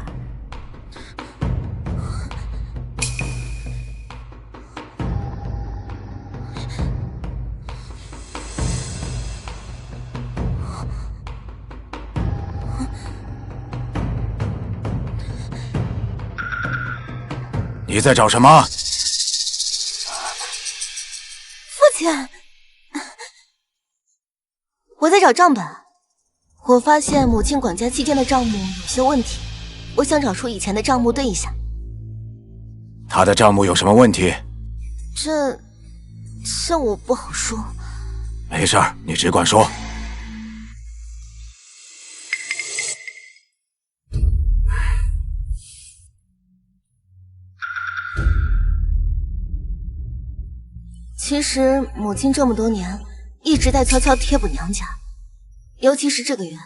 你在找什么？父亲，我在找账本。我发现母亲管家期间的账目有些问题，我想找出以前的账目对一下。他的账目有什么问题？这我不好说。没事儿，你只管说。其实母亲这么多年一直在悄悄贴补娘家，尤其是这个月，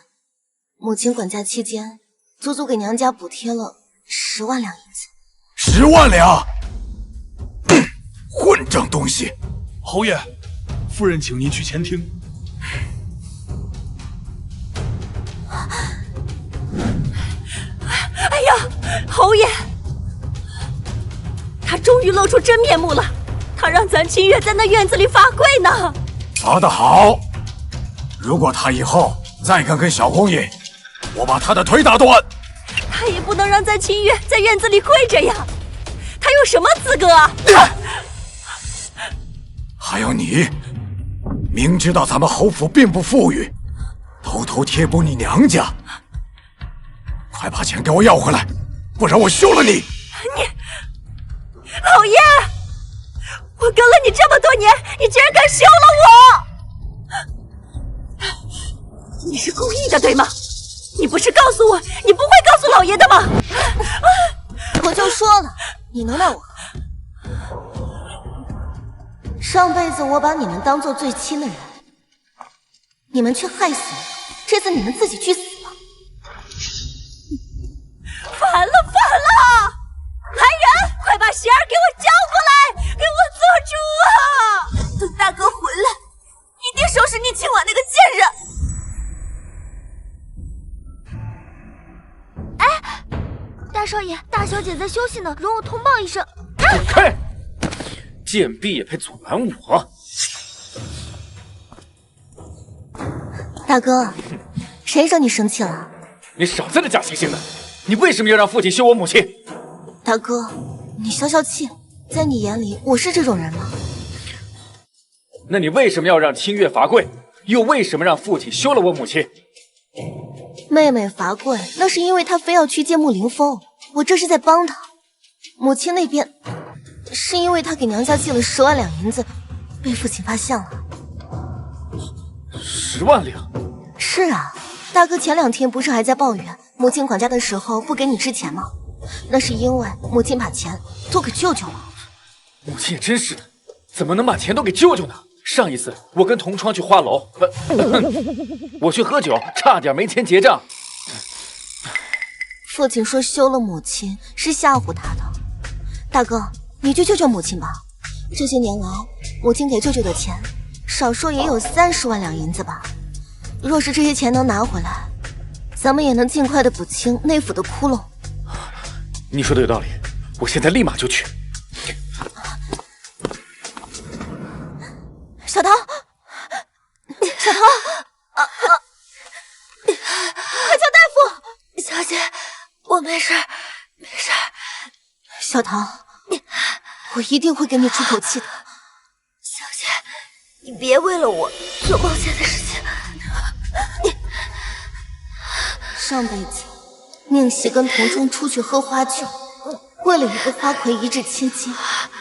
母亲管家期间足足给娘家补贴了10万两银子。10万两！混账东西！侯爷，夫人请您去前厅。哎呀，侯爷，他终于露出真面目了。他让咱清月在那院子里罚跪呢。罚得好！如果他以后再敢跟小红爷，我把他的腿打断。他也不能让咱清月在院子里跪着呀，他有什么资格啊？还有你，明知道咱们侯府并不富裕，偷偷贴补你娘家，快把钱给我要回来，不然我休了你！老爷，我跟了你这么多年，你居然敢休了我！你是故意的对吗？你不是告诉我你不会告诉老爷的吗？我就说了，你能奈我何？上辈子我把你们当做最亲的人，你们却害死我，这次你们自己去死吧！烦了烦了！来人，快把贤儿给我叫过来，给我做主啊！等大哥回来，一定收拾你今晚那个贱人！哎，大少爷，大小姐在休息呢，容我通报一声。滚开！贱婢也配阻拦我？大哥，谁惹你生气了？你少在这假惺惺的！你为什么要让父亲休我母亲？大哥，你消消气，在你眼里我是这种人吗？那你为什么要让清月罚跪？又为什么让父亲休了我母亲？妹妹罚跪，那是因为她非要去见慕凌风，我这是在帮她。母亲那边，是因为她给娘家寄了10万两银子，被父亲发现了。10万两？是啊，大哥前2天不是还在抱怨母亲管家的时候不给你支钱吗？那是因为母亲把钱都给舅舅了。母亲也真是的，怎么能把钱都给舅舅呢？上一次我跟同窗去花楼，我去喝酒，差点没钱结账。父亲说休了母亲是吓唬他的。大哥，你去救救母亲吧。这些年来，母亲给舅舅的钱，少说也有30万两银子吧。若是这些钱能拿回来，咱们也能尽快的补清内府的窟窿。你说的有道理，我现在立马就去。小桃，小桃，我一定会给你出口气的。小姐，你别为了我做冒险的事情。上辈子，宁喜跟童装出去喝花酒，为了一个花魁一掷千金，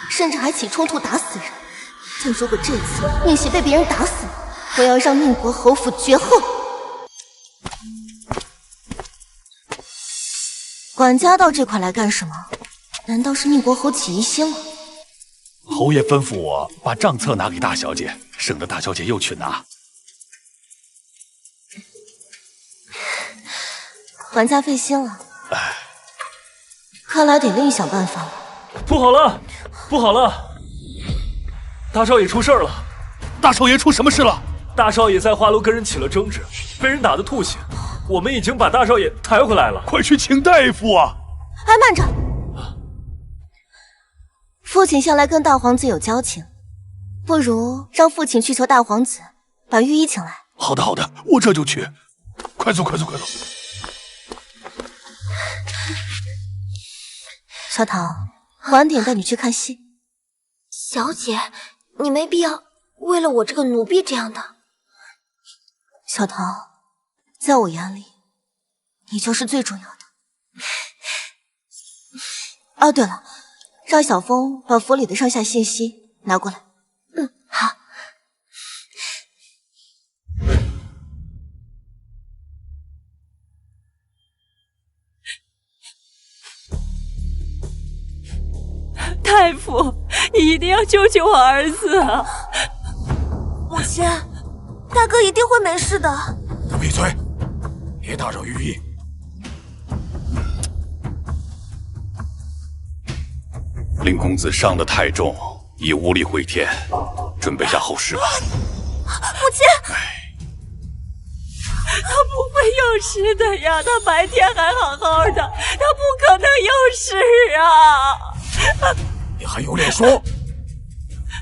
甚至还起冲突打死人。但如果这次宁喜被别人打死了，我要让宁国侯府绝后。管家到这块来干什么？难道是宁国侯起疑心了？侯爷吩咐我把账册拿给大小姐，省得大小姐又去拿。管家费心了，看来得另想办法了。不好了，不好了！大少爷出事了！大少爷出什么事了？大少爷在花楼跟人起了争执，被人打得吐血。我们已经把大少爷抬回来了，快去请大夫啊！哎，慢着！父亲向来跟大皇子有交情，不如让父亲去求大皇子把御医请来。好的，好的，我这就去。快走，快走，快走！小桃，晚点带你去看戏。小姐，你没必要为了我这个奴婢这样的。小桃，在我眼里，你就是最重要的。哦，对了，让小风把府里的上下信息拿过来。嗯，好。太傅，你一定要救救我儿子啊！母亲，大哥一定会没事的。都闭嘴，别打扰御医。林公子伤得太重，已无力回天，准备下后事吧。母亲，他不会有事的呀，他白天还好好的，他不可能有事啊！你还有脸说？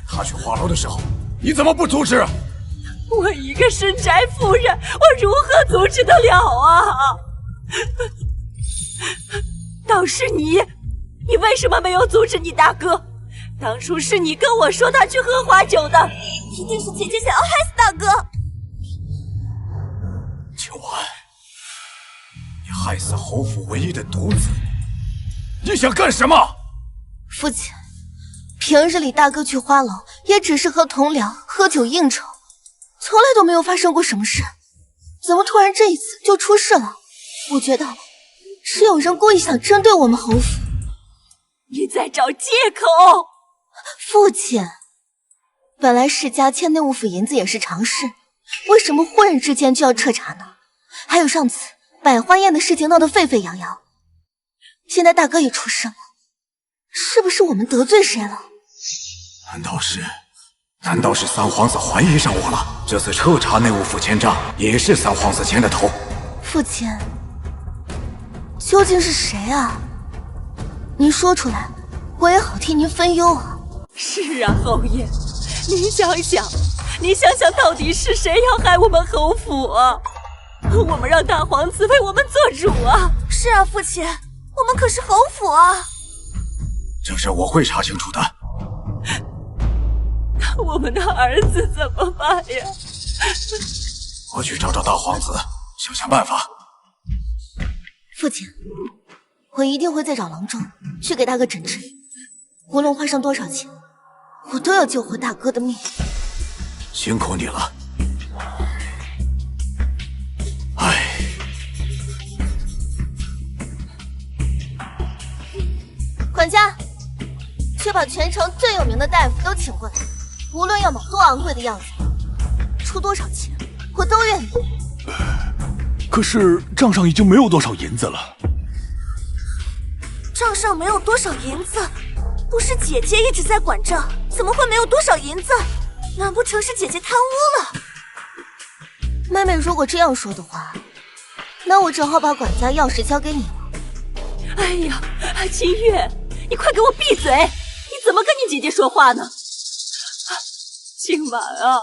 他去花楼的时候，你怎么不阻止？我一个深宅妇人，我如何阻止得了啊？倒是你为什么没有阻止你大哥？当初是你跟我说他去喝花酒的，一定是姐姐想要害死大哥。秋婉，你害死侯府唯一的独子，你想干什么？父亲，平日里大哥去花楼也只是和同僚喝酒应酬，从来都没有发生过什么事，怎么突然这一次就出事了？我觉得是有人故意想针对我们侯府。你在找借口。父亲，本来世家欠内务府银子也是常事，为什么忽然之间就要彻查呢？还有上次百花宴的事情闹得沸沸扬扬，现在大哥也出事了，是不是我们得罪谁了？难道是三皇子怀疑上我了？这次彻查内务府欠账，也是三皇子牵的头。父亲，究竟是谁啊？您说出来，我也好替您分忧啊。是啊，侯爷，您想想，到底是谁要害我们侯府啊？我们让大皇子为我们做主啊！是啊，父亲，我们可是侯府啊！这事我会查清楚的。我们的儿子怎么办呀？我去找大皇子，想办法。父亲，我一定会再找郎中去给大哥诊治，无论花上多少钱，我都要救活大哥的命。辛苦你了。管家，去把全城最有名的大夫都请过来，无论要买多昂贵的药材，出多少钱，我都愿意。可是账上已经没有多少银子了。账上没有多少银子，不是姐姐一直在管账，怎么会没有多少银子？难不成是姐姐贪污了？妹妹如果这样说的话，那我只好把管家钥匙交给你了。哎呀，清月，你快给我闭嘴！你怎么跟你姐姐说话呢？清婉啊，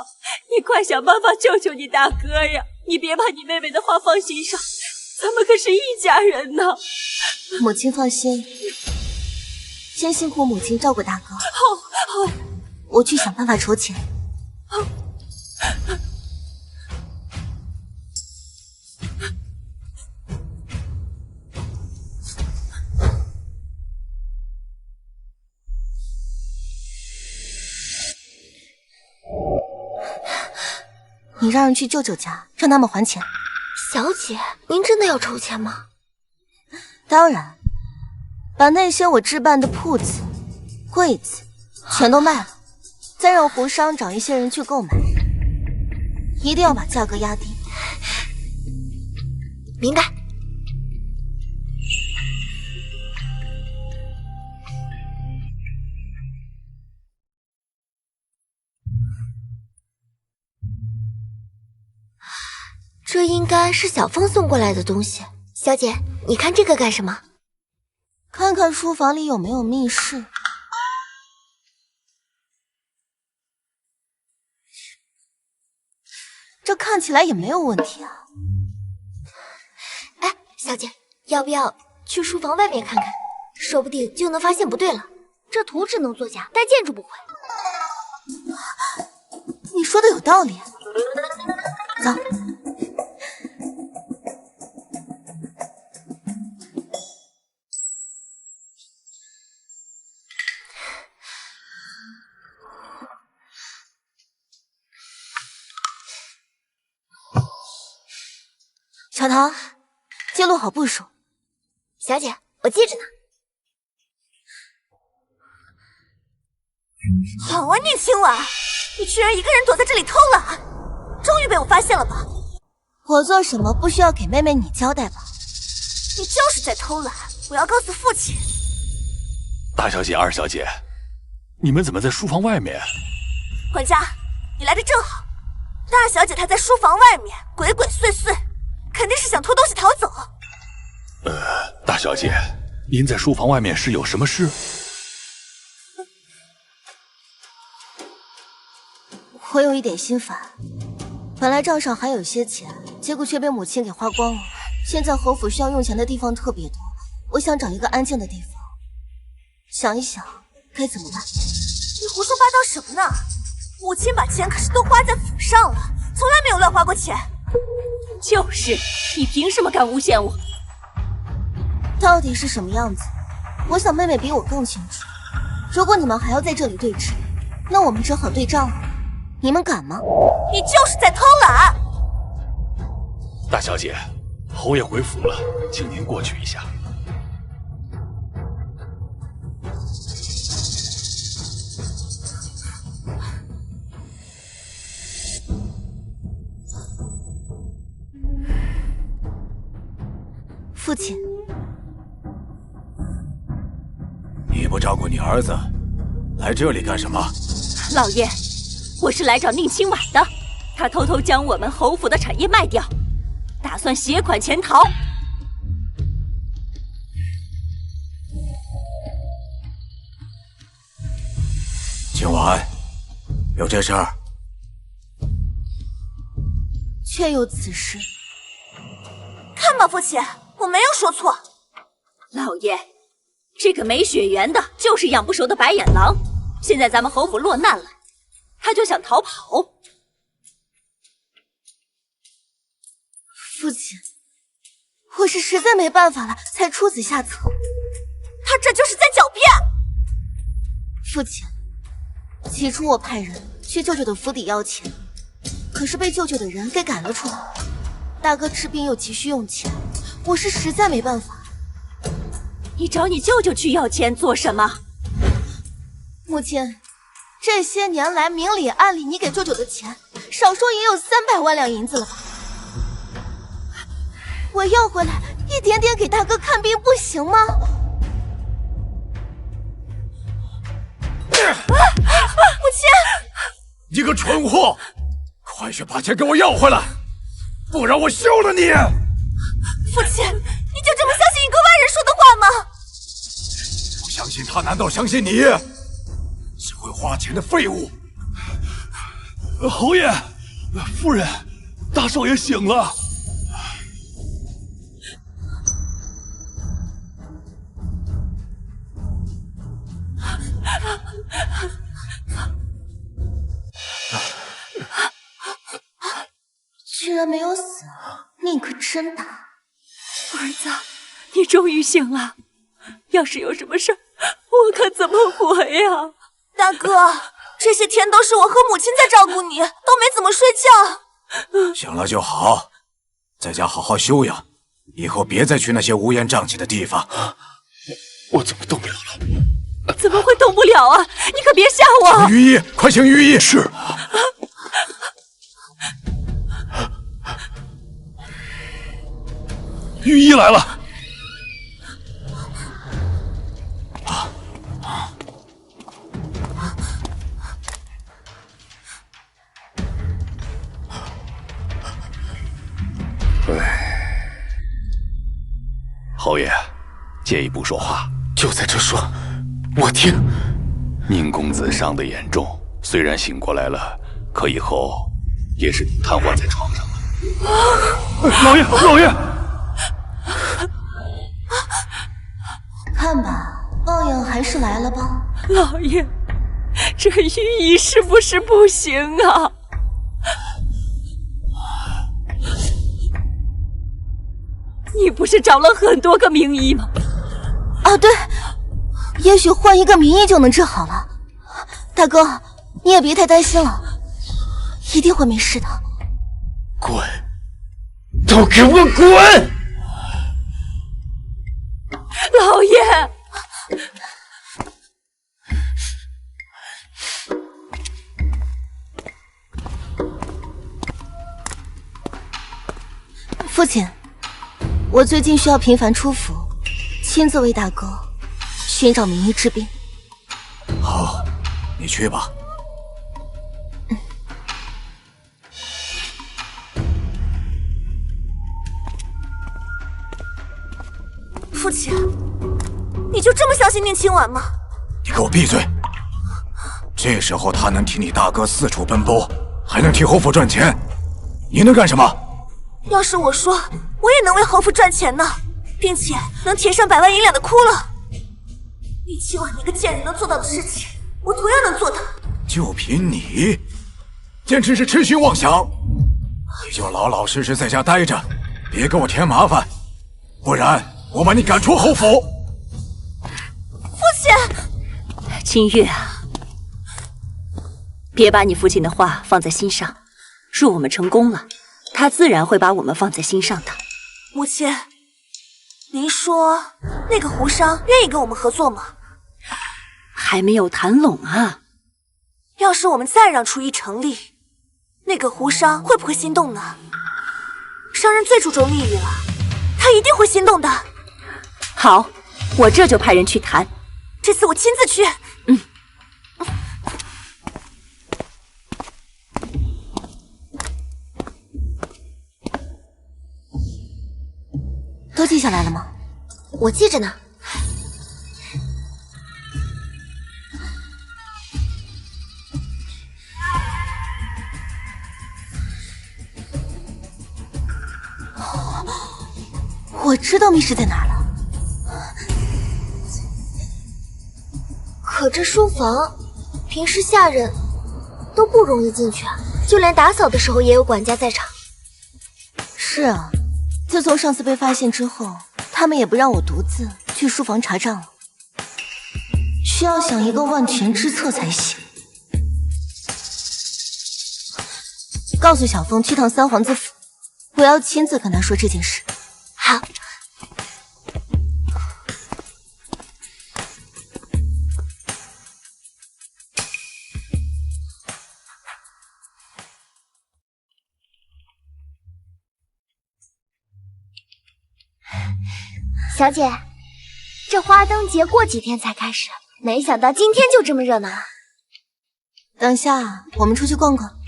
你快想办法救救你大哥呀！你别把你妹妹的话放心上，咱们可是一家人呢。母亲放心，先辛苦母亲照顾大哥。好，我去想办法筹钱。你让人去舅舅家，让他们还钱。小姐，您真的要筹钱吗？当然，把那些我置办的铺子、柜子全都卖了，再让胡商找一些人去购买，一定要把价格压低。明白。这应该是小凤送过来的东西。小姐，你看这个干什么？看看书房里有没有密室。这看起来也没有问题啊。哎，小姐，要不要去书房外面看看？说不定就能发现不对了。这图只能作假，但建筑不会。你说的有道理。走。小桃，记录好步数。小姐，我记着呢。好啊，宁清婉，你居然一个人躲在这里偷懒，终于被我发现了吧？我做什么不需要给妹妹你交代吧？你就是在偷懒，我要告诉父亲。大小姐、二小姐，你们怎么在书房外面？管家，你来的正好。大小姐她在书房外面鬼鬼祟祟，肯定是想偷东西逃走。大小姐，您在书房外面是有什么事？我有一点心烦，本来账上还有些钱，结果却被母亲给花光了。现在侯府需要用钱的地方特别多，我想找一个安静的地方，想一想该怎么办。你胡说八道什么呢？母亲把钱可是都花在府上了，从来没有乱花过钱。就是，你凭什么敢诬陷我？到底是什么样子？我想妹妹比我更清楚。如果你们还要在这里对峙，那我们只好对账了。你们敢吗？你就是在偷懒！大小姐，侯爷回府了，请您过去一下。父亲，你不照顾你儿子，来这里干什么？老爷，我是来找宁清婉的，他偷偷将我们侯府的产业卖掉，打算携款潜逃。清婉，有这事儿？确有此事。看吧，父亲，我没有说错。老爷，这个没血缘的就是养不熟的白眼狼。现在咱们侯府落难了，他就想逃跑。父亲，我是实在没办法了，才出此下策。他这就是在狡辩。父亲，起初我派人去舅舅的府邸要钱，可是被舅舅的人给赶了出来。大哥治病又急需用钱，我是实在没办法。你找你舅舅去要钱做什么？母亲，这些年来明里暗里你给舅舅的钱，少说也有300万两银子了吧？我要回来一点点给大哥看病，不行吗？母亲，你个蠢货，快去把钱给我要回来，不然我休了你！父亲，你就这么相信一个外人说的话吗？不相信他，难道相信你？只会花钱的废物！侯爷，夫人，大少爷醒了。居然没有死，命可真大。儿子，你终于醒了。要是有什么事儿，我可怎么活呀？大哥，这些天都是我和母亲在照顾你，都没怎么睡觉。醒了就好，在家好好休养，以后别再去那些乌烟瘴气的地方。我怎么动不了了？怎么会动不了啊？你可别吓我！御医，快请御医！是。御医来了。侯爷，借一步说话。就在这说，我听。宁公子伤得严重，虽然醒过来了，可以后也是瘫痪在床上了。老爷，老爷！看吧，抱养还是来了吧。老爷，这御医是不是不行啊？你不是找了很多个名医吗？啊，对，也许换一个名医就能治好了。大哥，你也别太担心了，一定会没事的。滚！都给我滚！老爷，父亲，我最近需要频繁出府，亲自为大哥寻找名医治病。好，你去吧。父亲，你就这么相信宁清婉吗？你给我闭嘴！这时候他能替你大哥四处奔波，还能替侯府赚钱，你能干什么？要是我说，我也能为侯府赚钱呢，并且能填上100万银两的窟窿。宁清婉那个贱人能做到的事情，我同样能做到。就凭你，简直是痴虚妄想！你就老老实实在家待着，别给我添麻烦，不然我把你赶出侯府！父亲，清月啊，别把你父亲的话放在心上。若我们成功了，他自然会把我们放在心上的。母亲，您说那个胡商愿意跟我们合作吗？还没有谈拢啊。要是我们再让出一成立，那个胡商会不会心动呢？商人最注重利益了，他一定会心动的。好，我这就派人去谈。这次我亲自去。都记下来了吗？我记着呢。我知道密室在哪儿了。可这书房，平时下人都不容易进去啊，就连打扫的时候也有管家在场。是啊，自从上次被发现之后，他们也不让我独自去书房查账了。需要想一个万全之策才行。告诉小凤去趟三皇子府，我要亲自跟他说这件事。好。小姐，这花灯节过几天才开始，没想到今天就这么热闹啊！等下我们出去逛逛。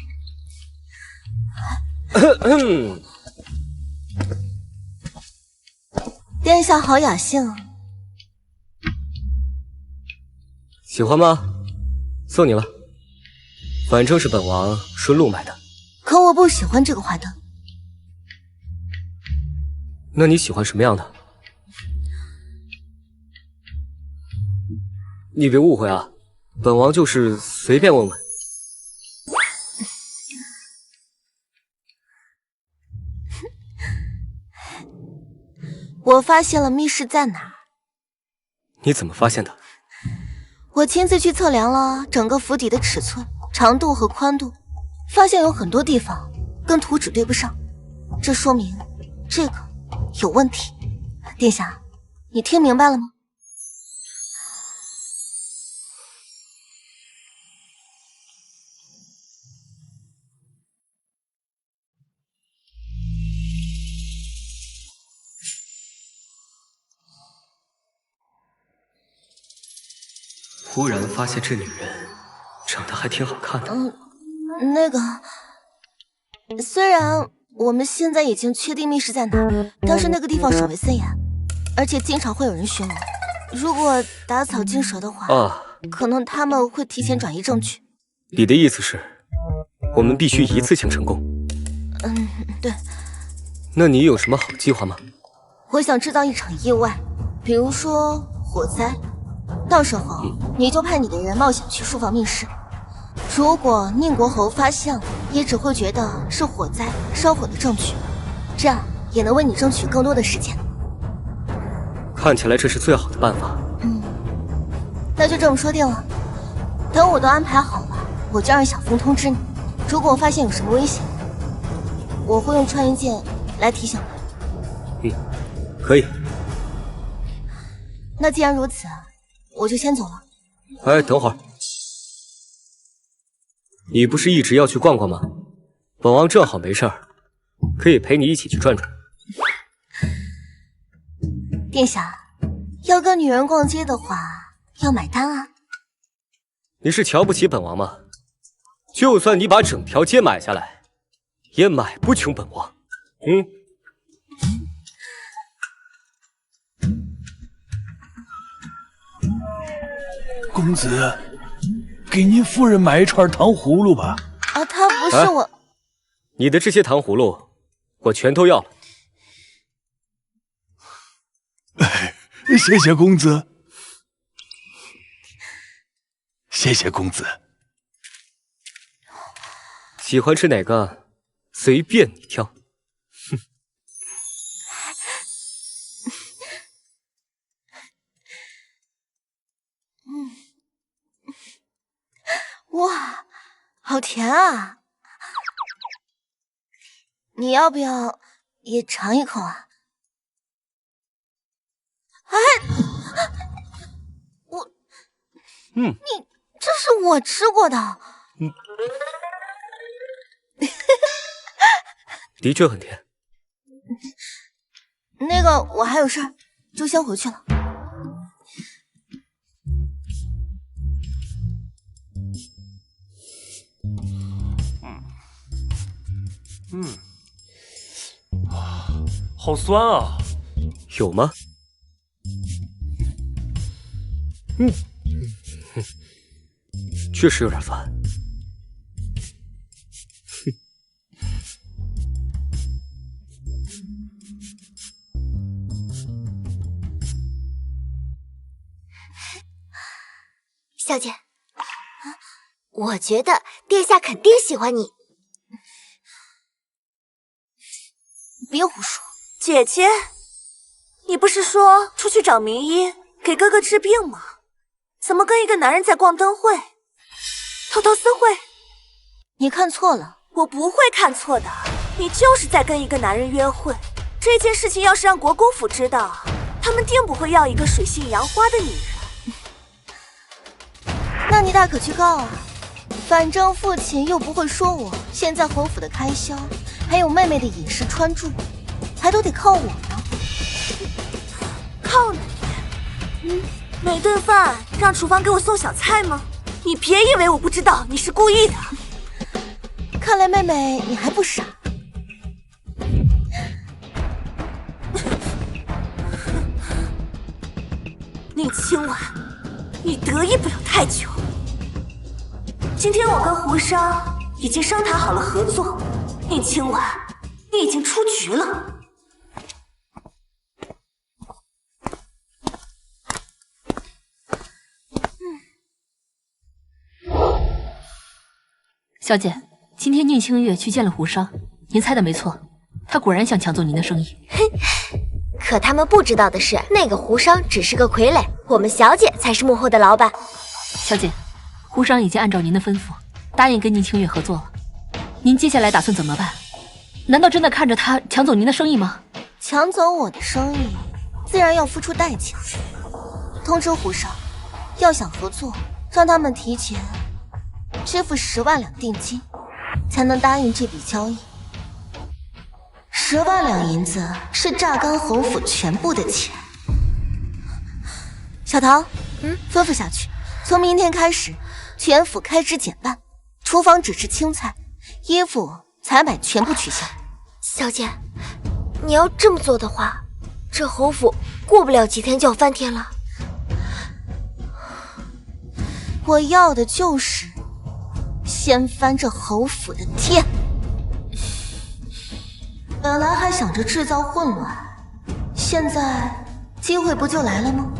殿下好雅兴，喜欢吗？送你了，反正是本王顺路买的。可我不喜欢这个花灯。那你喜欢什么样的？你别误会啊，本王就是随便问问。我发现了密室在哪儿。你怎么发现的？我亲自去测量了整个府邸的尺寸、长度和宽度，发现有很多地方跟图纸对不上，这说明这个有问题。殿下，你听明白了吗？忽然发现这女人长得还挺好看的。那个，虽然我们现在已经确定密室在哪，但是那个地方守卫森严，而且经常会有人巡逻。如果打草惊蛇的话，可能他们会提前转移证据。你的意思是，我们必须一次性成功？对。那你有什么好计划吗？我想制造一场意外，比如说火灾。到时候你就派你的人冒险去书房密室。如果宁国侯发现了，也只会觉得是火灾烧火的证据，这样也能为你争取更多的时间。看起来这是最好的办法。那就这么说定了。等我都安排好了，我就让小风通知你。如果我发现有什么危险，我会用穿衣剑来提醒你。可以。那既然如此，我就先走了。哎，等会儿，你不是一直要去逛逛吗？本王正好没事儿，可以陪你一起去转转。殿下，要跟女人逛街的话，要买单啊。你是瞧不起本王吗？就算你把整条街买下来，也买不穷本王。公子，给您夫人买一串糖葫芦吧。啊，他不是我。你的这些糖葫芦，我全都要了。谢谢公子，谢谢公子。喜欢吃哪个，随便你挑。哇，好甜啊！你要不要也尝一口啊？哎，你这是我吃过的。的确很甜。那个，我还有事儿，就先回去了。好酸啊！有吗？确实有点酸。小姐，我觉得殿下肯定喜欢你。别胡说。姐姐，你不是说出去找名医给哥哥治病吗？怎么跟一个男人在逛灯会，偷偷私会？你看错了。我不会看错的，你就是在跟一个男人约会。这件事情要是让国公府知道，他们定不会要一个水性杨花的女人。那你大可去告啊，反正父亲又不会说我。现在侯府的开销，还有妹妹的饮食穿住，还都得靠我呢。靠你？每顿饭让厨房给我送小菜吗？你别以为我不知道你是故意的。看来妹妹你还不傻。宁清婉，你得意不了太久。今天我跟胡商已经商谈好了合作，宁清婉，你已经出局了。小姐，今天宁清月去见了胡商，您猜的没错，他果然想抢走您的生意。可他们不知道的是，那个胡商只是个傀儡，我们小姐才是幕后的老板。小姐，胡商已经按照您的吩咐，答应跟宁清月合作了。您接下来打算怎么办？难道真的看着他抢走您的生意吗？抢走我的生意，自然要付出代价。通知胡商，要想合作，让他们提前支付10万两定金，才能答应这笔交易。10万两银子是榨干侯府全部的钱。小唐，吩咐下去，从明天开始，全府开支减半，厨房只吃青菜，衣服、采买全部取消。小姐，你要这么做的话，这侯府过不了几天就要翻天了。我要的就是先翻这侯府的天。本来还想着制造混乱，现在机会不就来了吗？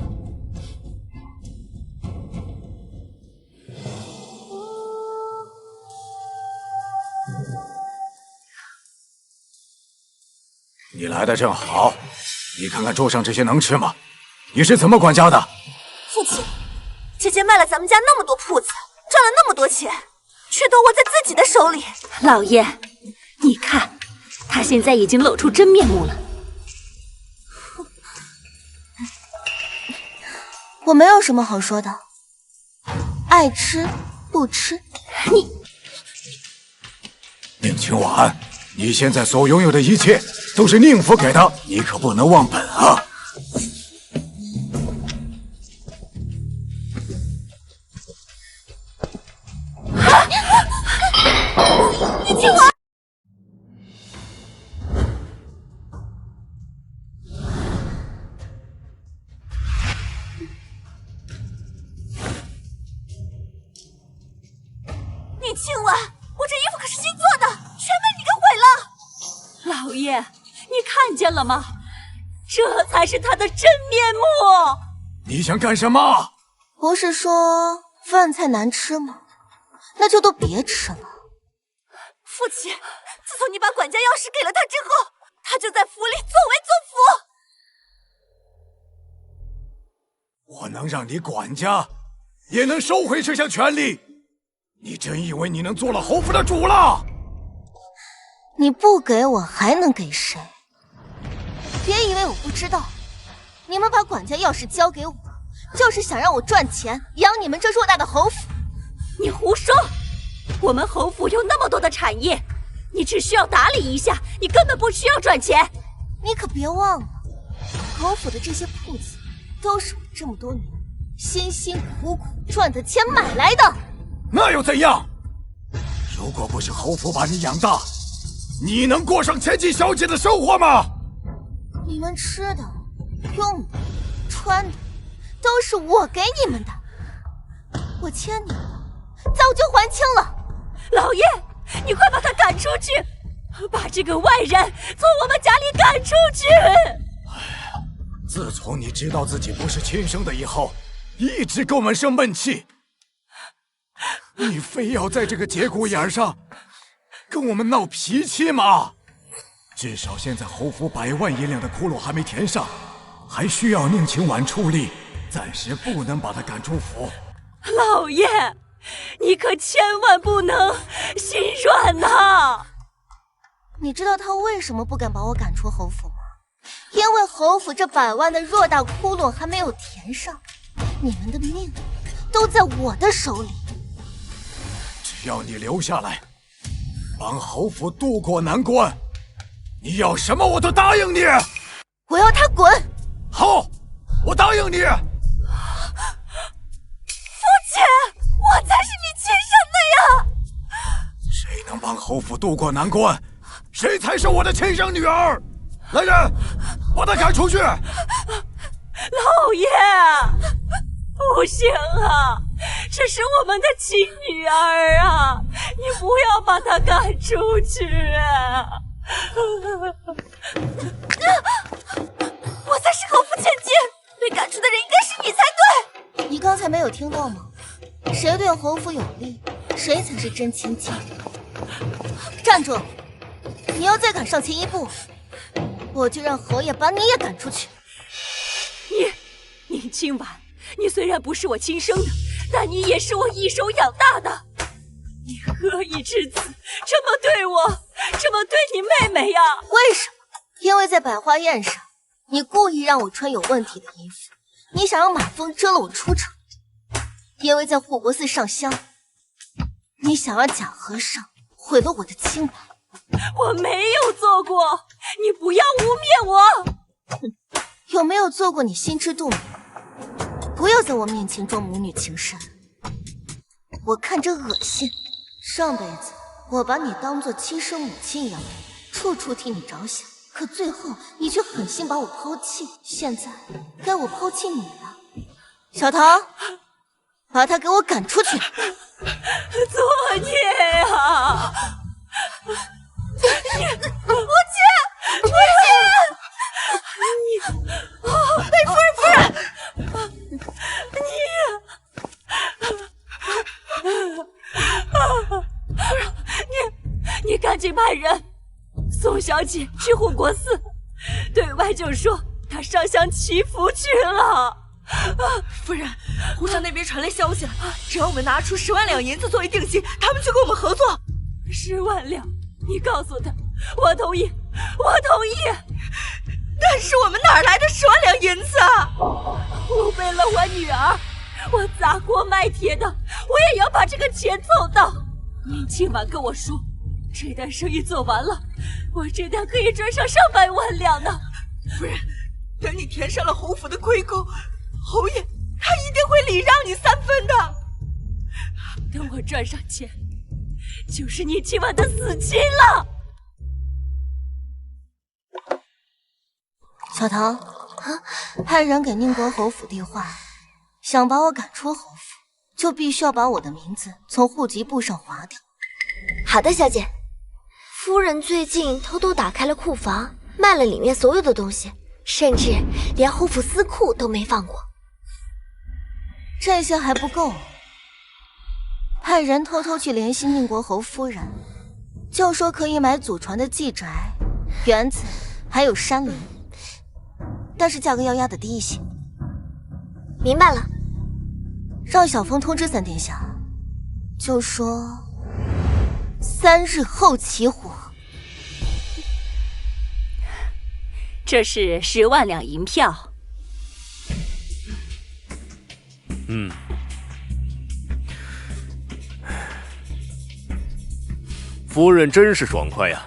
你来的正好，你看看桌上这些能吃吗？你是怎么管家的？父亲，姐姐卖了咱们家那么多铺子，赚了那么多钱，却都握在自己的手里。老爷，你看，他现在已经露出真面目了。我没有什么好说的，爱吃不吃。宁清婉，你现在所拥有的一切都是宁府给的，你可不能忘本啊！宁清婉，宁清婉，我这衣服可是新做的，全被你给毁了。老爷，你看见了吗？这才是他的真面目。你想干什么？不是说饭菜难吃吗？那就都别吃了。父亲，自从你把管家钥匙给了他之后，他就在府里作威作福。我能让你管家，也能收回这项权利。你真以为你能做了侯府的主了？你不给我还能给谁？别以为我不知道，你们把管家钥匙交给我，就是想让我赚钱养你们这偌大的侯府。你胡说！我们侯府有那么多的产业，你只需要打理一下，你根本不需要赚钱。你可别忘了，侯府的这些铺子都是我这么多年辛辛苦苦赚的钱买来的。那又怎样？如果不是侯府把你养大，你能过上千金小姐的生活吗？你们吃的、用的、穿的，都是我给你们的。我欠你们的，早就还清了。老爷，你快把他赶出去，把这个外人从我们家里赶出去！自从你知道自己不是亲生的以后，一直给我们生闷气。你非要在这个节骨眼上跟我们闹脾气吗？至少现在侯府100万银两的窟窿还没填上，还需要宁清婉出力，暂时不能把他赶出府。老爷，你可千万不能心软呐！你知道他为什么不敢把我赶出侯府吗？因为侯府这100万的偌大窟窿还没有填上，你们的命都在我的手里。只要你留下来，帮侯府渡过难关，你要什么我都答应你。我要他滚！好，我答应你。父亲，我才是你亲生的呀！谁能帮侯府渡过难关，谁才是我的亲生女儿。来人，把她赶出去！老爷，不行啊，这是我们的亲女儿啊，你不要把她赶出去啊！我才是侯府千金，被赶出的人应该是你才对。你刚才没有听到吗？谁对侯府有利，谁才是真亲戚？站住！你要再敢上前一步，我就让侯爷把你也赶出去。宁清婉，你虽然不是我亲生的，但你也是我一手养大的。你何以至此，这么对我，这么对你妹妹呀？为什么？因为在百花宴上，你故意让我穿有问题的衣服，你想让马蜂遮了我出场。因为在护国寺上香，你想让假和尚毁了我的清白。我没有做过，你不要污蔑我。有没有做过你心知肚明，不要在我面前装母女情深，我看着恶心。上辈子我把你当做亲生母亲一样，处处替你着想，可最后你却狠心把我抛弃，现在该我抛弃你了。小唐，把他给我赶出去！作孽呀！母亲，母亲！夫人，你赶紧派人送小姐去护国寺，对外就说她上香祈福去了。夫人，湖上那边传来消息了，只要我们拿出10万两银子作为定金，他们就跟我们合作。10万两，你告诉他，我同意，我同意。但是我们哪来的10万两银子啊？我为了我女儿，我砸锅卖铁的，我也要把这个钱凑到。您今晚跟我说，这单生意做完了，我这单可以赚上上百万两呢。夫人，等你填上了侯府的亏空，侯爷他一定会礼让你3分的。等我赚上钱，就是你今晚的死期了。小唐，派人给宁国侯府递话，想把我赶出侯府，就必须要把我的名字从户籍簿上划掉。好的，小姐。夫人最近偷偷打开了库房，卖了里面所有的东西，甚至连侯府私库都没放过。这些还不够，派人偷偷去联系宁国侯夫人，就说可以买祖传的祭宅、园子，还有山林，但是价格要压得低一些。明白了，让小凤通知三殿下，就说3日后起火。这是10万两银票。夫人真是爽快呀！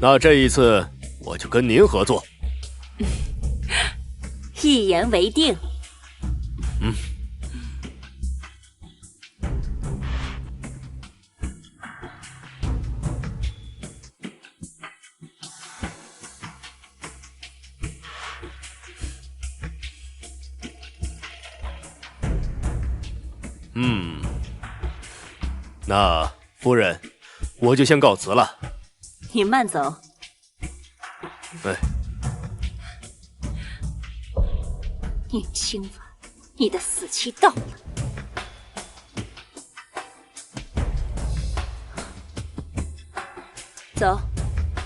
那这一次我就跟您合作。一言为定。那夫人，我就先告辞了。你慢走。宁清婉，你的死期到了。走，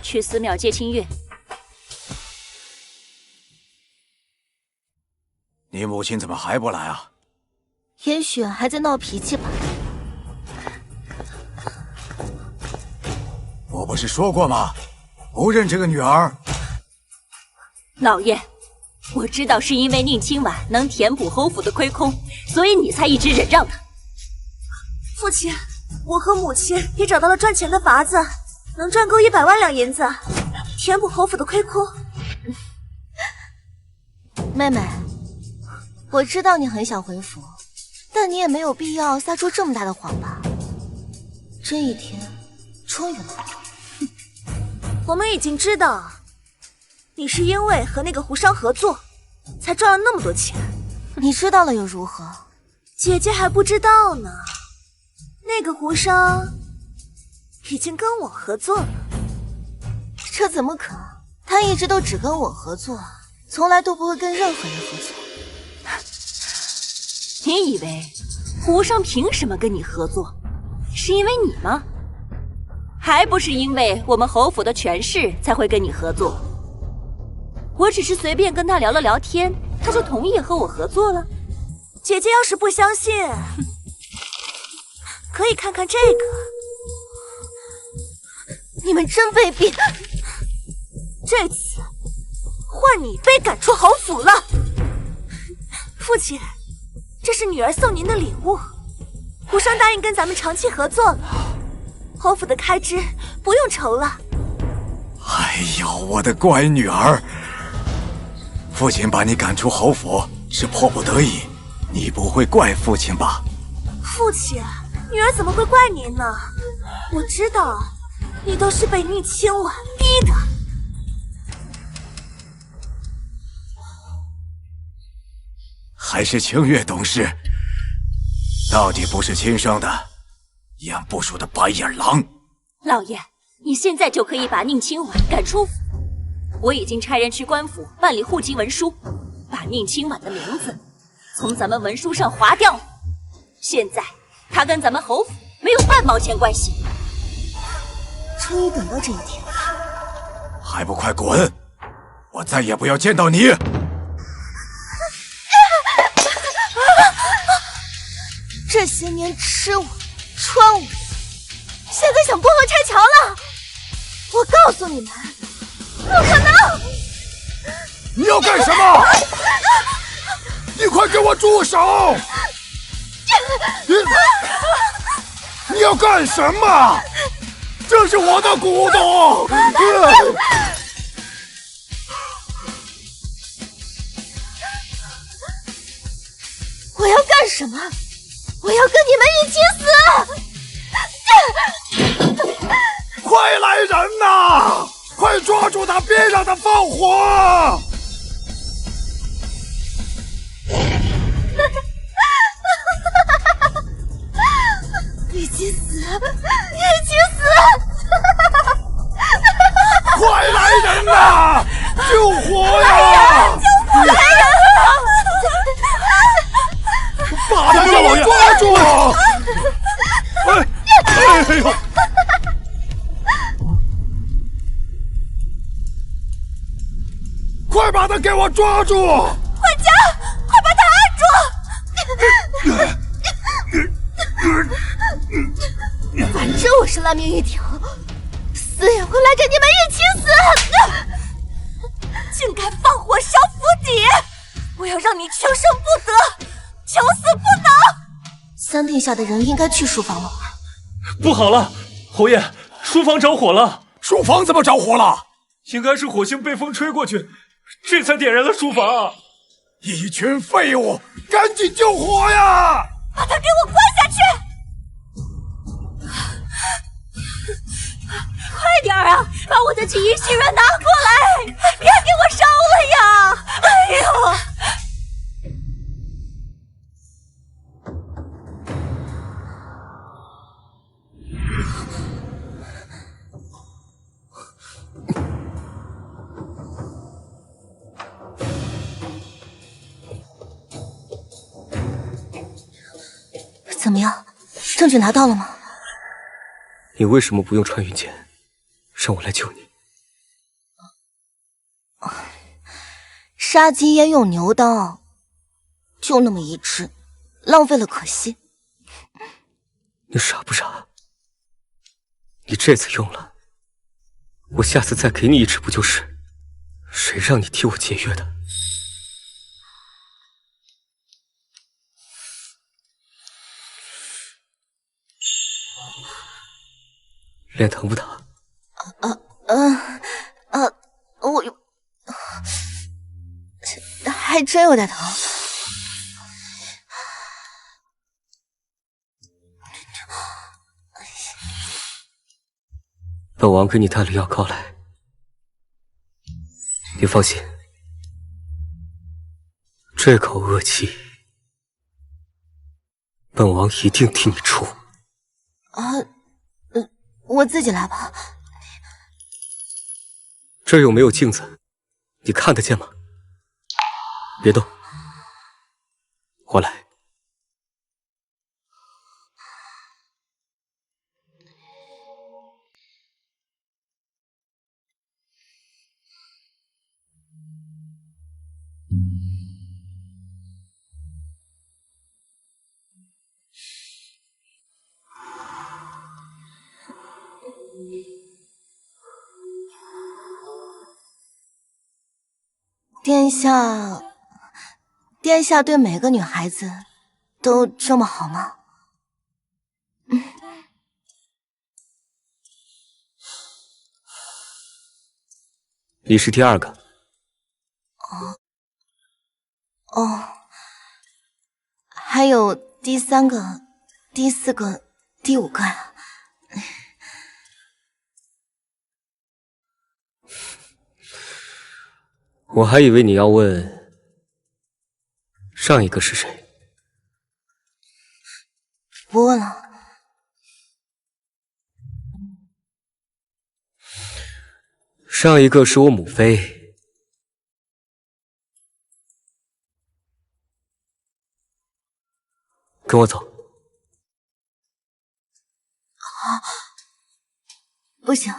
去寺庙接清月。你母亲怎么还不来啊？也许还在闹脾气吧。我不是说过吗？不认这个女儿。老爷，我知道是因为宁清婉能填补侯府的亏空，所以你才一直忍让她。父亲，我和母亲也找到了赚钱的法子，能赚够100万两银子，填补侯府的亏空。妹妹，我知道你很想回府，但你也没有必要撒出这么大的谎吧？这一天终于来了。我们已经知道，你是因为和那个胡商合作，才赚了那么多钱。你知道了又如何？姐姐还不知道呢。那个胡商已经跟我合作了。这怎么可能？他一直都只跟我合作，从来都不会跟任何人合作。你以为胡商凭什么跟你合作？是因为你吗？还不是因为我们侯府的权势才会跟你合作。我只是随便跟他聊了聊天，他就同意和我合作了。姐姐要是不相信，可以看看这个。你们真卑鄙！这次换你被赶出侯府了。父亲，这是女儿送您的礼物。胡商答应跟咱们长期合作了，侯府的开支不用愁了。哎呦，我的乖女儿！父亲把你赶出侯府是迫不得已，你不会怪父亲吧？父亲，女儿怎么会怪您呢？我知道，你都是被宁清婉逼的。还是清月懂事，到底不是亲生的，养不熟的白眼狼。老爷，你现在就可以把宁清婉赶出府。我已经差人去官府办理户籍文书，把宁清婉的名字从咱们文书上划掉了。现在她跟咱们侯府没有半毛钱关系。终于等到这一天，还不快滚！我再也不要见到你！这些年吃我穿我，现在想过河拆桥了。我告诉你们，不可能！你要干什么？你快给我住手！你要干什么？这是我的古董！我要干什么？我要跟你们一起死！快来人呐！快抓住他，别让他放火！一起死！一起死！快来人呐！救火呀！救火来人啊！把他给我抓住！哎呦！快把他给我抓住！管家，快把他按住！反正我是烂命一条，死也会来跟你们一起死！竟敢放火烧府邸！我要让你求生不得，求死不能！三殿下的人应该去书房了。不好了，侯爷，书房着火了！书房怎么着火了？应该是火星被风吹过去，这才点燃了书房。一群废物，赶紧救火呀！把他给我关下去！快点啊，把我的起义信软拿过来，别给我烧了呀！哎呦！怎么样，证据拿到了吗？你为什么不用穿云箭，让我来救你？杀鸡焉用牛刀，就那么一只，浪费了可惜。你傻不傻？你这次用了，我下次再给你一只不就是？谁让你替我节约的？脸疼不疼？我还真有点疼。本王给你带了药膏来，你放心，这口恶气，本王一定替你出。我自己来吧。这儿有没有镜子？你看得见吗？别动，过来。殿下对每个女孩子都这么好吗？你是第2个。哦，还有第3个、第4个、第5个呀。我还以为你要问上一个是谁。不问了。上一个是我母妃，跟我走。不行，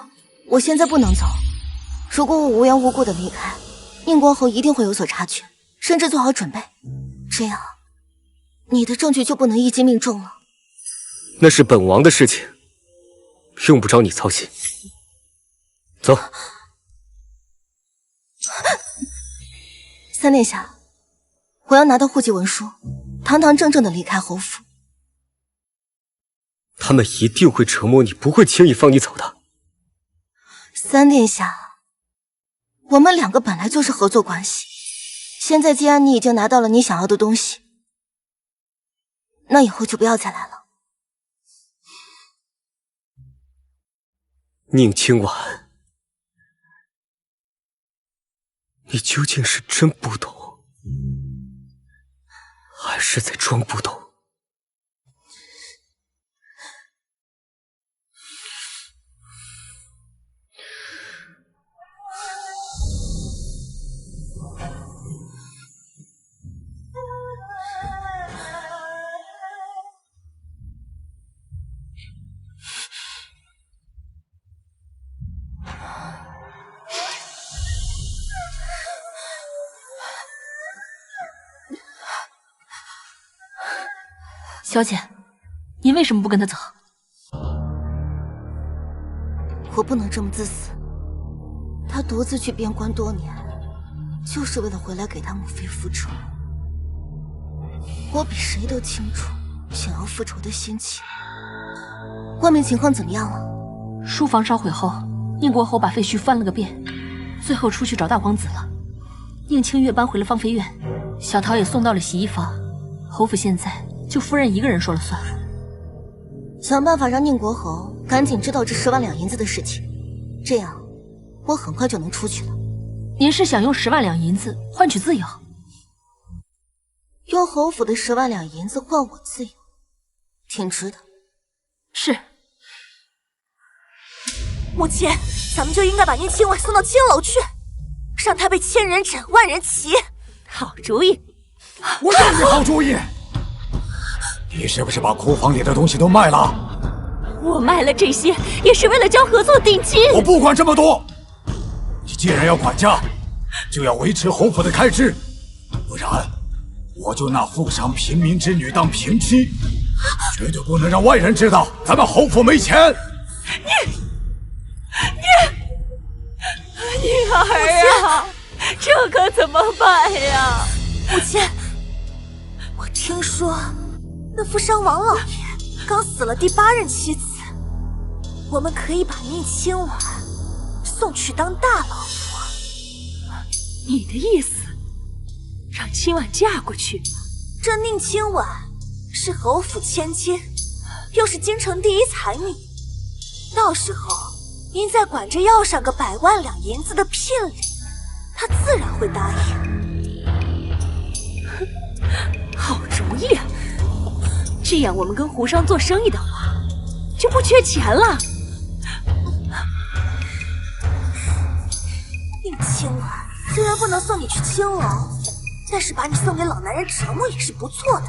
我现在不能走。如果我无缘无故的离开，宁国侯一定会有所察觉，甚至做好准备。这样，你的证据就不能一击命中了。那是本王的事情，用不着你操心。走。三殿下，我要拿到户籍文书，堂堂正正的离开侯府。他们一定会折磨你，不会轻易放你走的。三殿下，我们2个本来就是合作关系，现在既然你已经拿到了你想要的东西，那以后就不要再来了。宁清婉，你究竟是真不懂，还是在装不懂？小姐，您为什么不跟他走？我不能这么自私。他独自去边关多年，就是为了回来给他母妃复仇。我比谁都清楚想要复仇的心情。外面情况怎么样了？书房烧毁后，宁国侯把废墟翻了个遍，最后出去找大皇子了。宁清月搬回了芳菲院，小桃也送到了洗衣房。侯府现在就夫人一个人说了算。想办法让宁国侯赶紧知道这10万两银子的事情，这样我很快就能出去了。您是想用10万两银子换取自由？用侯府的10万两银子换我自由，挺值的。是。母亲，咱们就应该把宁清婉送到青楼去，让他被千人斩万人骑。好主意。我有你好主意。你是不是把库房里的东西都卖了？我卖了这些，也是为了交合作定金。我不管这么多，你既然要管家，就要维持侯府的开支，不然我就拿富商平民之女当平妻，绝对不能让外人知道咱们侯府没钱。宁儿啊，这可怎么办呀？母亲，我听说那富商王老爷刚死了第8任妻子，我们可以把宁清婉送去当大老婆。你的意思，让清婉嫁过去？这宁清婉是侯府千金，又是京城第1才女，到时候您再管着要上个100万两银子的聘礼，她自然会答应。好主意啊！这样我们跟胡商做生意的话，就不缺钱了。宁清婉虽然不能送你去青楼，但是把你送给老男人折磨也是不错的。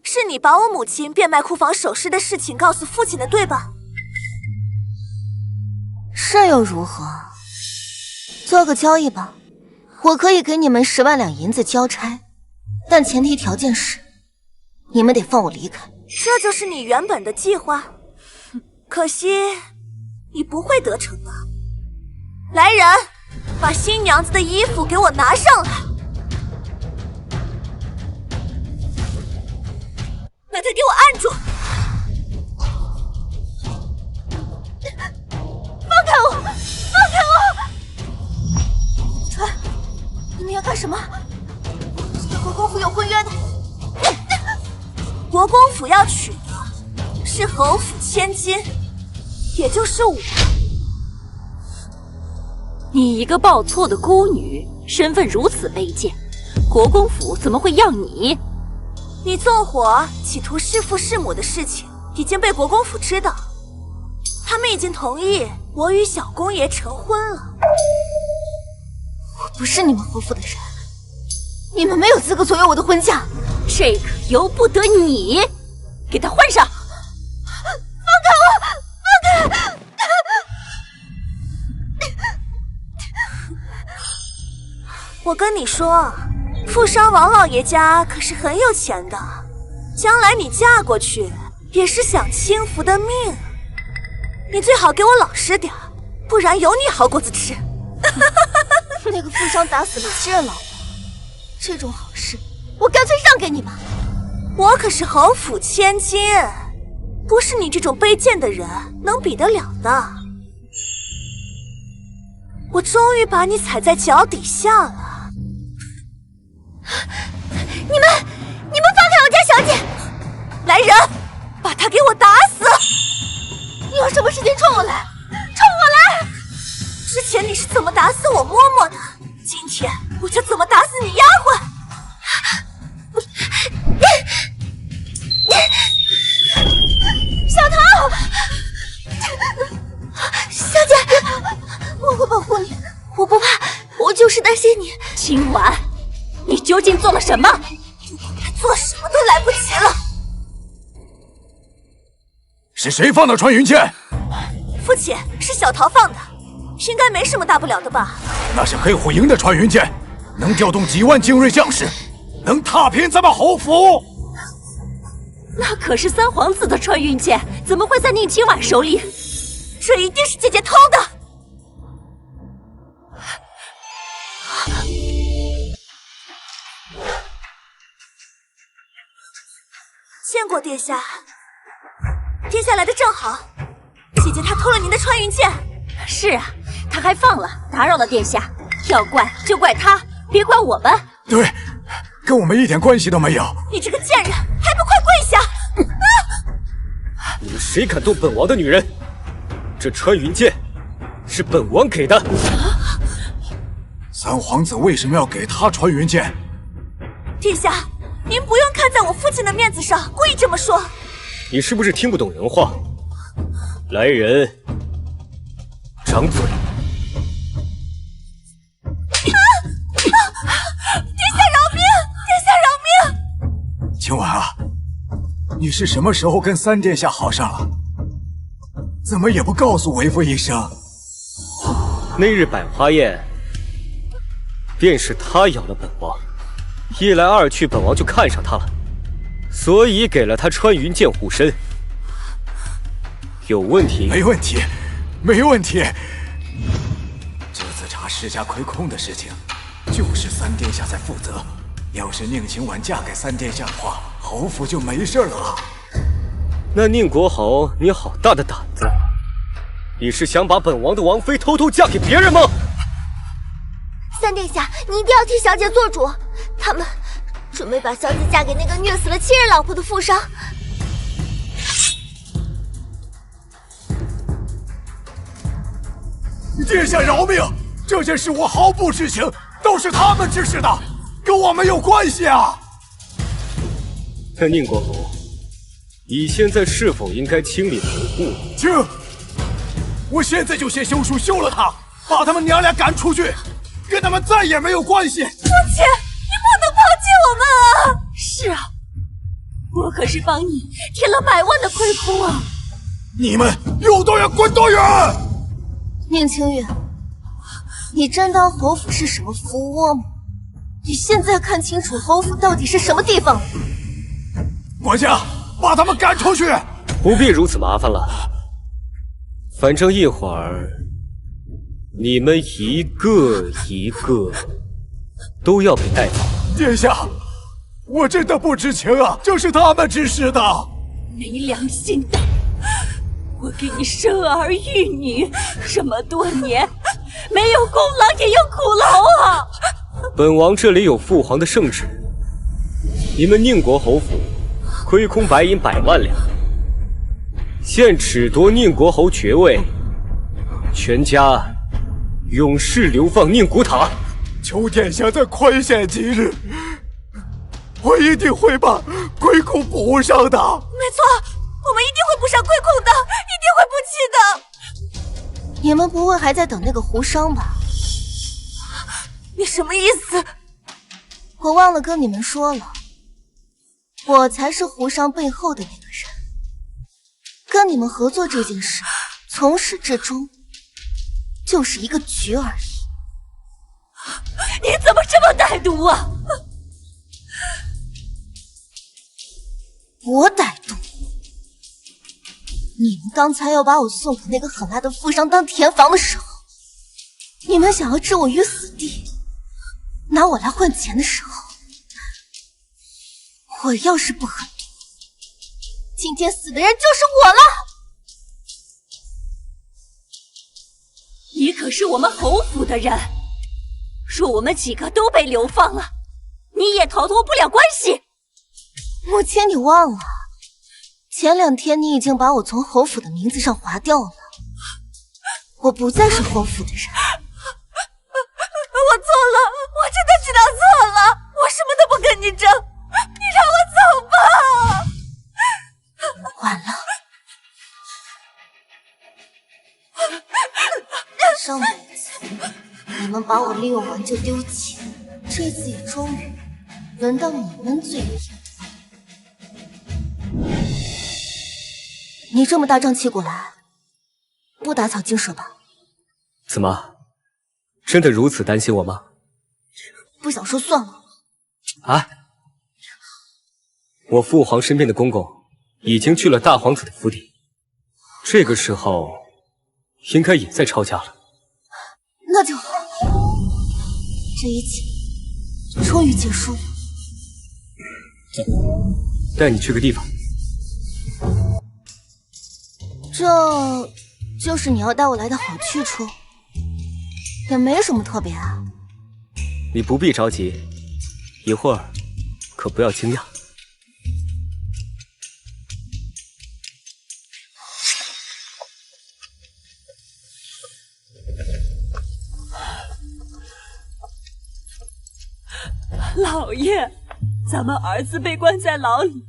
是你把我母亲变卖库房首饰的事情告诉父亲的，对吧？是又如何？做个交易吧，我可以给你们10万两银子交差，但前提条件是你们得放我离开。这就是你原本的计划？可惜你不会得逞的。来人，把新娘子的衣服给我拿上来，把她给我按住。放开我！放开我！传，你们要干什么？跟国公府有婚约的。国公府要娶的是侯府千金，也就是我。你一个报错的孤女，身份如此卑贱，国公府怎么会要你？你纵火企图弑父弑母的事情已经被国公府知道，他们已经同意我与小公爷成婚了。我不是你们侯府的人，你们没有资格左右我的婚嫁。这个由不得你，给他换上。放开我！放开！我跟你说，富商王老爷家可是很有钱的，将来你嫁过去也是享清福的命。你最好给我老实点，不然有你好果子吃。那个富商打死了7任老婆，这种好事我干脆让给你们。我可是侯府千金，不是你这种卑贱的人能比得了的。我终于把你踩在脚底下了。你们放开我家小姐！来人，把她给我打死！你有什么事情冲我来？冲我来！之前你是怎么打死我嬷嬷的，今天我就怎么打死你丫鬟！小桃，小姐，我会保护你，我不怕，我就是担心你。今晚你究竟做了什么？做什么都来不及了。是谁放的穿云箭？父亲，是小桃放的，应该没什么大不了的吧？那是黑虎营的穿云箭，能调动几万精锐将士，能踏平咱们侯府。那可是三皇子的穿云箭，怎么会在宁亲婉手里？这一定是姐姐偷的。见过殿下，殿下来的正好。姐姐她偷了您的穿云箭。是啊，她还放了，打扰了殿下。要怪就怪她，别怪我们。对，跟我们一点关系都没有。你这个贱人，还不快跪下！你们谁敢动本王的女人？这穿云箭是本王给的。三皇子为什么要给他穿云箭？殿下，您不用看在我父亲的面子上故意这么说。你是不是听不懂人话？来人，掌嘴！殿下饶命！殿下饶命！清婉啊，你是什么时候跟三殿下好上了？怎么也不告诉为父一声？那日百花宴，便是他咬了本王，一来二去，本王就看上他了，所以给了他穿云箭护身。有问题？没问题，没问题。这次查世家亏空的事情，就是三殿下在负责。要是宁晴婉嫁给三殿下的话，侯府就没事了。那宁国侯，你好大的胆子！你是想把本王的王妃偷偷嫁给别人吗？三殿下，你一定要替小姐做主，他们准备把小姐嫁给那个虐死了7任老婆的富商。殿下饶命！这件事我毫不知情，都是他们指使的，跟我没有关系啊！那宁国侯，你现在是否应该清理门户？清！我现在就写休书休了他，把他们娘俩赶出去，跟他们再也没有关系。父亲，你不能抛弃我们啊！是啊，我可是帮你填了100万的亏空啊！你们有多远滚多远！宁清月，你真当侯府是什么福窝吗？你现在看清楚侯府到底是什么地方了？管家，把他们赶出去！不必如此麻烦了，反正一会儿你们一个一个都要被带走。殿下，我真的不知情啊，这是他们指使的。没良心的！我给你生儿育女这么多年，没有功劳也有苦劳啊！本王这里有父皇的圣旨，你们宁国侯府亏空白银100万两，现褫夺宁国侯爵位，全家永世流放宁古塔。求殿下在宽限吉日，我一定会把亏空补上的。没错，我们一定会补上亏空的，一定会补齐的。你们不会还在等那个胡商吧？你什么意思？我忘了跟你们说了，我才是胡商背后的那个人。跟你们合作这件事，从始至终就是一个局而已。你怎么这么歹毒啊？我歹毒？你们刚才要把我送给那个狠辣的富商当填房的时候，你们想要置我于死地，拿我来换钱的时候，我要是不狠毒，今天死的人就是我了。你可是我们侯府的人，若我们几个都被流放了，你也逃脱不了关系。母亲，你忘了，前2天你已经把我从侯府的名字上划掉了，我不再是侯府的人。我错了，我真的知道错了，我什么都不跟你争，你让我走吧。完了，上辈子你们把我利用完就丢弃，这次也终于轮到你们罪孽。你这么大张旗鼓来，不打草惊蛇吧？怎么，真的如此担心我吗？不想说算了。啊！我父皇身边的公公已经去了大皇子的府邸，这个时候应该也在抄家了。那就好，这一切终于结束了。带你去个地方。这就是你要带我来的好去处，也没什么特别啊。你不必着急，一会儿可不要惊讶。老爷，咱们儿子被关在牢里，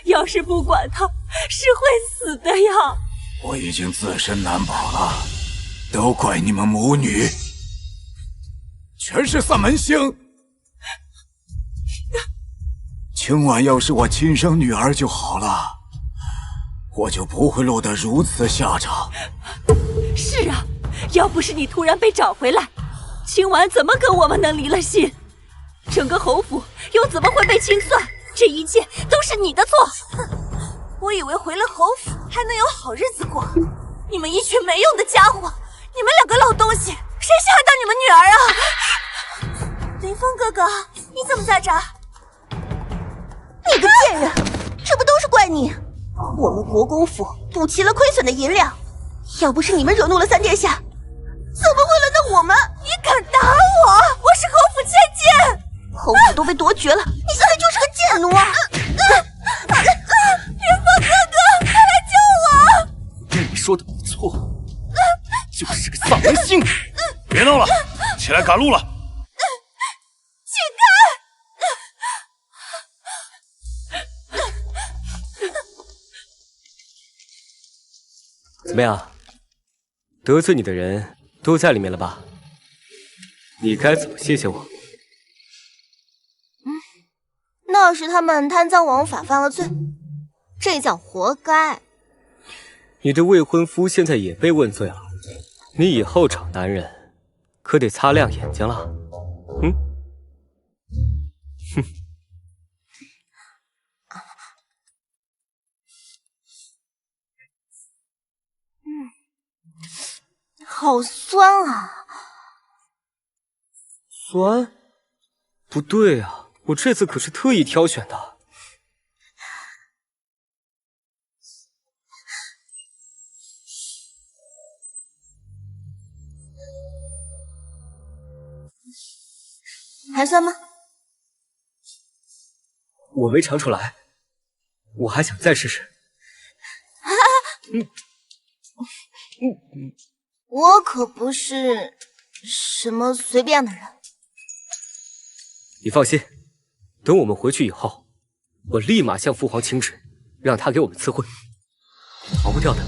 要是不管他，是会死的呀。我已经自身难保了，都怪你们母女，全是丧门星。青婉要是我亲生女儿就好了，我就不会落得如此下场。是啊，要不是你突然被找回来，青婉怎么跟我们能离了心？整个侯府又怎么会被清算？这一切都是你的错。我以为回了侯府还能有好日子过，你们一群没用的家伙，你们2个老东西，谁稀罕当你们女儿啊？林峰哥哥，你怎么在这儿？你个贱人，这不都是怪你？我们国公府补齐了亏损的银两，要不是你们惹怒了3殿下，怎么会轮到我们？你敢打我？我是侯府千金，侯府都被夺爵了，你现在就是个贱奴啊！林峰哥哥，快来救我！你说的没错，就是个丧门星。别闹了，起来赶路了。请开！怎么样？得罪你的人都在里面了吧？你该怎么谢谢我？那要是他们贪赃枉法犯了罪，这叫活该。你的未婚夫现在也被问罪了，你以后找男人可得擦亮眼睛了。哼。好酸啊！酸？不对啊，我这次可是特意挑选的。还酸吗？我没尝出来，我还想再试试。我可不是什么随便的人。你放心，等我们回去以后，我立马向父皇请旨，让他给我们赐婚，逃不掉的。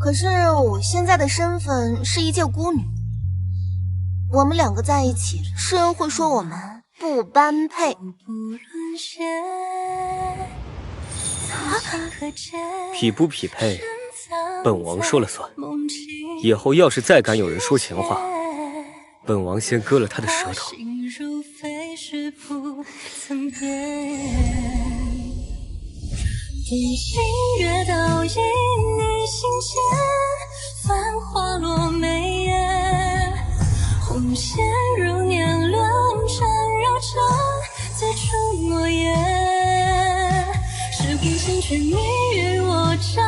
可是我现在的身份是一介孤女，我们两个在一起，世人会说我们不般配。匹不匹配，本王说了算。以后要是再敢有人说闲话，本王先割了他的舌头。一心月倒映你心间，繁花落眉眼，红线如年轮缠绕着最初诺言，是孤星却你与我缠